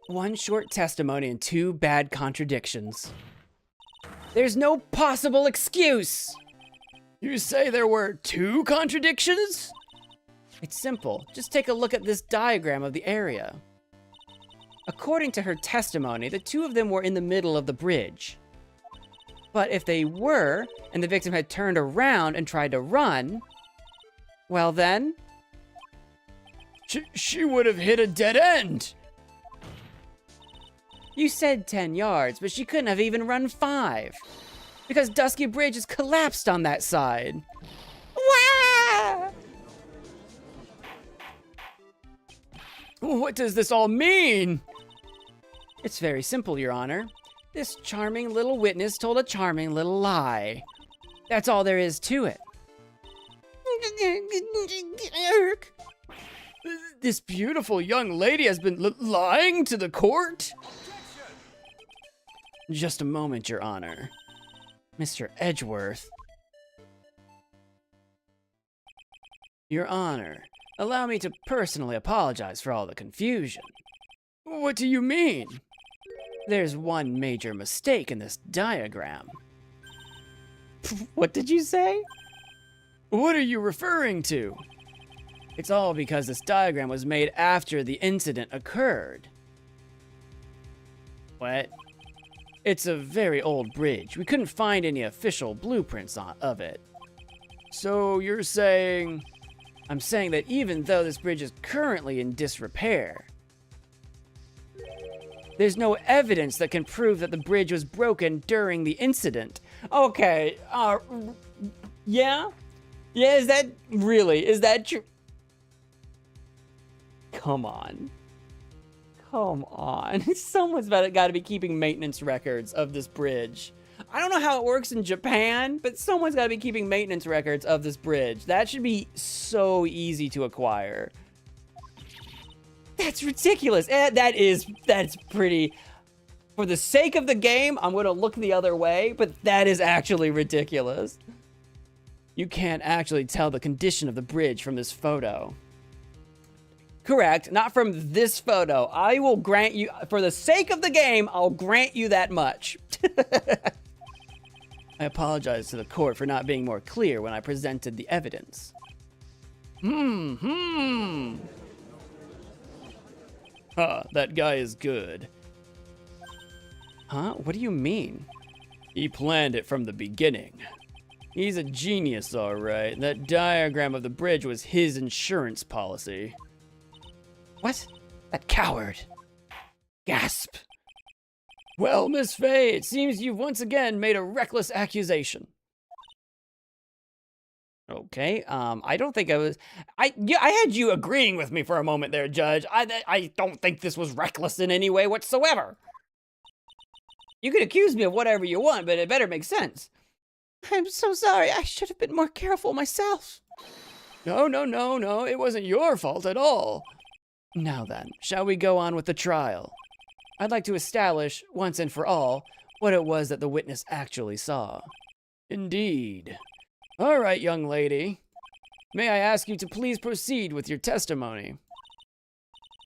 One short testimony and 2 bad contradictions. There's no possible excuse. You say there were 2 contradictions? It's simple. Just take a look at this diagram of the area. According to her testimony, the 2 of them were in the middle of the bridge. But if they were, and the victim had turned around and tried to run, well then... She would have hit a dead end. You said 10 yards, but she couldn't have even run 5. Because Dusky Bridge is collapsed on that side. Wah! What does this all mean? It's very simple, Your Honor. This charming little witness told a charming little lie. That's all there is to it. This beautiful young lady has been lying to the court? Just a moment, Your Honor. Mr. Edgeworth. Your Honor, allow me to personally apologize for all the confusion. What do you mean? There's one major mistake in this diagram. What did you say? What are you referring to? It's all because this diagram was made after the incident occurred. What? It's a very old bridge. We couldn't find any official blueprints of it. So you're saying... I'm saying that even though this bridge is currently in disrepair, there's no evidence that can prove that the bridge was broken during the incident. Okay, yeah? Yeah, is that true? Come on. Someone's got to be keeping maintenance records of this bridge. I don't know how it works in Japan, but someone's got to be keeping maintenance records of this bridge. That should be so easy to acquire. That's ridiculous. That's pretty... For the sake of the game, I'm going to look the other way, but that is actually ridiculous. You can't actually tell the condition of the bridge from this photo. Correct, not from this photo. I will grant you, for the sake of the game, I'll grant you that much. I apologize to the court for not being more clear when I presented the evidence. That guy is good. Huh? What do you mean? He planned it from the beginning. He's a genius, all right. That diagram of the bridge was his insurance policy. What? That coward. Gasp. Well, Miss Faye, it seems you've once again made a reckless accusation. Oh, Okay, I don't think I was, I had you agreeing with me for a moment there, Judge. I don't think this was reckless in any way whatsoever. You can accuse me of whatever you want, but it better make sense. I'm so sorry. I should have been more careful myself. No, it wasn't your fault at all. Now then, shall we go on with the trial? I'd like to establish, once and for all, what it was that the witness actually saw. Indeed. All right, young lady. May I ask you to please proceed with your testimony?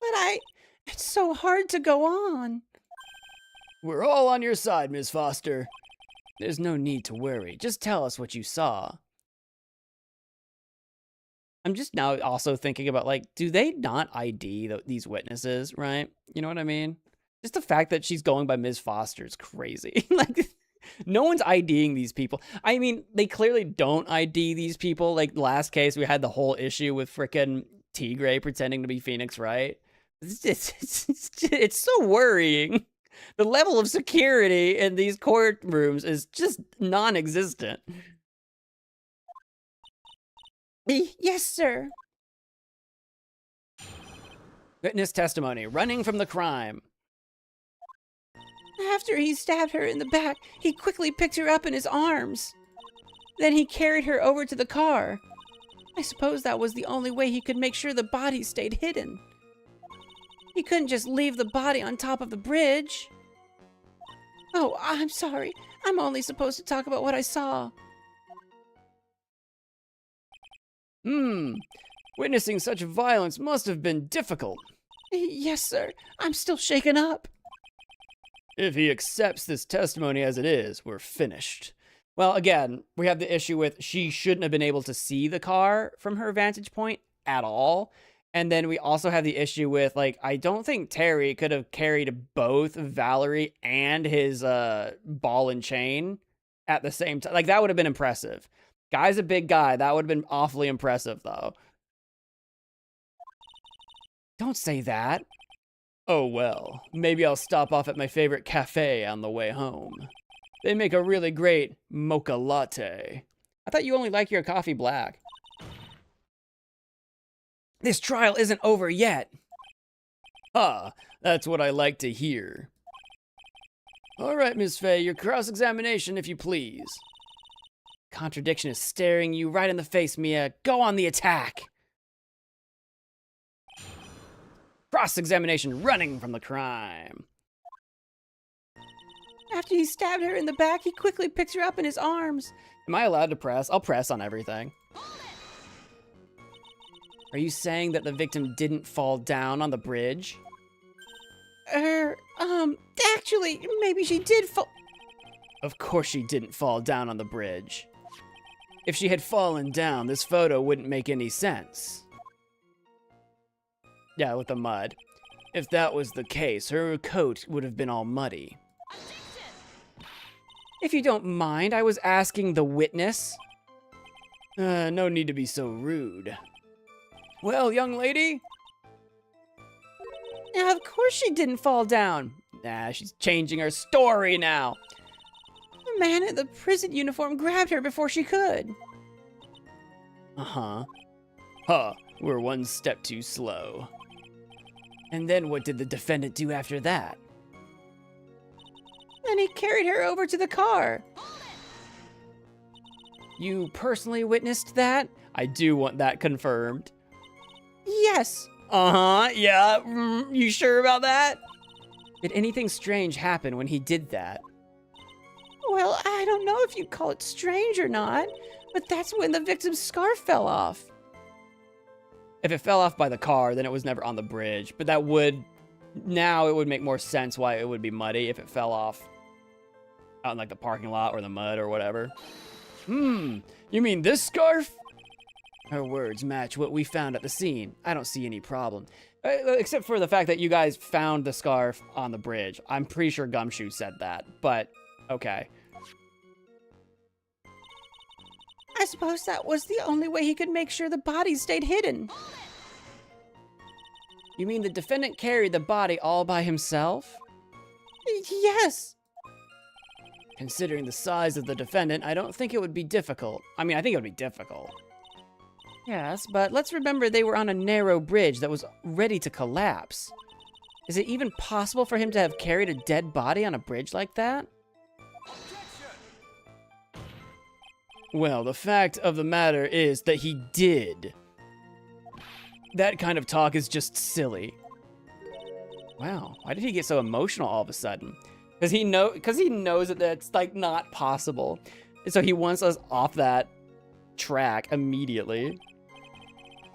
But it's so hard to go on. We're all on your side, Miss Foster. There's no need to worry. Just tell us what you saw. I'm just now also thinking about, like, do they not ID these witnesses, right? You know what I mean? Just the fact that she's going by Ms. Foster is crazy. Like, no one's IDing these people. I mean, they clearly don't ID these people. Like, last case, we had the whole issue with frickin' Tigray pretending to be Phoenix, right? It's so worrying. The level of security in these courtrooms is just non-existent. Yes, sir. Witness testimony, running from the crime. After he stabbed her in the back, he quickly picked her up in his arms. Then he carried her over to the car. I suppose that was the only way he could make sure the body stayed hidden. He couldn't just leave the body on top of the bridge. Oh, I'm sorry. I'm only supposed to talk about what I saw. Witnessing such violence must have been difficult. Yes, sir. I'm still shaken up. If he accepts this testimony as it is, we're finished. Well, again, we have the issue with she shouldn't have been able to see the car from her vantage point at all. And then we also have the issue with, like, I don't think Terry could have carried both Valerie and his ball and chain at the same time. Like, that would have been impressive. Guy's a big guy. That would have been awfully impressive, though. Don't say that. Oh, well, maybe I'll stop off at my favorite cafe on the way home. They make a really great mocha latte. I thought you only like your coffee black. This trial isn't over yet. Ah, that's what I like to hear. All right, Miss Faye, your cross-examination, if you please. Contradiction is staring you right in the face, Mia. Go on the attack. Cross-examination, running from the crime. After he stabbed her in the back, he quickly picked her up in his arms. Am I allowed to press? I'll press on everything. Are you saying that the victim didn't fall down on the bridge? Actually, maybe she did fall. Of course she didn't fall down on the bridge. If she had fallen down, this photo wouldn't make any sense. Yeah, with the mud. If that was the case, her coat would have been all muddy. If you don't mind, I was asking the witness. No need to be so rude. Well, young lady? Now, of course she didn't fall down. Nah, she's changing her story now. The man in the prison uniform grabbed her before she could. Uh-huh. Huh, we're one step too slow. And then what did the defendant do after that? Then he carried her over to the car. You personally witnessed that? I do want that confirmed. Yes. Uh-huh, yeah. You sure about that? Did anything strange happen when he did that? Well, I don't know if you'd call it strange or not, but that's when the victim's scarf fell off. If it fell off by the car, then it was never on the bridge. But that would... Now it would make more sense why it would be muddy if it fell off out in, like, the parking lot or the mud or whatever. You mean this scarf? Her words match what we found at the scene. I don't see any problem. Except for the fact that you guys found the scarf on the bridge. I'm pretty sure Gumshoe said that, but okay. I suppose that was the only way he could make sure the body stayed hidden. You mean the defendant carried the body all by himself? Yes. Considering the size of the defendant, I don't think it would be difficult. I mean, I think it would be difficult. Yes, but let's remember they were on a narrow bridge that was ready to collapse. Is it even possible for him to have carried a dead body on a bridge like that? Well, the fact of the matter is that he did. That kind of talk is just silly. Wow, why did he get so emotional all of a sudden? Because he knows that that's like not possible. And so he wants us off that track immediately.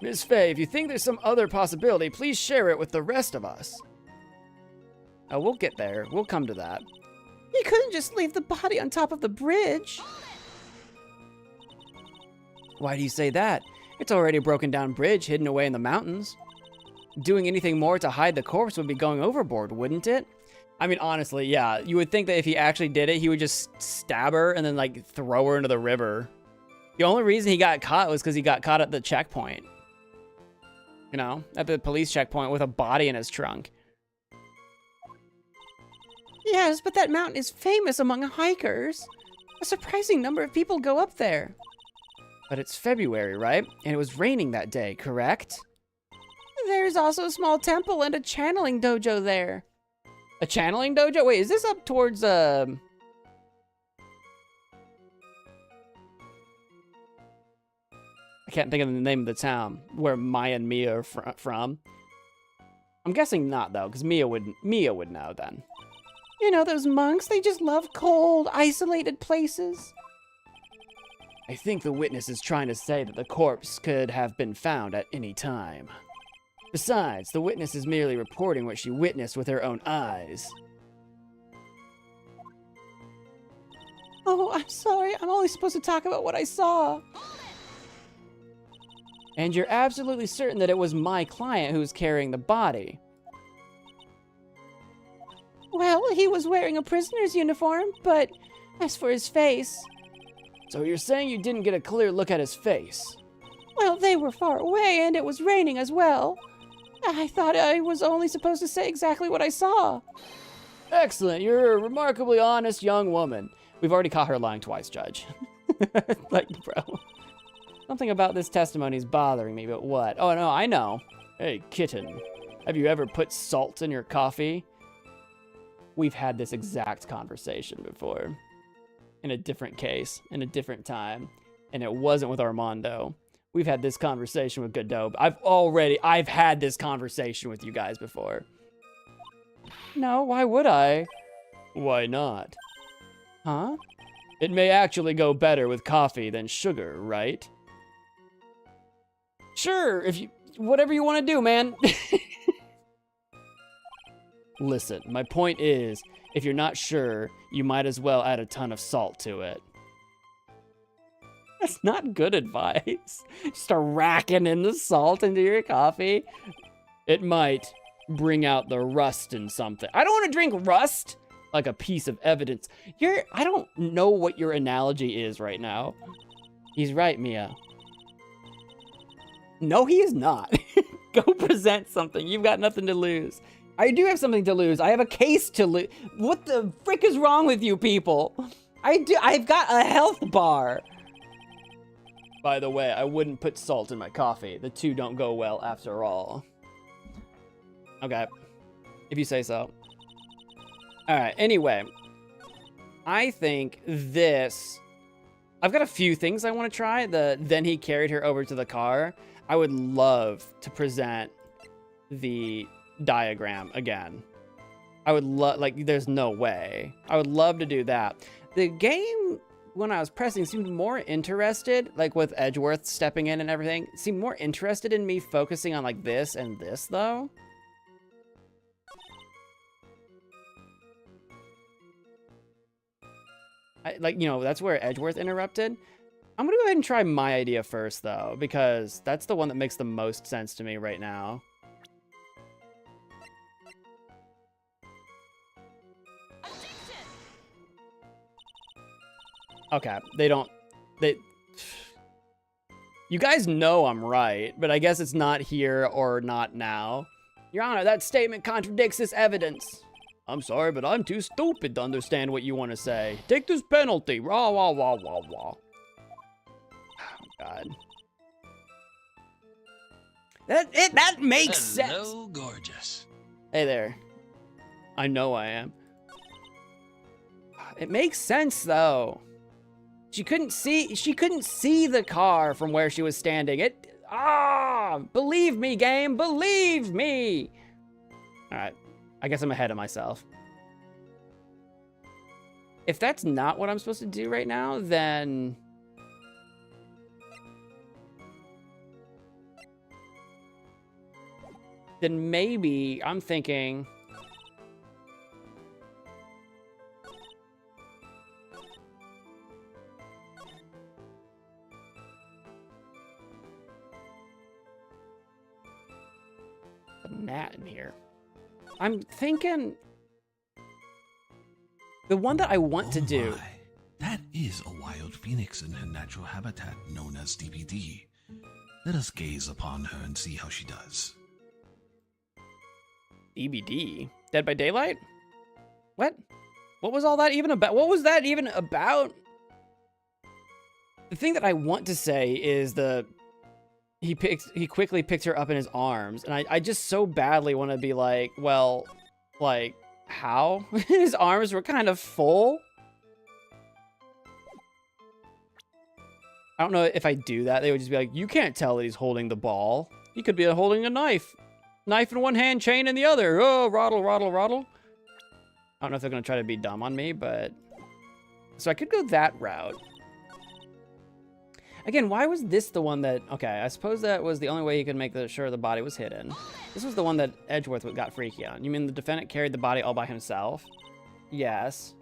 Miss Faye, if you think there's some other possibility, please share it with the rest of us. Oh, we'll get there. We'll come to that. He couldn't just leave the body on top of the bridge. Why do you say that? It's already a broken down bridge hidden away in the mountains. Doing anything more to hide the corpse would be going overboard, wouldn't it? I mean, honestly, yeah. You would think that if he actually did it, he would just stab her and then, like, throw her into the river. The only reason he got caught was because he got caught at the checkpoint. You know, at the police checkpoint with a body in his trunk. Yes, but that mountain is famous among hikers. A surprising number of people go up there. But it's February, right? And it was raining that day, correct? There's also a small temple and a channeling dojo there. A channeling dojo? Wait, is this up towards, I can't think of the name of the town where Maya and Mia are from. I'm guessing not, though, because Mia would know then. You know, those monks, they just love cold, isolated places. I think the witness is trying to say that the corpse could have been found at any time. Besides, the witness is merely reporting what she witnessed with her own eyes. Oh, I'm sorry. I'm only supposed to talk about what I saw. And you're absolutely certain that it was my client who was carrying the body? Well, he was wearing a prisoner's uniform, but as for his face... So you're saying you didn't get a clear look at his face? Well, they were far away, and it was raining as well. I thought I was only supposed to say exactly what I saw. Excellent. You're a remarkably honest young woman. We've already caught her lying twice, Judge. Like, bro. Something about this testimony is bothering me, but what? Oh, no, I know. Hey, kitten. Have you ever put salt in your coffee? We've had this exact conversation before. In a different case, in a different time. And it wasn't with Armando. We've had this conversation with Godot. I've had this conversation with you guys before. No, why would I? Why not? Huh? It may actually go better with coffee than sugar, right? Sure, whatever you want to do, man. Listen, my point is, if you're not sure, you might as well add a ton of salt to it. That's not good advice. Start racking in the salt into your coffee. It might bring out the rust in something. I don't want to drink rust like a piece of evidence. I don't know what your analogy is right now. He's right, Mia. No, he is not. Go present something. You've got nothing to lose. I do have something to lose. I have a case to lose. What the frick is wrong with you people? I've got a health bar. By the way, I wouldn't put salt in my coffee. The two don't go well after all. Okay. If you say so. Alright, anyway. I think this... I've got a few things I want to try. Then he carried her over to the car. I would love to present the diagram again. I would love... Like, there's no way. I would love to do that. The game... when I was pressing, seemed more interested, like with Edgeworth stepping in and everything, seemed more interested in me focusing on like this and this though. That's where Edgeworth interrupted. I'm gonna go ahead and try my idea first though, because that's the one that makes the most sense to me right now. Okay, you guys know I'm right, but I guess it's not here or not now. Your Honor, that statement contradicts this evidence. I'm sorry, but I'm too stupid to understand what you want to say. Take this penalty. Rah, wah, wah, wah, wah. Oh, God. That makes sense. Hello, gorgeous. Hey there. I know I am. It makes sense though. She couldn't see the car from where she was standing. Believe me, game, believe me. All right, I guess I'm ahead of myself. If that's not what I'm supposed to do right now, then maybe I'm thinking a gnat in here. I'm thinking the one that I want to do. My. That is a wild phoenix in her natural habitat known as DBD. Let us gaze upon her and see how she does. DBD? Dead by Daylight? What? What was all that even about? What was that even about? The thing that I want to say is he quickly picks her up in his arms, and I just so badly want to be like, well, like, how? His arms were kind of full. I don't know if I do that, they would just be like, you can't tell that he's holding the ball. He could be holding a knife. Knife in one hand, chain in the other. Oh, roddle, roddle, roddle. I don't know if they're going to try to be dumb on me, but... So I could go that route. Again, why was this the one that... Okay, I suppose that was the only way he could make sure the body was hidden. This was the one that Edgeworth got freaky on. You mean the defendant carried the body all by himself? Yes.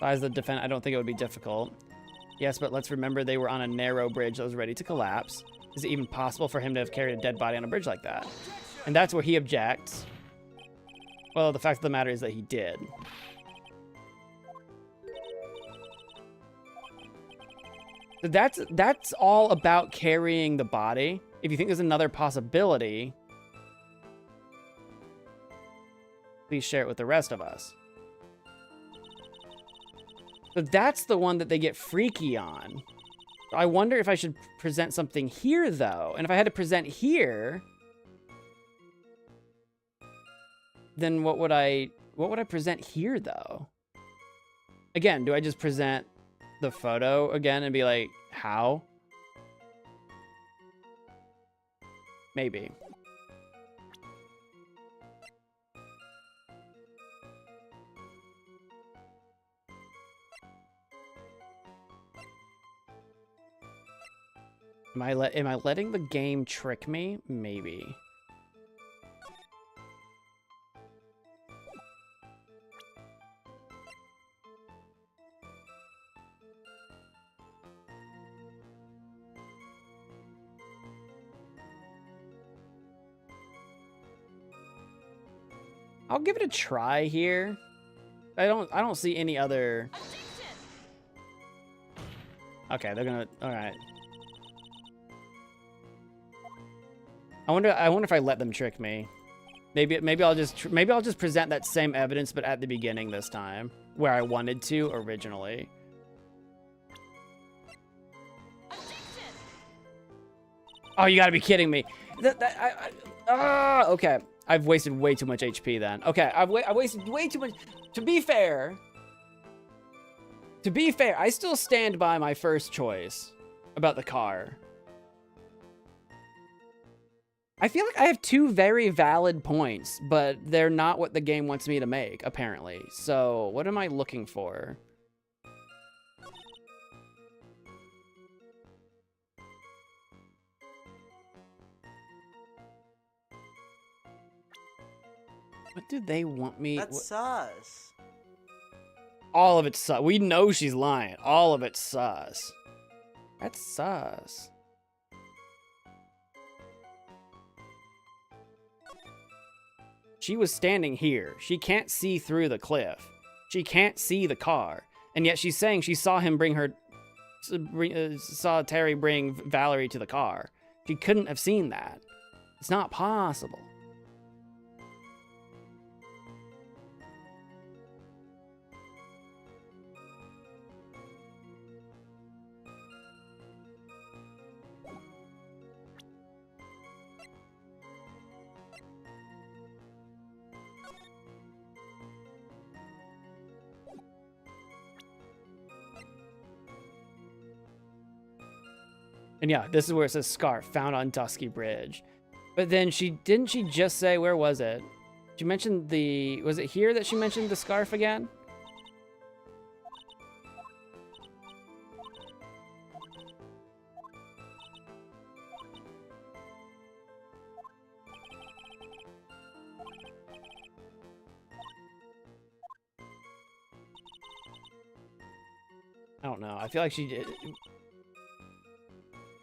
As the defendant, I don't think it would be difficult. Yes, but let's remember they were on a narrow bridge that was ready to collapse. Is it even possible for him to have carried a dead body on a bridge like that? And that's where he objects. Well, the fact of the matter is that he did. That's all about carrying the body. If you think there's another possibility, please share it with the rest of us. But that's the one that they get freaky on. I wonder if I should present something here, though. And if I had to present here, then what would I present here, though? Again, do I just present the photo again and be like, how? Maybe. Am I letting the game trick me? Maybe. I'll give it a try here. I don't see any other. Okay, they're gonna. All right. I wonder if I let them trick me. Maybe I'll just present that same evidence, but at the beginning this time, where I wanted to originally. Oh, you gotta be kidding me! Okay. I've wasted way too much HP then. Okay, I wasted way too much. To be fair, I still stand by my first choice about the car. I feel like I have two very valid points, but they're not what the game wants me to make, apparently. So, what am I looking for? What do they want me? That's sus. All of it's sus. We know she's lying. All of it's sus. That's sus. She was standing here. She can't see through the cliff. She can't see the car. And yet she's saying she saw him saw Terry bring Valerie to the car. She couldn't have seen that. It's not possible. And yeah, this is where it says scarf found on Dusky Bridge. But then didn't she just say, where was it? She mentioned was it here that she mentioned the scarf again? I don't know. I feel like she did.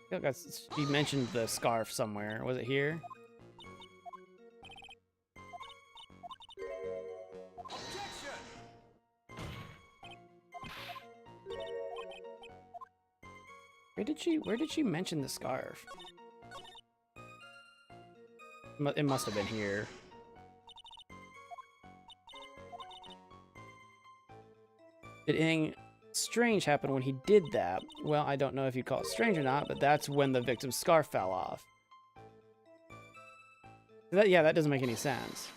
I feel like she mentioned the scarf somewhere. Was it here? Where did she mention the scarf? It must have been here. Did anything strange happen when he did that? Well, I don't know if you call it strange or not, but that's when the victim's scarf fell off. Yeah, that doesn't make any sense.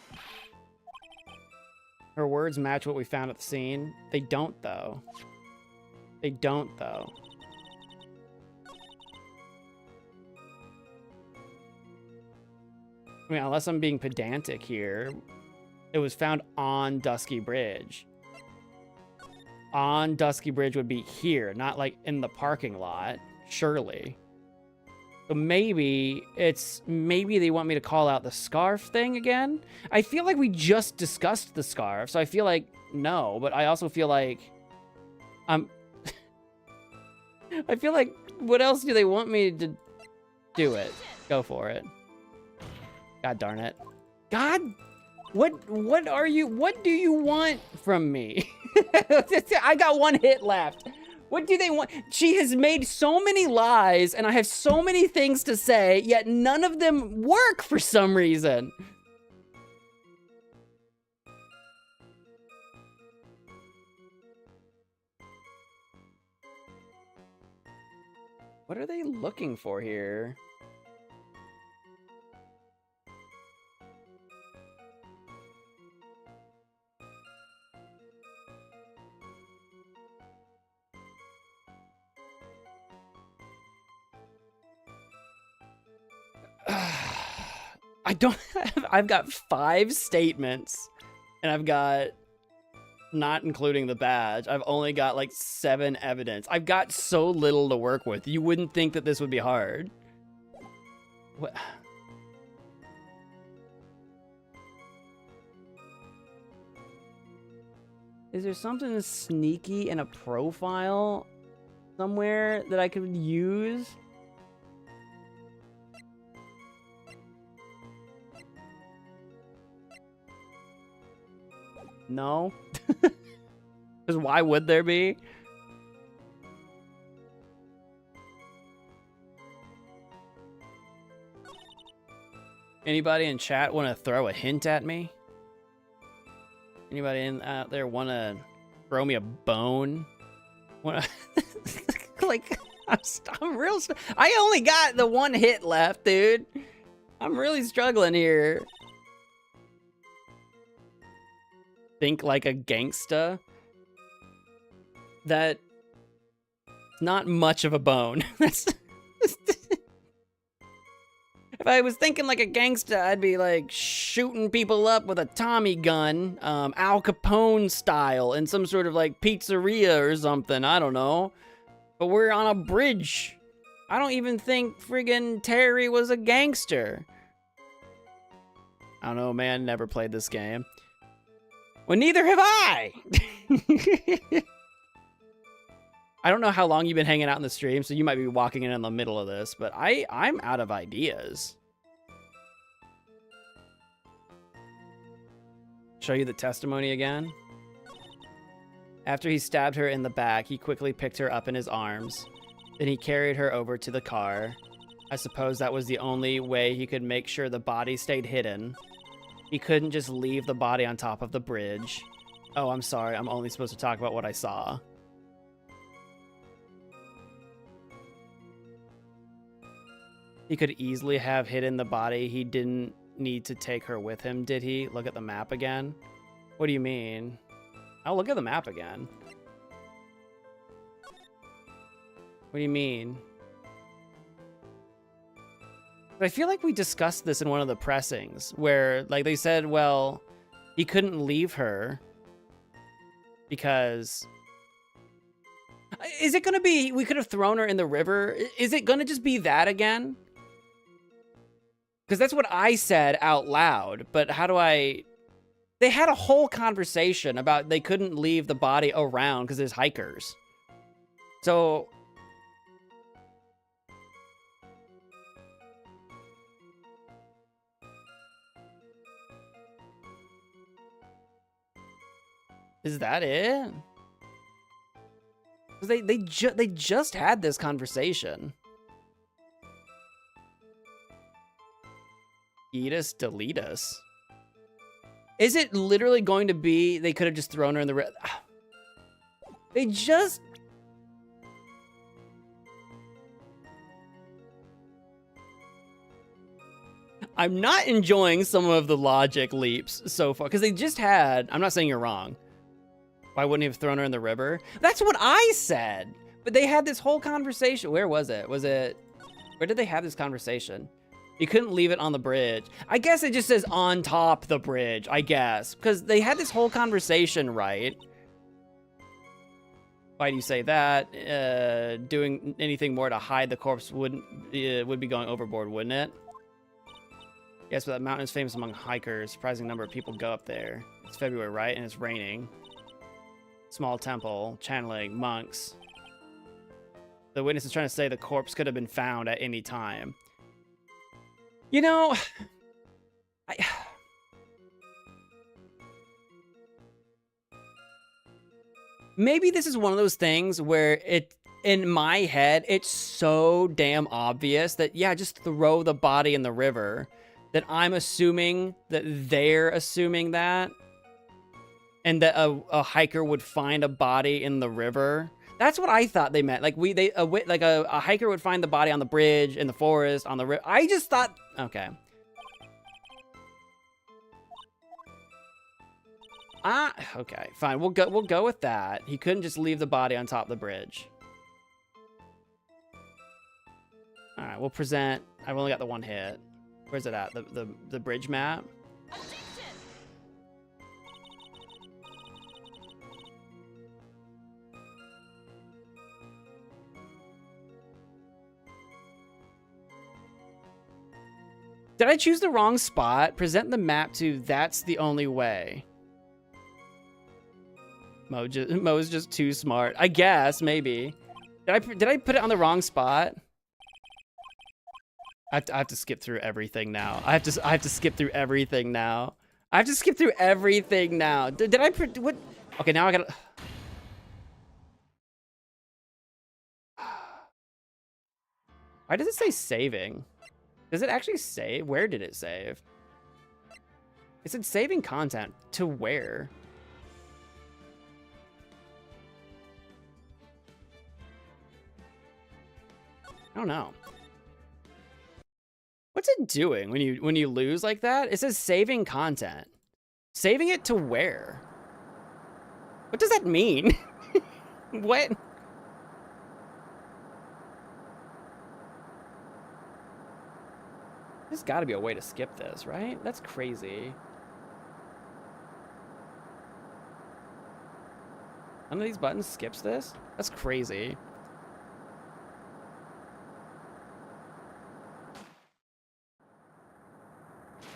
Her words match what we found at the scene. They don't, though. They don't, though. I mean, unless I'm being pedantic here, it was found on Dusky Bridge. On Dusky Bridge would be here, not like in the parking lot, surely. So maybe they want me to call out the scarf thing again. I feel like we just discussed the scarf, so I feel like no, but I also feel like I feel like what else do they want me to do it? Go for it. God darn it. God, what do you want from me? I got one hit left. What do they want? She has made so many lies, and I have so many things to say, yet none of them work for some reason. What are they looking for here? I've got 5 statements, and I've got, not including the badge, I've only got like 7 evidence. I've got so little to work with. You wouldn't think that this would be hard. What? Is there something sneaky in a profile somewhere that I could use? No. Because why would there be? Anybody in chat want to throw a hint at me? Anybody out there want to throw me a bone? Wanna like, I'm real. I only got the 1 hit left, dude. I'm really struggling here. Think like a gangsta. That's not much of a bone. That's if I was thinking like a gangsta, I'd be like shooting people up with a Tommy gun, Al Capone style, in some sort of like pizzeria or something. I don't know. But we're on a bridge. I don't even think friggin' Terry was a gangster. I don't know, man. Never played this game. Well, neither have I. I don't know how long you've been hanging out in the stream, so you might be walking in the middle of this, but I'm out of ideas. Show you the testimony again. After he stabbed her in the back, he quickly picked her up in his arms. Then he carried her over to the car. I suppose that was the only way he could make sure the body stayed hidden. He couldn't just leave the body on top of the bridge. Oh, I'm sorry. I'm only supposed to talk about what I saw. He could easily have hidden the body. He didn't need to take her with him, did he? Look at the map again. What do you mean? I'll look at the map again. What do you mean? I feel like we discussed this in one of the pressings where like they said, well, he couldn't leave her because is it going to be we could have thrown her in the river? Is it going to just be that again? Because that's what I said out loud, but how do I... They had a whole conversation about they couldn't leave the body around because there's hikers. So... Is that it? Because they just had this conversation. Eat us, delete us. Is it literally going to be they could have just thrown her in the They just... I'm not enjoying some of the logic leaps so far because they just had... I'm not saying you're wrong. Why wouldn't he have thrown her in the river? That's what I said. But they had this whole conversation. Where was it? Where did they have this conversation? You couldn't leave it on the bridge. I guess it just says on top the bridge, I guess. Because they had this whole conversation, right? Why do you say that? Doing anything more to hide the corpse would be going overboard, wouldn't it? Yes, but that mountain is famous among hikers. Surprising number of people go up there. It's February, right? And it's raining. Small temple, channeling, monks. The witness is trying to say the corpse could have been found at any time. You know, maybe this is one of those things where in my head, it's so damn obvious that, yeah, just throw the body in the river, that I'm assuming that they're assuming that. And that a hiker would find a body in the river. That's what I thought they meant. Like a hiker would find the body on the bridge, in the forest, on the river. I just thought, okay. Okay, fine. We'll go with that. He couldn't just leave the body on top of the bridge. All right, we'll present. I've only got the one hit. Where's it at? The bridge map. Did I choose the wrong spot? Present the map to that's the only way. Mo's just too smart. I guess, maybe. Did I put it on the wrong spot? I have to skip through everything now. I have to skip through everything now. I have to skip through everything now. Did I what? Okay, now I gotta... Why does it say saving? Does it actually save? Where did it save? It said saving content. To where? I don't know. What's it doing when you lose like that? It says saving content. Saving it to where? What does that mean? What? There's got to be a way to skip this, right? That's crazy. None of these buttons skips this? That's crazy.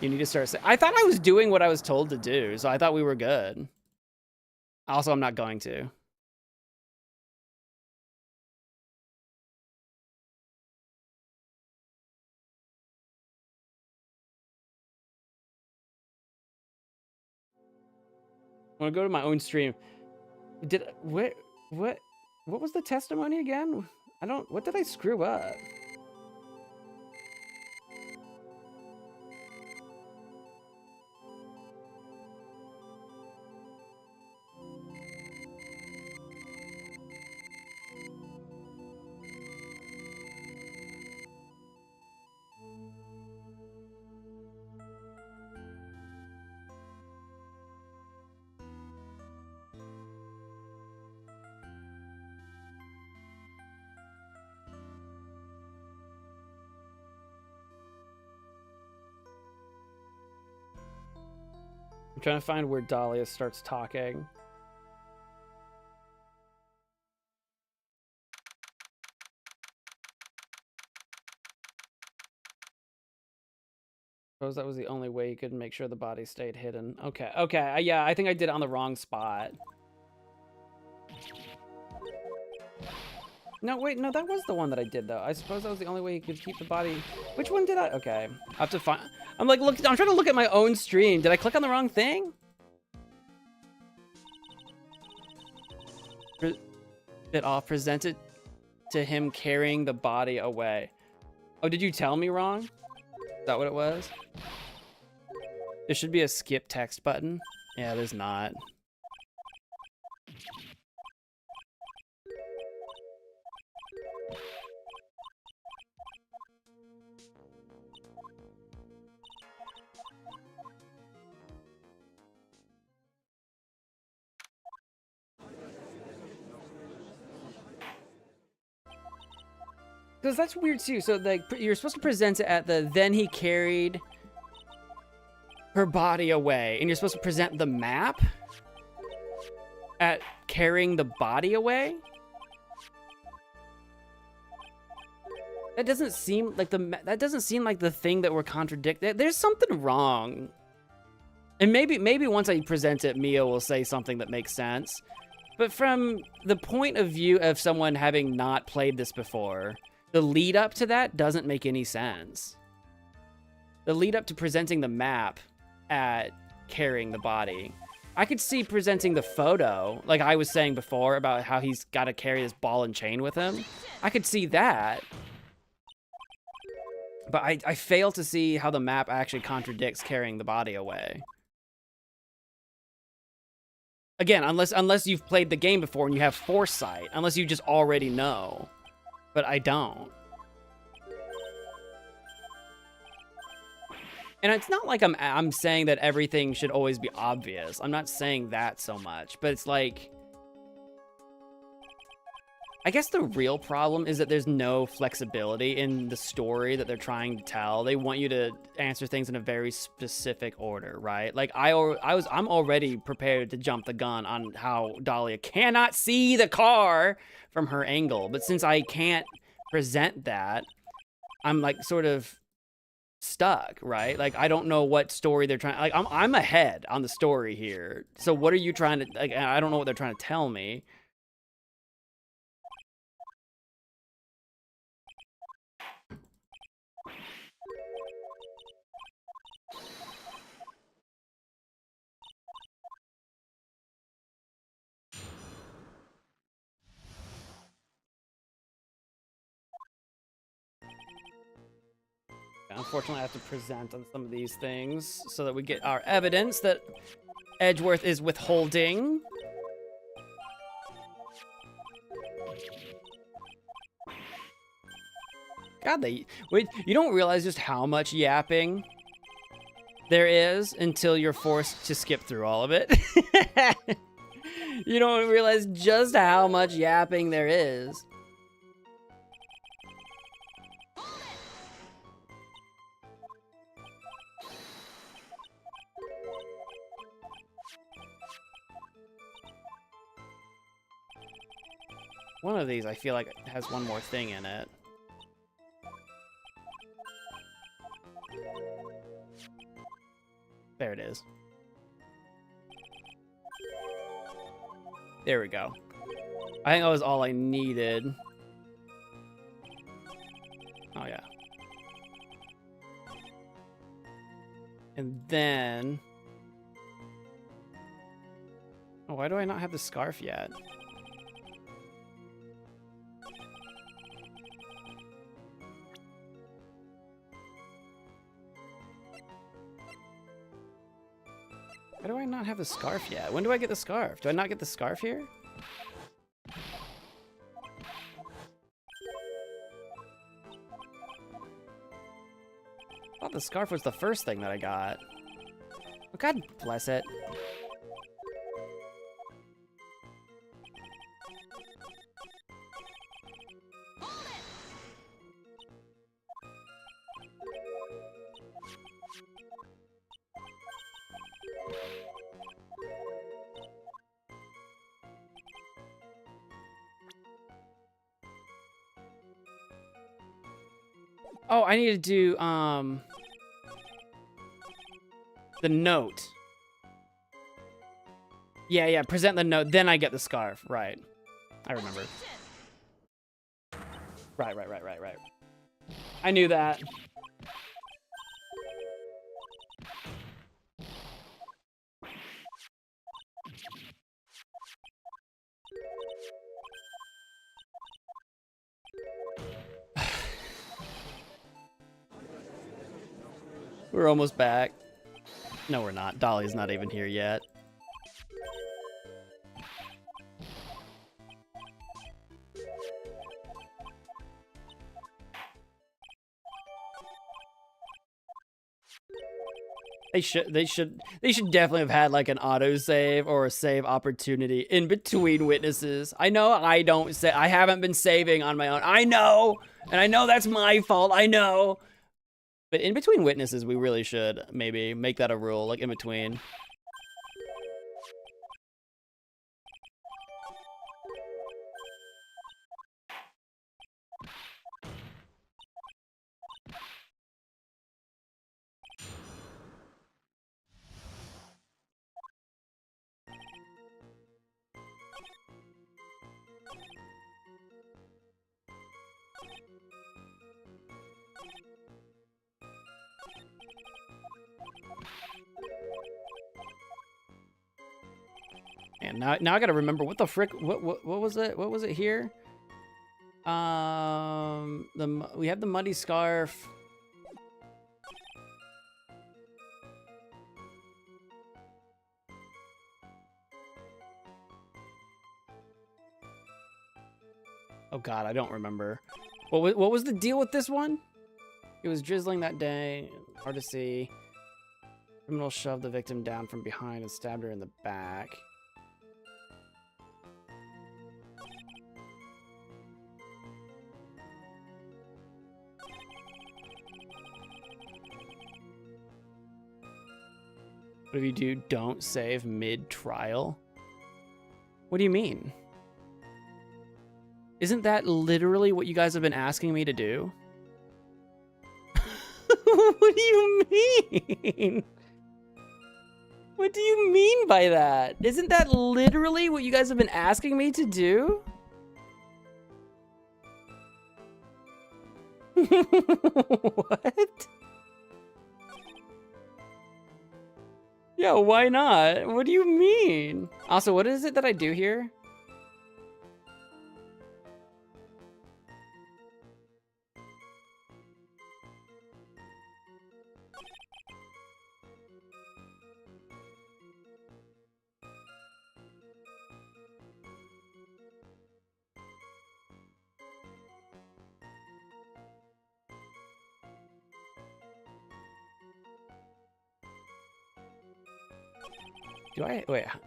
You need to start saying... I thought I was doing what I was told to do, so I thought we were good. Also, I'm not going to. I want to go to my own stream. What was the testimony again? What did I screw up? I'm trying to find where Dahlia starts talking. Suppose that was the only way you could make sure the body stayed hidden. Okay, okay, yeah, I think I did it on the wrong spot. No, wait, no, that was the one that I did, though. I suppose that was the only way you could keep the body... Which one did I... Okay, I have to find... I'm like, look, I'm trying to look at my own stream. Did I click on the wrong thing? It all presented to him carrying the body away. Oh, did you tell me wrong? Is that what it was? There should be a skip text button. Yeah, there's not. Because that's weird too. So like you're supposed to present it at the then he carried her body away, and you're supposed to present the map at carrying the body away. That doesn't seem like the thing that we're contradicting. There's something wrong. And maybe once I present it, Mia will say something that makes sense. But from the point of view of someone having not played this before, the lead up to that doesn't make any sense. The lead up to presenting the map at carrying the body. I could see presenting the photo, like I was saying before about how he's got to carry this ball and chain with him. I could see that. But I fail to see how the map actually contradicts carrying the body away. Again, unless you've played the game before and you have foresight, unless you just already know. But I don't. And it's not like I'm saying that everything should always be obvious. I'm not saying that so much, but it's like, I guess the real problem is that there's no flexibility in the story that they're trying to tell. They want you to answer things in a very specific order, right? Like I'm already prepared to jump the gun on how Dahlia cannot see the car from her angle, but since I can't present that, I'm like sort of stuck, right? Like I don't know what story they're trying. Like I'm ahead on the story here. So what are you trying to? Like I don't know what they're trying to tell me. Unfortunately, I have to present on some of these things so that we get our evidence that Edgeworth is withholding. God, wait, you don't realize just how much yapping there is until you're forced to skip through all of it. You don't realize just how much yapping there is. One of these I feel like has one more thing in it. There it is. There we go. I think that was all I needed. Oh yeah. And then... Oh, why do I not have the scarf yet? Why do I not have the scarf yet? When do I get the scarf? Do I not get the scarf here? I thought the scarf was the first thing that I got. Oh, God bless it. Oh, I need to do the note. Yeah, present the note, then I get the scarf. Right. I remember. Right. I knew that. We're almost back. No, we're not. Dolly's not even here yet. They should definitely have had like an autosave or a save opportunity in between witnesses. I know I haven't been saving on my own. I know, and I know that's my fault. I know. But in between witnesses, we really should maybe make that a rule, like in between. And now I gotta remember what the frick. What was it? What was it here? We have the muddy scarf. Oh God, I don't remember. What was the deal with this one? It was drizzling that day. Hard to see. Criminal shoved the victim down from behind and stabbed her in the back. What if you do don't save mid-trial? What do you mean? Isn't that literally what you guys have been asking me to do? What do you mean? What do you mean by that? Isn't that literally what you guys have been asking me to do? What? Yo, why not? What do you mean? Also, what is it that I do here?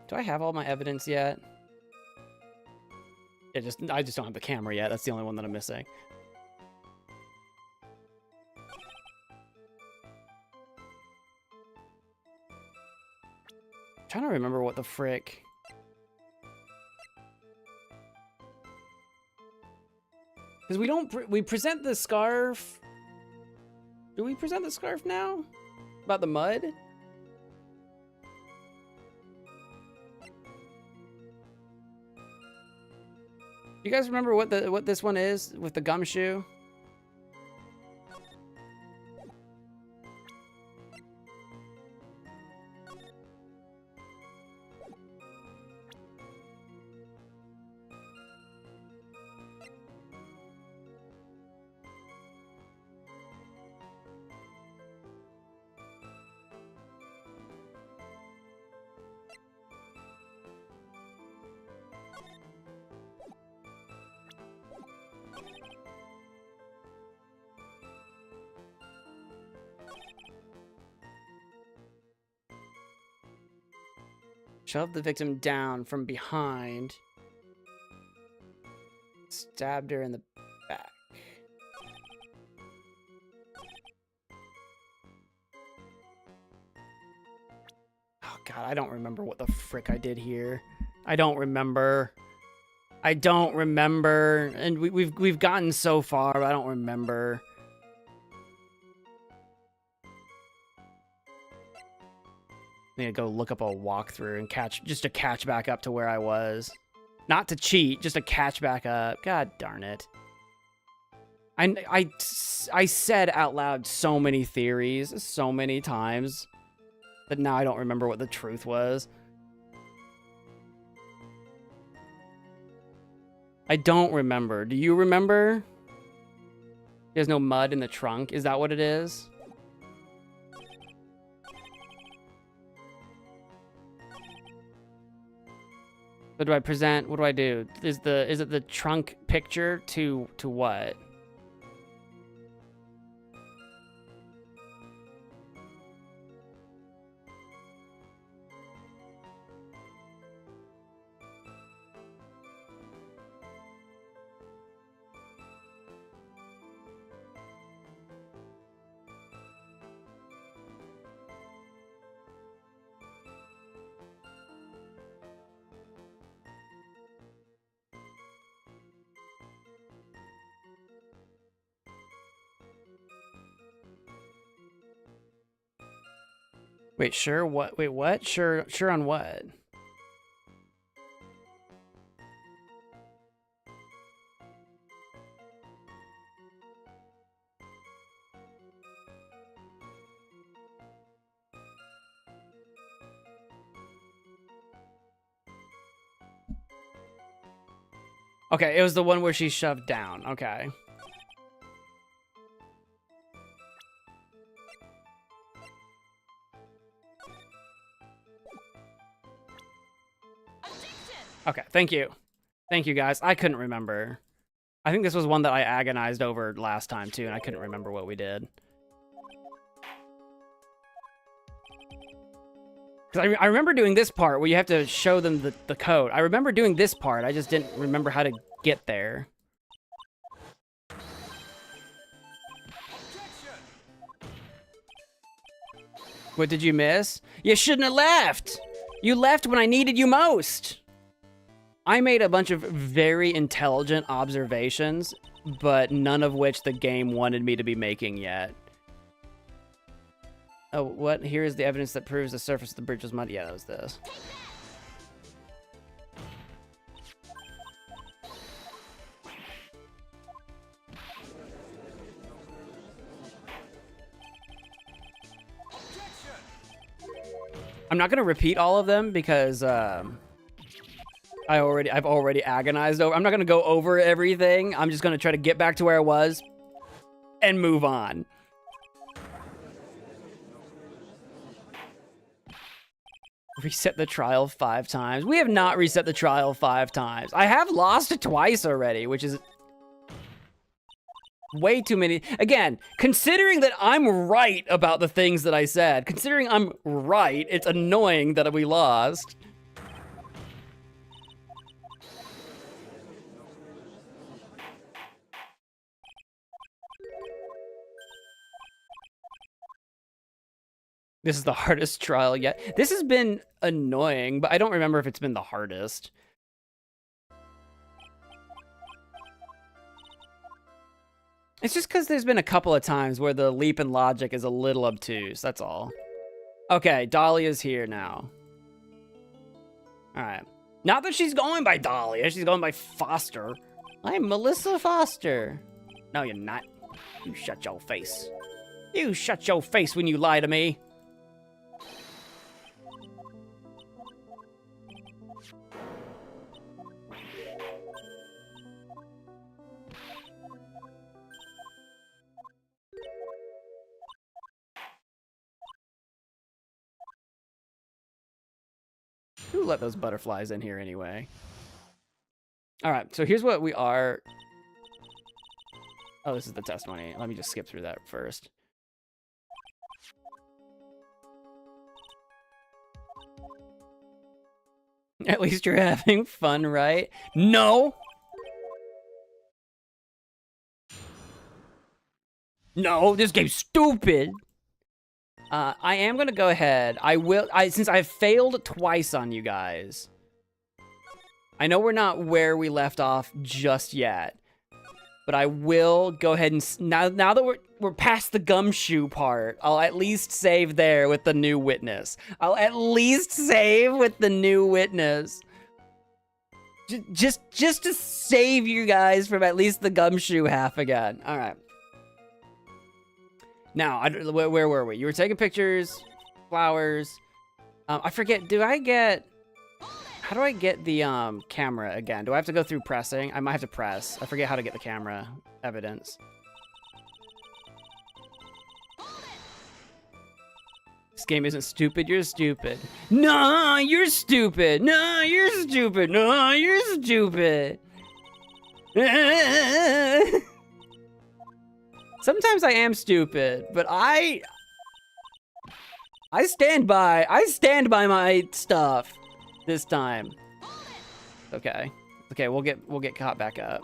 Do I have all my evidence yet? I just don't have the camera yet. That's the only one that I'm missing. I'm trying to remember what the frick. Because we present the scarf. Do we present the scarf now? About the mud? You guys remember what this one is with the gumshoe? Shoved the victim down from behind. Stabbed her in the back. Oh God, I don't remember what the frick I did here. I don't remember. And we've gotten so far, but I don't remember. I need to go look up a walkthrough and just to catch back up to where I was. Not to cheat, just to catch back up. God darn it. I said out loud so many theories so many times that now I don't remember what the truth was. I don't remember. Do you remember? There's no mud in the trunk. Is that what it is? What do I present? What do I do? Is it the trunk picture to what? Wait, sure what? Wait, what? Sure on what? Okay, it was the one where she shoved down. Okay. Okay, thank you. Thank you, guys. I couldn't remember. I think this was one that I agonized over last time, too, and I couldn't remember what we did. Because I remember doing this part where you have to show them the code. I remember doing this part. I just didn't remember how to get there. What did you miss? You shouldn't have left! You left when I needed you most! I made a bunch of very intelligent observations, but none of which the game wanted me to be making yet. Oh, what? Here is the evidence that proves the surface of the bridge was muddy. Yeah, that was this. I'm not gonna repeat all of them because I've already agonized over. I'm not gonna go over everything. I'm just gonna try to get back to where I was and move on. Reset the trial 5 times. We have not reset the trial 5 times. I have lost it twice already, which is way too many. Again, considering that I'm right about the things that I said, considering I'm right, it's annoying that we lost. This is the hardest trial yet. This has been annoying, but I don't remember if it's been the hardest. It's just because there's been a couple of times where the leap in logic is a little obtuse, that's all. Okay, Dahlia's here now. Alright. Not that she's going by Dahlia, she's going by Foster. I'm Melissa Foster. No, you're not. You shut your face. You shut your face when you lie to me. Who let those butterflies in here anyway? All right, so here's what we are. Oh, this is the testimony. Let me just skip through that first. At least you're having fun, right? No! No, this game's stupid! I am gonna go ahead. Since I've failed twice on you guys. I know we're not where we left off just yet. But I will go ahead and, now that we're, we're past the gumshoe part. I'll at least save there with the new witness. I'll at least save with the new witness. Just to save you guys from at least the gumshoe half again. All right. Now, where were we? You were taking pictures, flowers. I forget, how do I get the camera again? Do I have to go through pressing? I might have to press. I forget how to get the camera evidence. This game isn't stupid, you're stupid. Nah, you're stupid. Nah, you're stupid. Nah, you're stupid. Sometimes I am stupid, but I stand by my stuff this time. Okay. Okay, we'll get caught back up.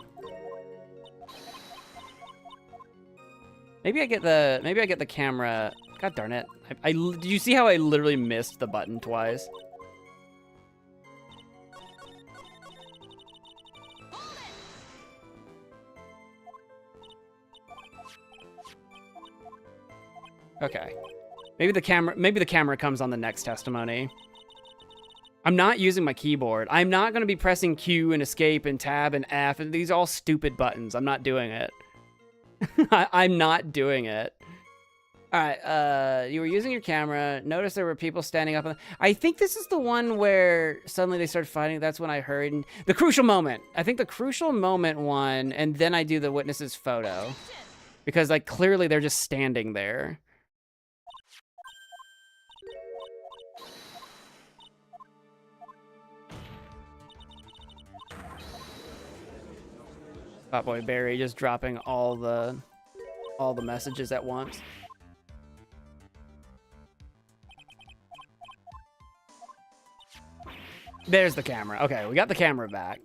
Maybe I get the camera. God darn it. Do you see how I literally missed the button twice? Okay. Maybe the camera comes on the next testimony. I'm not using my keyboard. I'm not going to be pressing Q and escape and tab and F, and these are all stupid buttons. I'm not doing it. I'm not doing it. All right, you were using your camera. Notice there were people standing up. I think this is the one where suddenly they started fighting. That's when I heard the crucial moment. I think the crucial moment one, and then I do the witness's photo. Because, like, clearly they're just standing there. Hot Boy Barry just dropping all the messages at once. There's the camera. Okay, we got the camera back.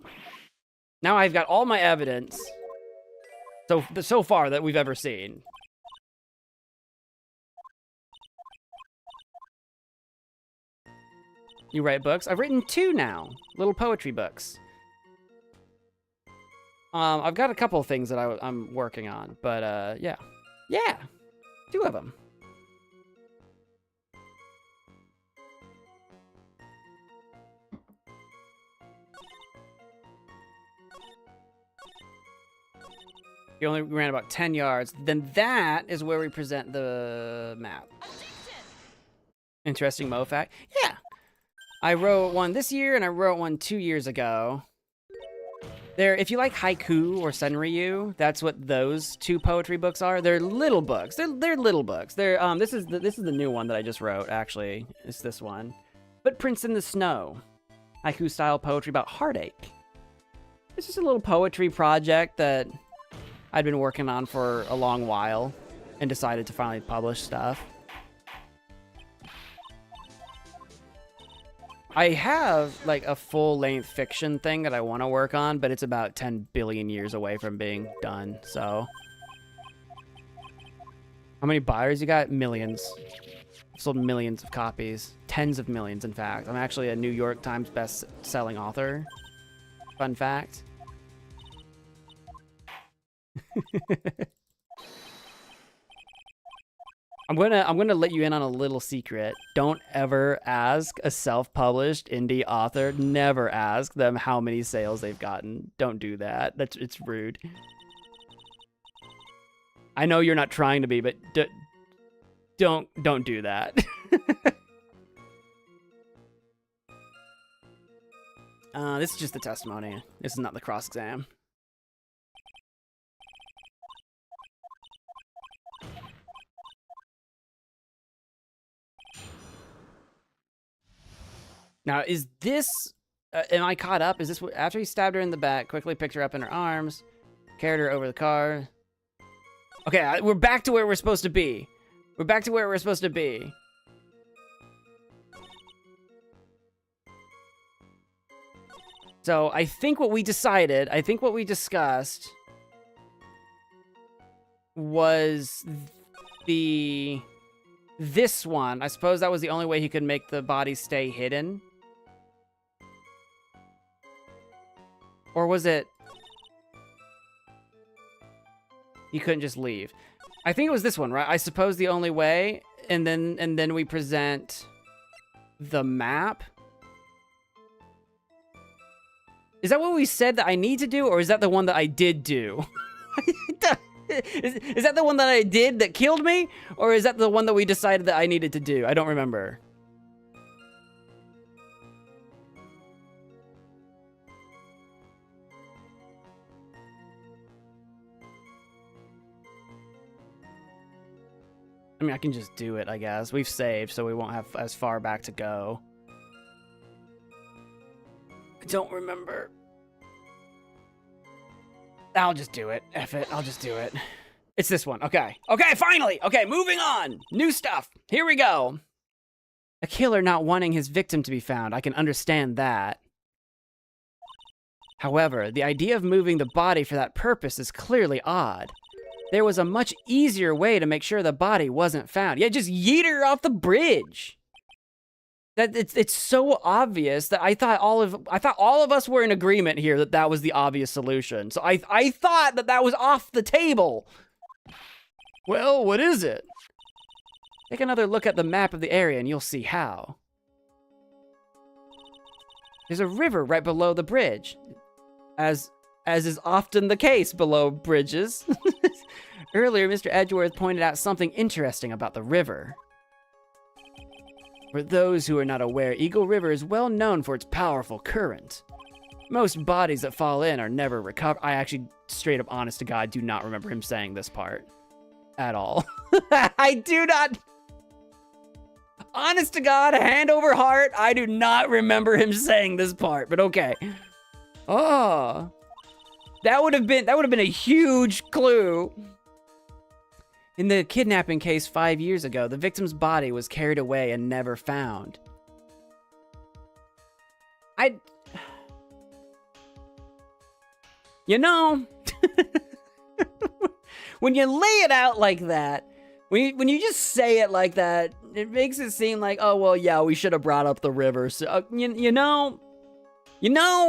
Now I've got all my evidence so far that we've ever seen. You write books? I've written 2 now. Little poetry books. I've got a couple of things that I'm working on, but yeah. Yeah, 2 of them. You only ran about 10 yards. Then that is where we present the map. Interesting Mo fact. Yeah. I wrote one this year, and I wrote one 2 years ago. If you like haiku or senryu, that's what those 2 poetry books are. They're little books. They're little books. This is the new one that I just wrote, actually. It's this one. Footprints in the Snow. Haiku style poetry about heartache. It's just a little poetry project that I'd been working on for a long while and decided to finally publish stuff. I have, like, a full-length fiction thing that I want to work on, but it's about 10 billion years away from being done, so. How many buyers you got? Millions. I've sold millions of copies. Tens of millions, in fact. I'm actually a New York Times best-selling author. Fun fact. I'm gonna let you in on a little secret. Don't ever ask a self-published indie author. Never ask them how many sales they've gotten. Don't do that. It's rude. I know you're not trying to be, but don't do that. This is just the testimony. This is not the cross exam. Now, is this... am I caught up? Is this... After he stabbed her in the back, quickly picked her up in her arms, carried her over the car. Okay, we're back to where we're supposed to be. We're back to where we're supposed to be. So, I think what we decided... I think what we discussed... was... This one. I suppose that was the only way he could make the body stay hidden. Or was it... He couldn't just leave. I think it was this one, right? I suppose the only way, and then we present the map. Is that what we said that I need to do, or is that the one that I did do? Is that the one that I did that killed me, or is that the one that we decided that I needed to do? I don't remember. I mean, I can just do it, I guess. We've saved, so we won't have as far back to go. I don't remember. I'll just do it. F it. I'll just do it. It's this one. Okay. Okay, finally! Okay, moving on! New stuff. Here we go. A killer not wanting his victim to be found. I can understand that. However, the idea of moving the body for that purpose is clearly odd. There was a much easier way to make sure the body wasn't found. Yeah, just yeet her off the bridge. That it's so obvious that I thought all of us were in agreement here that that was the obvious solution. So I thought that that was off the table. Well, what is it? Take another look at the map of the area and you'll see how. There's a river right below the bridge, as is often the case below bridges. Earlier, Mr. Edgeworth pointed out something interesting about the river. For those who are not aware, Eagle River is well known for its powerful current. Most bodies that fall in are never recovered. I actually, straight up, honest to God, do not remember him saying this part at all. I do not. Honest to God, hand over heart, I do not remember him saying this part, but okay. Oh. That would have been a huge clue. In the kidnapping case 5 years ago, the victim's body was carried away and never found. You know, when you lay it out like that, when you just say it like that, it makes it seem like, oh, well, yeah, we should have brought up the river. So, you know,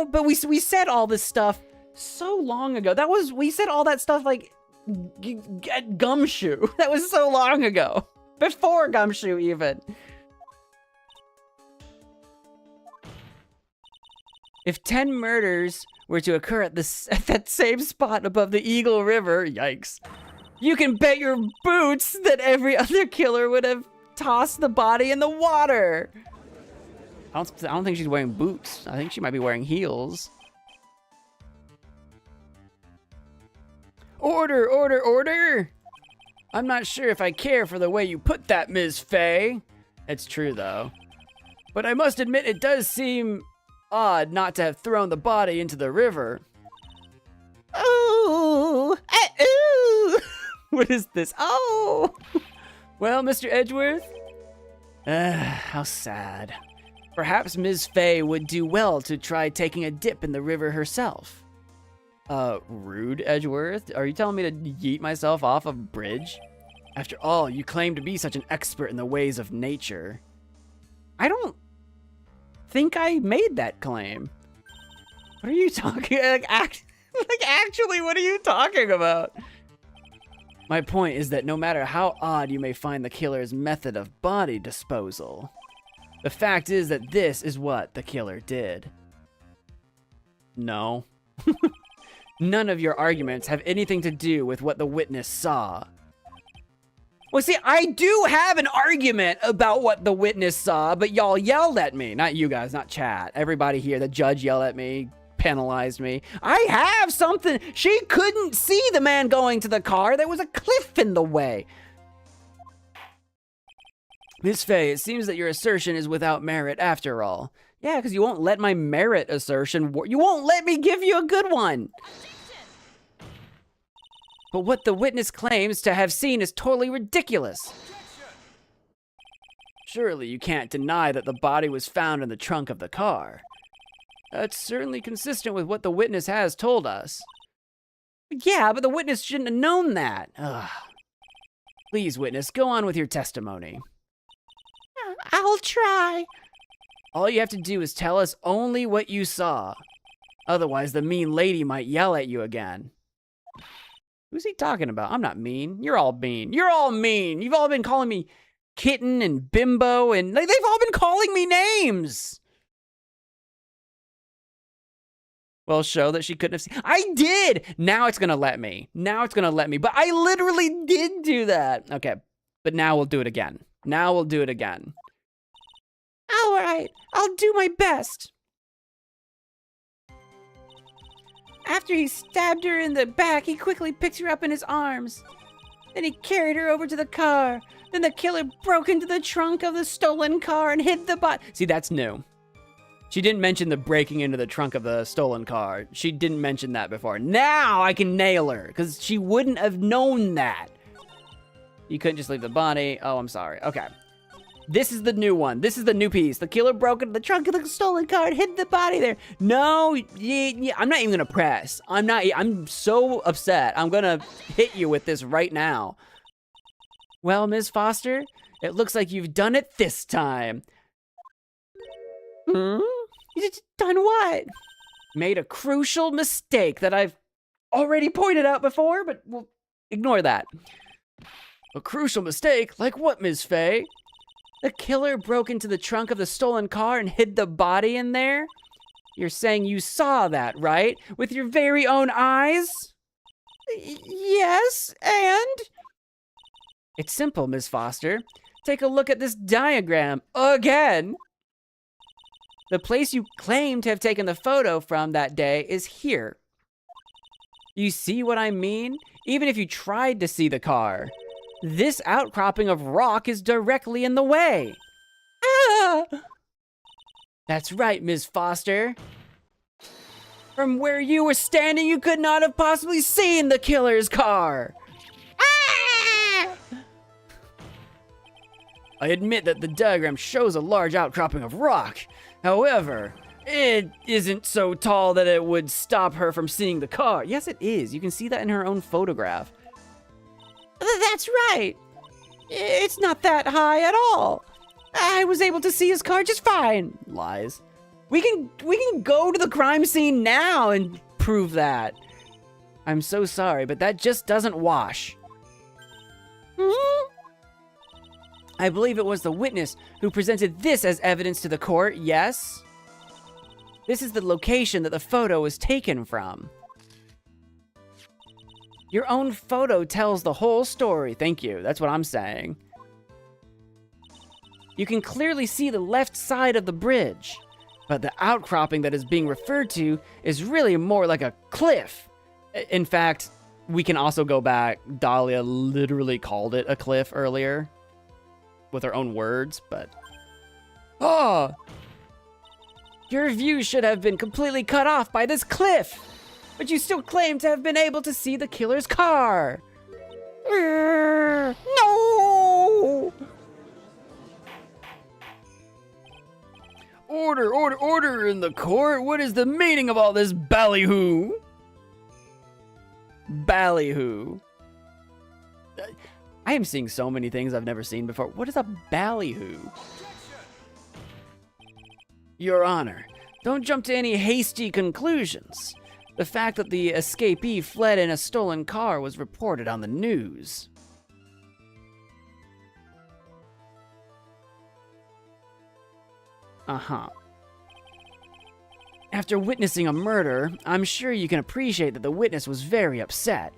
but we said all this stuff so long ago. We said all that stuff like Gumshoe. That was so long ago. Before Gumshoe even. If 10 murders were to occur at that same spot above the Eagle River, yikes, you can bet your boots that every other killer would have tossed the body in the water. I don't think she's wearing boots. I think she might be wearing heels. Order, order, order! I'm not sure if I care for the way you put that, Ms. Faye. It's true, though. But I must admit it does seem odd not to have thrown the body into the river. Ooh! Ooh! What is this? Oh! Well, Mr. Edgeworth? How sad. Perhaps Ms. Faye would do well to try taking a dip in the river herself. Rude, Edgeworth? Are you telling me to yeet myself off a bridge? After all, you claim to be such an expert in the ways of nature. I don't think I made that claim. What are you talking, actually, what are you talking about? My point is that no matter how odd you may find the killer's method of body disposal, the fact is that this is what the killer did. No. None of your arguments have anything to do with what the witness saw. Well, see, I do have an argument about what the witness saw, but y'all yelled at me. Not you guys, not chat. Everybody here, the judge yelled at me, penalized me. I have something. She couldn't see the man going to the car. There was a cliff in the way. Miss Faye, it seems that your assertion is without merit after all. Yeah, because you won't let my merit assertion work. You won't let me give you a good one. But what the witness claims to have seen is totally ridiculous. Surely you can't deny that the body was found in the trunk of the car. That's certainly consistent with what the witness has told us. Yeah, but the witness shouldn't have known that. Ugh. Please, witness, go on with your testimony. I'll try. All you have to do is tell us only what you saw. Otherwise, the mean lady might yell at you again. Who's he talking about? I'm not mean. You're all mean. You're all mean. You've all been calling me kitten and bimbo, and they've all been calling me names. Well, show that she couldn't have seen. I did. Now it's going to let me. Now it's going to let me. But I literally did do that. Okay. But now we'll do it again. Now we'll do it again. All right. I'll do my best. After he stabbed her in the back, he quickly picked her up in his arms. Then he carried her over to the car. Then the killer broke into the trunk of the stolen car and hid the body. See, that's new. She didn't mention the breaking into the trunk of the stolen car. She didn't mention that before. Now I can nail her, because she wouldn't have known that. You couldn't just leave the body. Oh, I'm sorry. Okay. This is the new one. This is the new piece. The killer broke into the trunk of the stolen car and hid the body there. No, I'm not even gonna press. I'm so upset. I'm gonna hit you with this right now. Well, Ms. Foster, it looks like you've done it this time. You done what? Made a crucial mistake that I've already pointed out before, but we'll ignore that. A crucial mistake? Like what, Ms. Faye? The killer broke into the trunk of the stolen car and hid the body in there? You're saying you saw that, right? With your very own eyes? Yes, and? It's simple, Miss Foster. Take a look at this diagram again. The place you claim to have taken the photo from that day is here. You see what I mean? Even if you tried to see the car. This outcropping of rock is directly in the way. Ah! That's right, Ms. Foster. From where you were standing, you could not have possibly seen the killer's car. Ah! I admit that the diagram shows a large outcropping of rock. However, it isn't so tall that it would stop her from seeing the car. Yes, it is. You can see that in her own photograph. That's right. It's not that high at all. I was able to see his car just fine. Lies. We can go to the crime scene now and prove that. I'm so sorry, but that just doesn't wash. I believe it was the witness who presented this as evidence to the court, yes? This is the location that the photo was taken from. Your own photo tells the whole story. Thank you. That's what I'm saying. You can clearly see the left side of the bridge, but the outcropping that is being referred to is really more like a cliff. In fact, we can also go back. Dahlia literally called it a cliff earlier with her own words, but... Oh! Your view should have been completely cut off by this cliff! But you still claim to have been able to see the killer's car. No! Order in the court. What is the meaning of all this ballyhoo? Ballyhoo. I am seeing so many things I've never seen before. What is a ballyhoo? Your Honor, don't jump to any hasty conclusions. The fact that the escapee fled in a stolen car was reported on the news. Uh-huh. After witnessing a murder, I'm sure you can appreciate that the witness was very upset.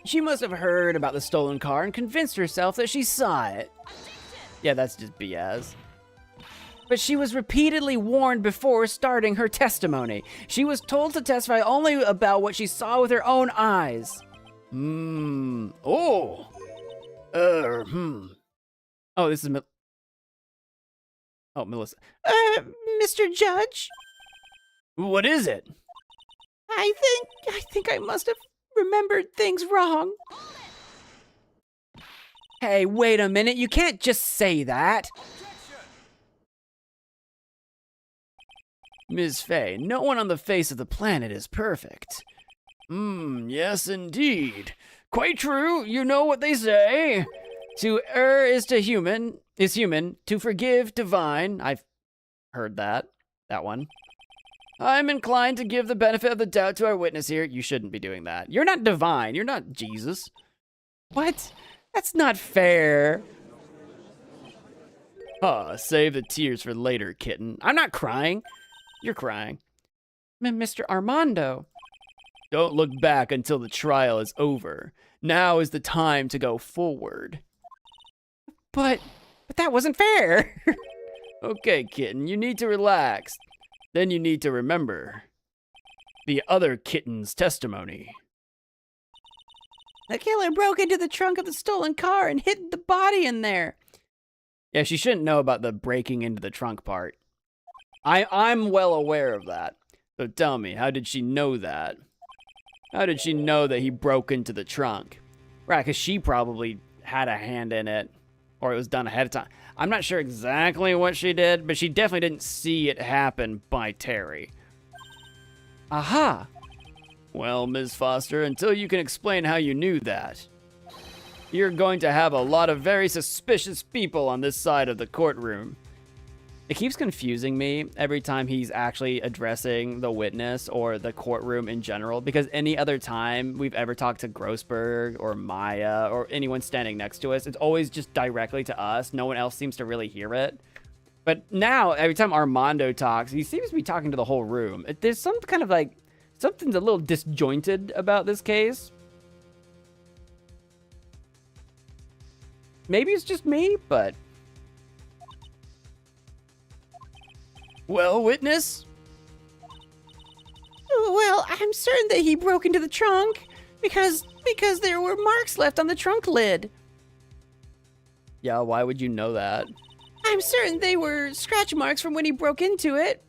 She must have heard about the stolen car and convinced herself that she saw it. Yeah, that's just BS. But she was repeatedly warned before starting her testimony. She was told to testify only about what she saw with her own eyes. Oh, this is Melissa. Mr. Judge? What is it? I think I must have remembered things wrong. Hey, wait a minute. You can't just say that. Ms. Faye, no one on the face of the planet is perfect. Yes indeed. Quite true, you know what they say. To err is human, to forgive divine. I've heard that one. I'm inclined to give the benefit of the doubt to our witness here. You shouldn't be doing that. You're not divine. You're not Jesus. What? That's not fair. Save the tears for later, kitten. I'm not crying. You're crying. Mr. Armando. Don't look back until the trial is over. Now is the time to go forward. But that wasn't fair. Okay, kitten, you need to relax. Then you need to remember the other kitten's testimony. The killer broke into the trunk of the stolen car and hid the body in there. Yeah, she shouldn't know about the breaking into the trunk part. I'm well aware of that. So tell me, how did she know that? How did she know that he broke into the trunk? Right, because she probably had a hand in it, or it was done ahead of time. I'm not sure exactly what she did, but she definitely didn't see it happen by Terry. Aha! Well, Ms. Foster, until you can explain how you knew that, you're going to have a lot of very suspicious people on this side of the courtroom. It keeps confusing me every time he's actually addressing the witness or the courtroom in general, because any other time we've ever talked to Grossberg or Maya or anyone standing next to us, it's always just directly to us. No one else seems to really hear it. But now, every time Armando talks, he seems to be talking to the whole room. There's some kind of like, something's a little disjointed about this case. Maybe it's just me, but... Well, witness? Well, I'm certain that he broke into the trunk because there were marks left on the trunk lid. Yeah, why would you know that? I'm certain they were scratch marks from when he broke into it.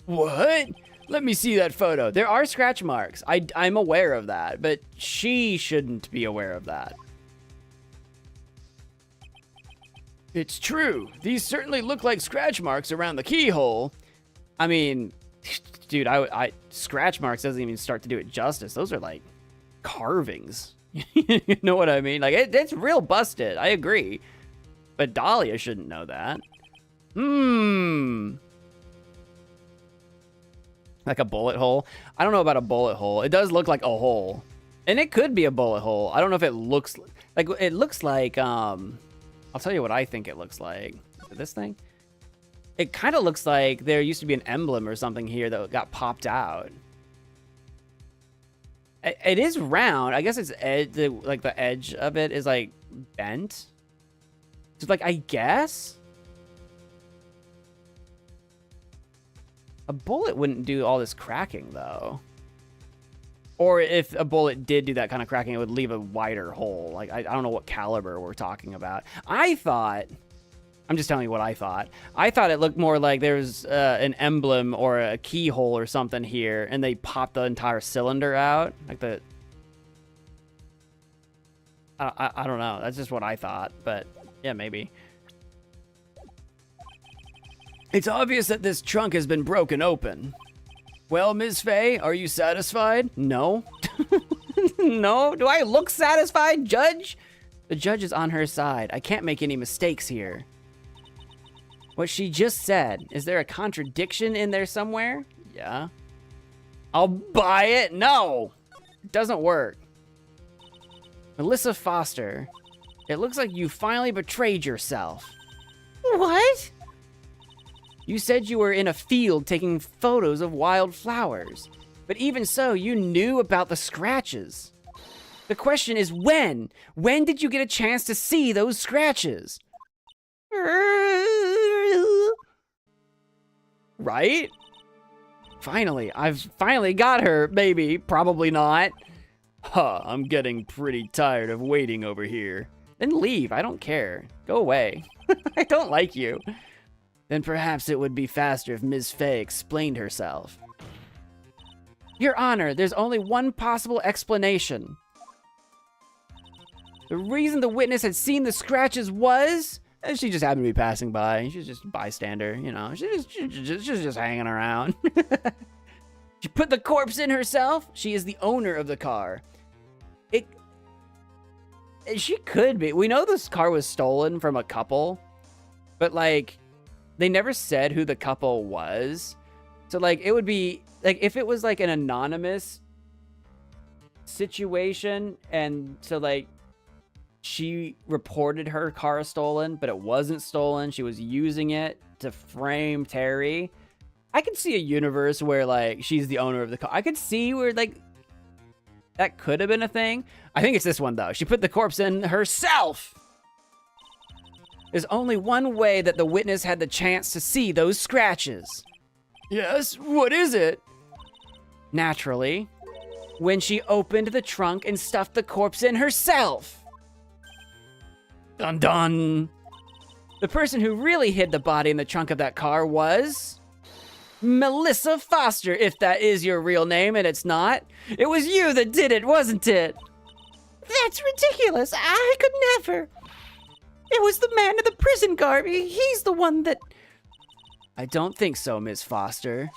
What? Let me see that photo. There are scratch marks. I'm aware of that, but she shouldn't be aware of that. It's true. These certainly look like scratch marks around the keyhole. I mean, dude, scratch marks doesn't even start to do it justice. Those are like carvings. You know what I mean? Like, it's real busted. I agree. But Dahlia shouldn't know that. Like a bullet hole? I don't know about a bullet hole. It does look like a hole. And it could be a bullet hole. I don't know if it looks like... It looks like, I'll tell you what I think it looks like. This thing? It kind of looks like there used to be an emblem or something here that got popped out. It is round. I guess it's like the edge of it is like bent. So like, I guess a bullet wouldn't do all this cracking though. Or if a bullet did do that kind of cracking, it would leave a wider hole. Like, I don't know what caliber we're talking about. I thought, I'm just telling you what I thought. I thought it looked more like there was an emblem or a keyhole or something here, and they popped the entire cylinder out. Like the... I don't know. That's just what I thought, but yeah, maybe. It's obvious that this trunk has been broken open. Well, Ms. Faye, are you satisfied? No. No? Do I look satisfied, Judge? The judge is on her side. I can't make any mistakes here. What she just said, is there a contradiction in there somewhere? Yeah. I'll buy it? No! It doesn't work. Melissa Foster, it looks like you finally betrayed yourself. What? You said you were in a field taking photos of wild flowers, but even so, you knew about the scratches. The question is when? When did you get a chance to see those scratches? Right? Finally, I've finally got her, maybe, probably not. Huh, I'm getting pretty tired of waiting over here. Then leave, I don't care. Go away. I don't like you. Then perhaps it would be faster if Ms. Faye explained herself. Your Honor, there's only one possible explanation. The reason the witness had seen the scratches was... She just happened to be passing by. She's just a bystander, you know. She's just hanging around. She put the corpse in herself. She is the owner of the car. She could be. We know this car was stolen from a couple. But, like... They never said who the couple was. So, like, it would be, like, if it was, like, an anonymous situation, and so, like, she reported her car stolen, but it wasn't stolen. She was using it to frame Terry. I could see a universe where, like, she's the owner of the car. I could see where, like, that could have been a thing. I think it's this one, though. She put the corpse in herself. There's only one way that the witness had the chance to see those scratches. Yes, what is it? Naturally, when she opened the trunk and stuffed the corpse in herself. Dun dun. The person who really hid the body in the trunk of that car was Melissa Foster, if that is your real name, and it's not. It was you that did it, wasn't it? That's ridiculous. I could never. It was the man in the prison garb. He's the one that... I don't think so, Miss Foster.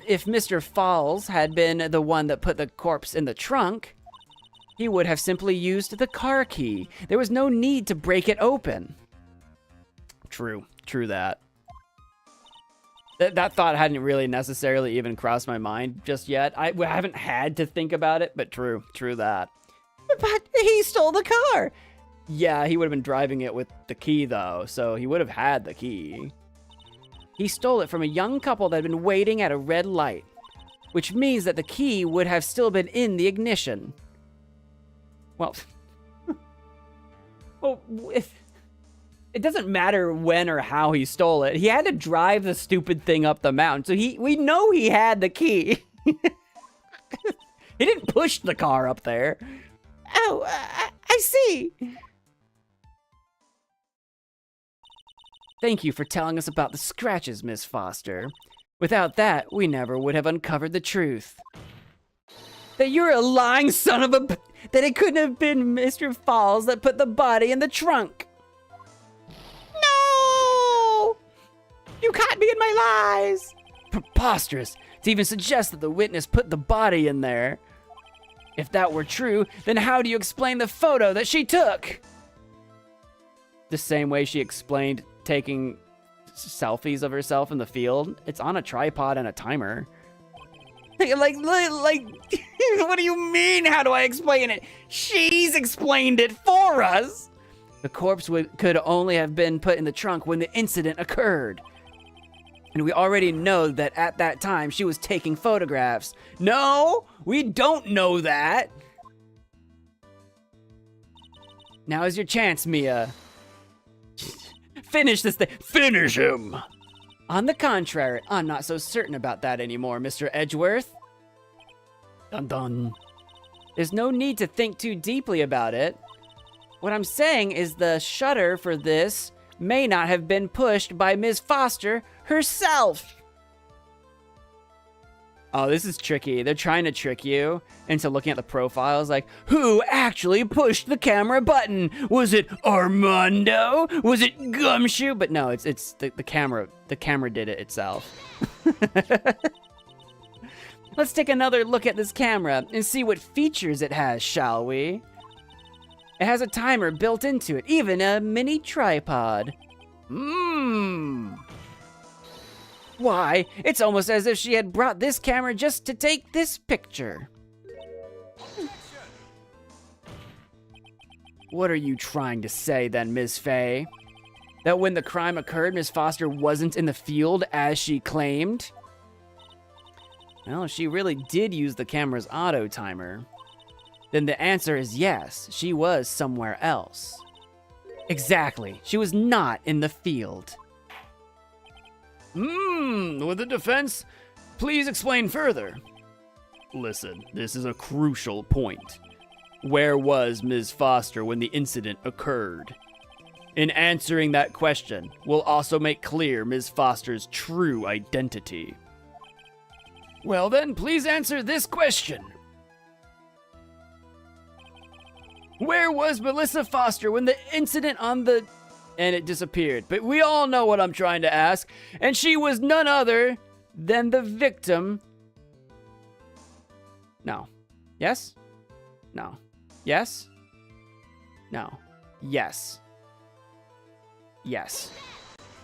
If Mr. Falls had been the one that put the corpse in the trunk, he would have simply used the car key. There was no need to break it open. True that. That thought hadn't really necessarily even crossed my mind just yet. I haven't had to think about it, but true that. But he stole the car. Yeah, he would have been driving it with the key, though, so he would have had the key. He stole it from a young couple that had been waiting at a red light, which means that the key would have still been in the ignition. Well, if it doesn't matter when or how he stole it, he had to drive the stupid thing up the mountain, so we know he had the key. He didn't push the car up there. Oh, I see. Thank you for telling us about the scratches, Miss Foster. Without that, we never would have uncovered the truth. That you're a lying son of a... That it couldn't have been Mr. Falls that put the body in the trunk. No! You caught me in my lies. Preposterous to even suggest that the witness put the body in there. If that were true, then how do you explain the photo that she took? The same way she explained taking selfies of herself in the field. It's on a tripod and a timer. Like, what do you mean? How do I explain it? She's explained it for us. The corpse could only have been put in the trunk when the incident occurred. And we already know that at that time she was taking photographs. No, we don't know that. Now is your chance, Mia. Finish this thing. Finish him. On the contrary, I'm not so certain about that anymore, Mr. Edgeworth. Dun dun. There's no need to think too deeply about it. What I'm saying is the shutter for this may not have been pushed by Ms. Foster herself. Oh, this is tricky. They're trying to trick you into looking at the profiles like, who actually pushed the camera button? Was it Armando? Was it Gumshoe? But no, it's the camera. The camera did it itself. Let's take another look at this camera and see what features it has, shall we? It has a timer built into it, even a mini tripod. Why, it's almost as if she had brought this camera just to take this picture. What are you trying to say then, Ms. Faye? That when the crime occurred, Miss Foster wasn't in the field as she claimed? Well, she really did use the camera's auto timer. Then the answer is yes, she was somewhere else. Exactly, she was not in the field. With the defense, please explain further. Listen, this is a crucial point. Where was Ms. Foster when the incident occurred? In answering that question, we'll also make clear Ms. Foster's true identity. Well then, please answer this question. Where was Melissa Foster when the incident on the... And it disappeared. But we all know what I'm trying to ask. And she was none other than the victim. No. Yes? No. Yes? No. Yes. Yes.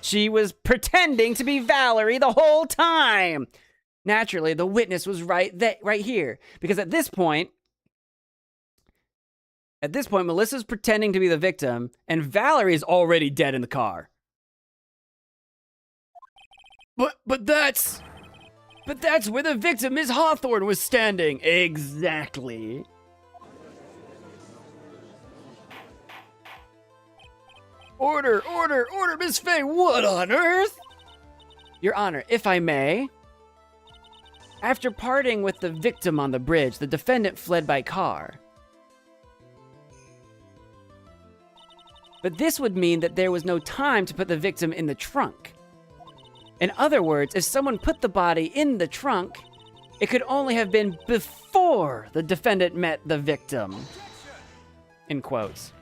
she was pretending to be Valerie the whole time. Naturally, the witness was right here, because at this point, Melissa's pretending to be the victim, and Valerie's already dead in the car. But that's where the victim, Miss Hawthorne, was standing. Exactly. Order, Miss Faye, what on earth? Your Honor, if I may. After parting with the victim on the bridge, the defendant fled by car. But this would mean that there was no time to put the victim in the trunk. In other words, if someone put the body in the trunk, it could only have been before the defendant met the victim. In quotes.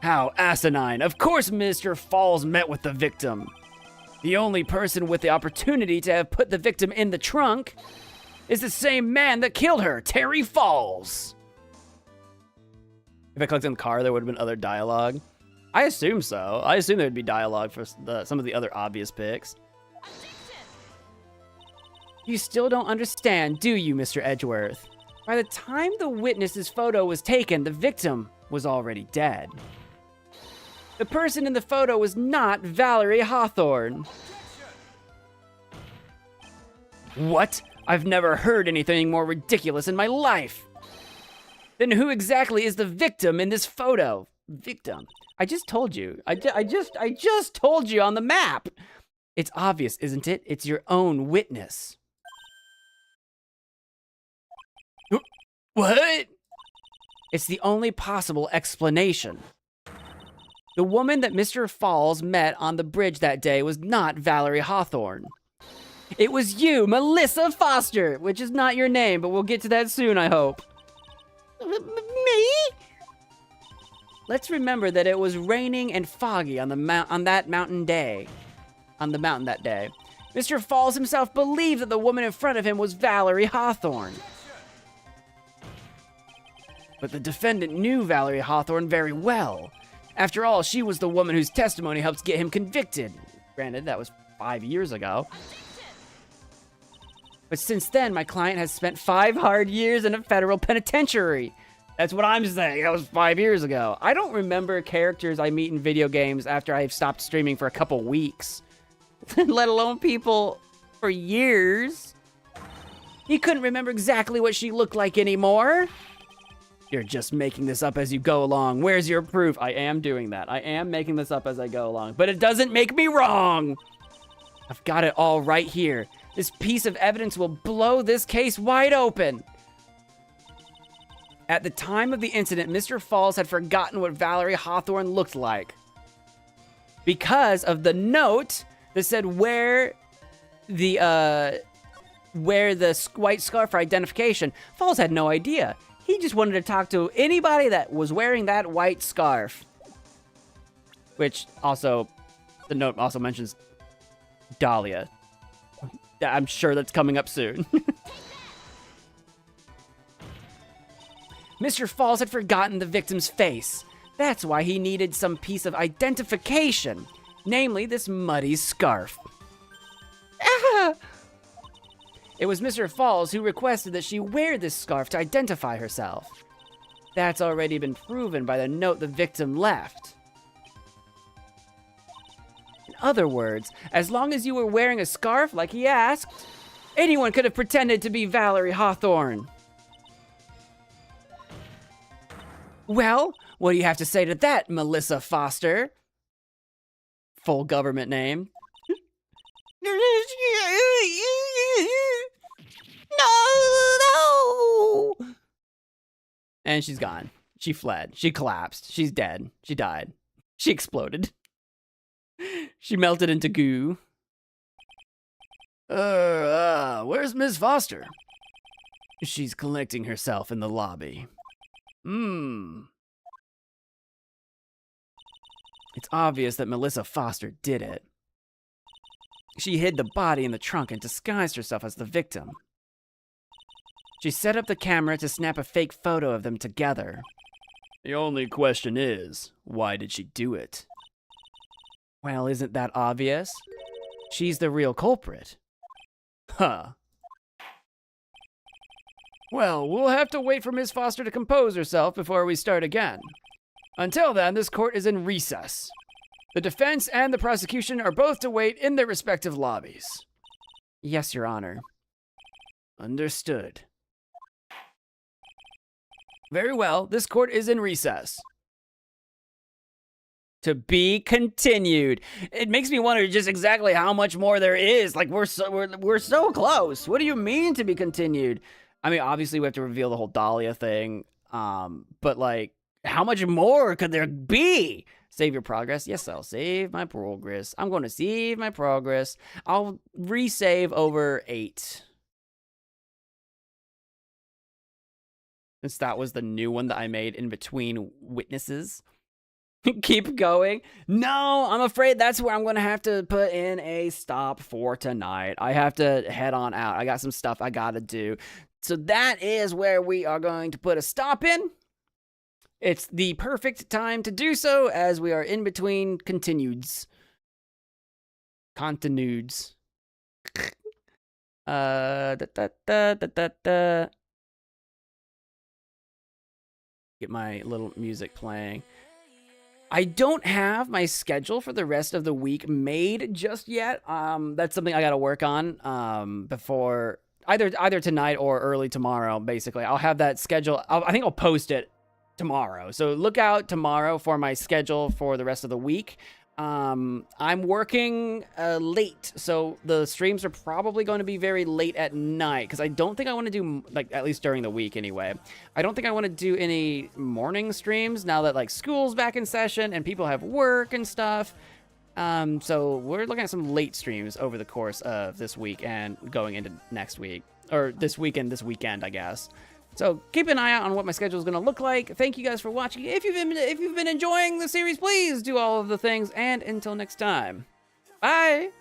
How asinine. Of course Mr. Falls met with the victim. The only person with the opportunity to have put the victim in the trunk is the same man that killed her, Terry Falls. If I clicked on the car, there would have been other dialogue. I assume so. I assume there would be dialogue for some of the other obvious picks. You still don't understand, do you, Mr. Edgeworth? By the time the witness's photo was taken, the victim was already dead. The person in the photo was not Valerie Hawthorne. What? I've never heard anything more ridiculous in my life. Then who exactly is the victim in this photo? Victim? I just told you. I just told you on the map. It's obvious, isn't it? It's your own witness. What? It's the only possible explanation. The woman that Mr. Falls met on the bridge that day was not Valerie Hawthorne. It was you, Melissa Foster, which is not your name, but we'll get to that soon, I hope. Me? Let's remember that it was raining and foggy on the mountain that day. Mr. Falls himself believed that the woman in front of him was Valerie Hawthorne. But the defendant knew Valerie Hawthorne very well. After all, she was the woman whose testimony helped get him convicted. Granted, that was 5 years ago. But since then, my client has spent 5 hard years in a federal penitentiary. That's what I'm saying. That was 5 years ago. I don't remember characters I meet in video games after I've stopped streaming for a couple weeks. Let alone people for years. He couldn't remember exactly what she looked like anymore. You're just making this up as you go along. Where's your proof? I am doing that. I am making this up as I go along. But it doesn't make me wrong. I've got it all right here. This piece of evidence will blow this case wide open. At the time of the incident, Mr. Falls had forgotten what Valerie Hawthorne looked like. Because of the note that said wear the white scarf for identification, Falls had no idea. He just wanted to talk to anybody that was wearing that white scarf. Which also, the note also mentions Dahlia. I'm sure that's coming up soon. Mr. Falls had forgotten the victim's face. That's why he needed some piece of identification, namely this muddy scarf. It was Mr. Falls who requested that she wear this scarf to identify herself. That's already been proven by the note the victim left. In other words, as long as you were wearing a scarf like he asked, anyone could have pretended to be Valerie Hawthorne. Well, what do you have to say to that, Melissa Foster? Full government name. No! And she's gone. She fled. She collapsed. She's dead. She died. She exploded. She melted into goo. Where's Miss Foster? She's collecting herself in the lobby. It's obvious that Melissa Foster did it. She hid the body in the trunk and disguised herself as the victim. She set up the camera to snap a fake photo of them together. The only question is, why did she do it? Well, isn't that obvious? She's the real culprit. Huh. Well, we'll have to wait for Miss Foster to compose herself before we start again. Until then, this court is in recess. The defense and the prosecution are both to wait in their respective lobbies. Yes, Your Honor. Understood. Very well, this court is in recess. To be continued. It makes me wonder just exactly how much more there is. Like, we're so close. What do you mean to be continued? I mean, obviously we have to reveal the whole Dahlia thing. But like, how much more could there be? Save your progress. Yes, I'll save my progress. I'm going to save my progress. I'll resave over 8. Since that was the new one that I made in between witnesses. Keep going. No, I'm afraid that's where I'm going to have to put in a stop for tonight. I have to head on out. I got some stuff I got to do. So that is where we are going to put a stop in. It's the perfect time to do so as we are in between continueds. Continueds. Get my little music playing. I don't have my schedule for the rest of the week made just yet. That's something I got to work on before either tonight or early tomorrow. Basically, I'll have that schedule. I think I'll post it tomorrow. So look out tomorrow for my schedule for the rest of the week. I'm working late, so the streams are probably going to be very late at night because I don't think I want to do, like, at least during the week anyway. I don't think I want to do any morning streams now that like school's back in session and people have work and stuff. So we're looking at some late streams over the course of this week and going into next week, or this weekend, I guess. So keep an eye out on what my schedule is going to look like. Thank you guys for watching. If you've been enjoying the series, please do all of the things. And until next time, bye.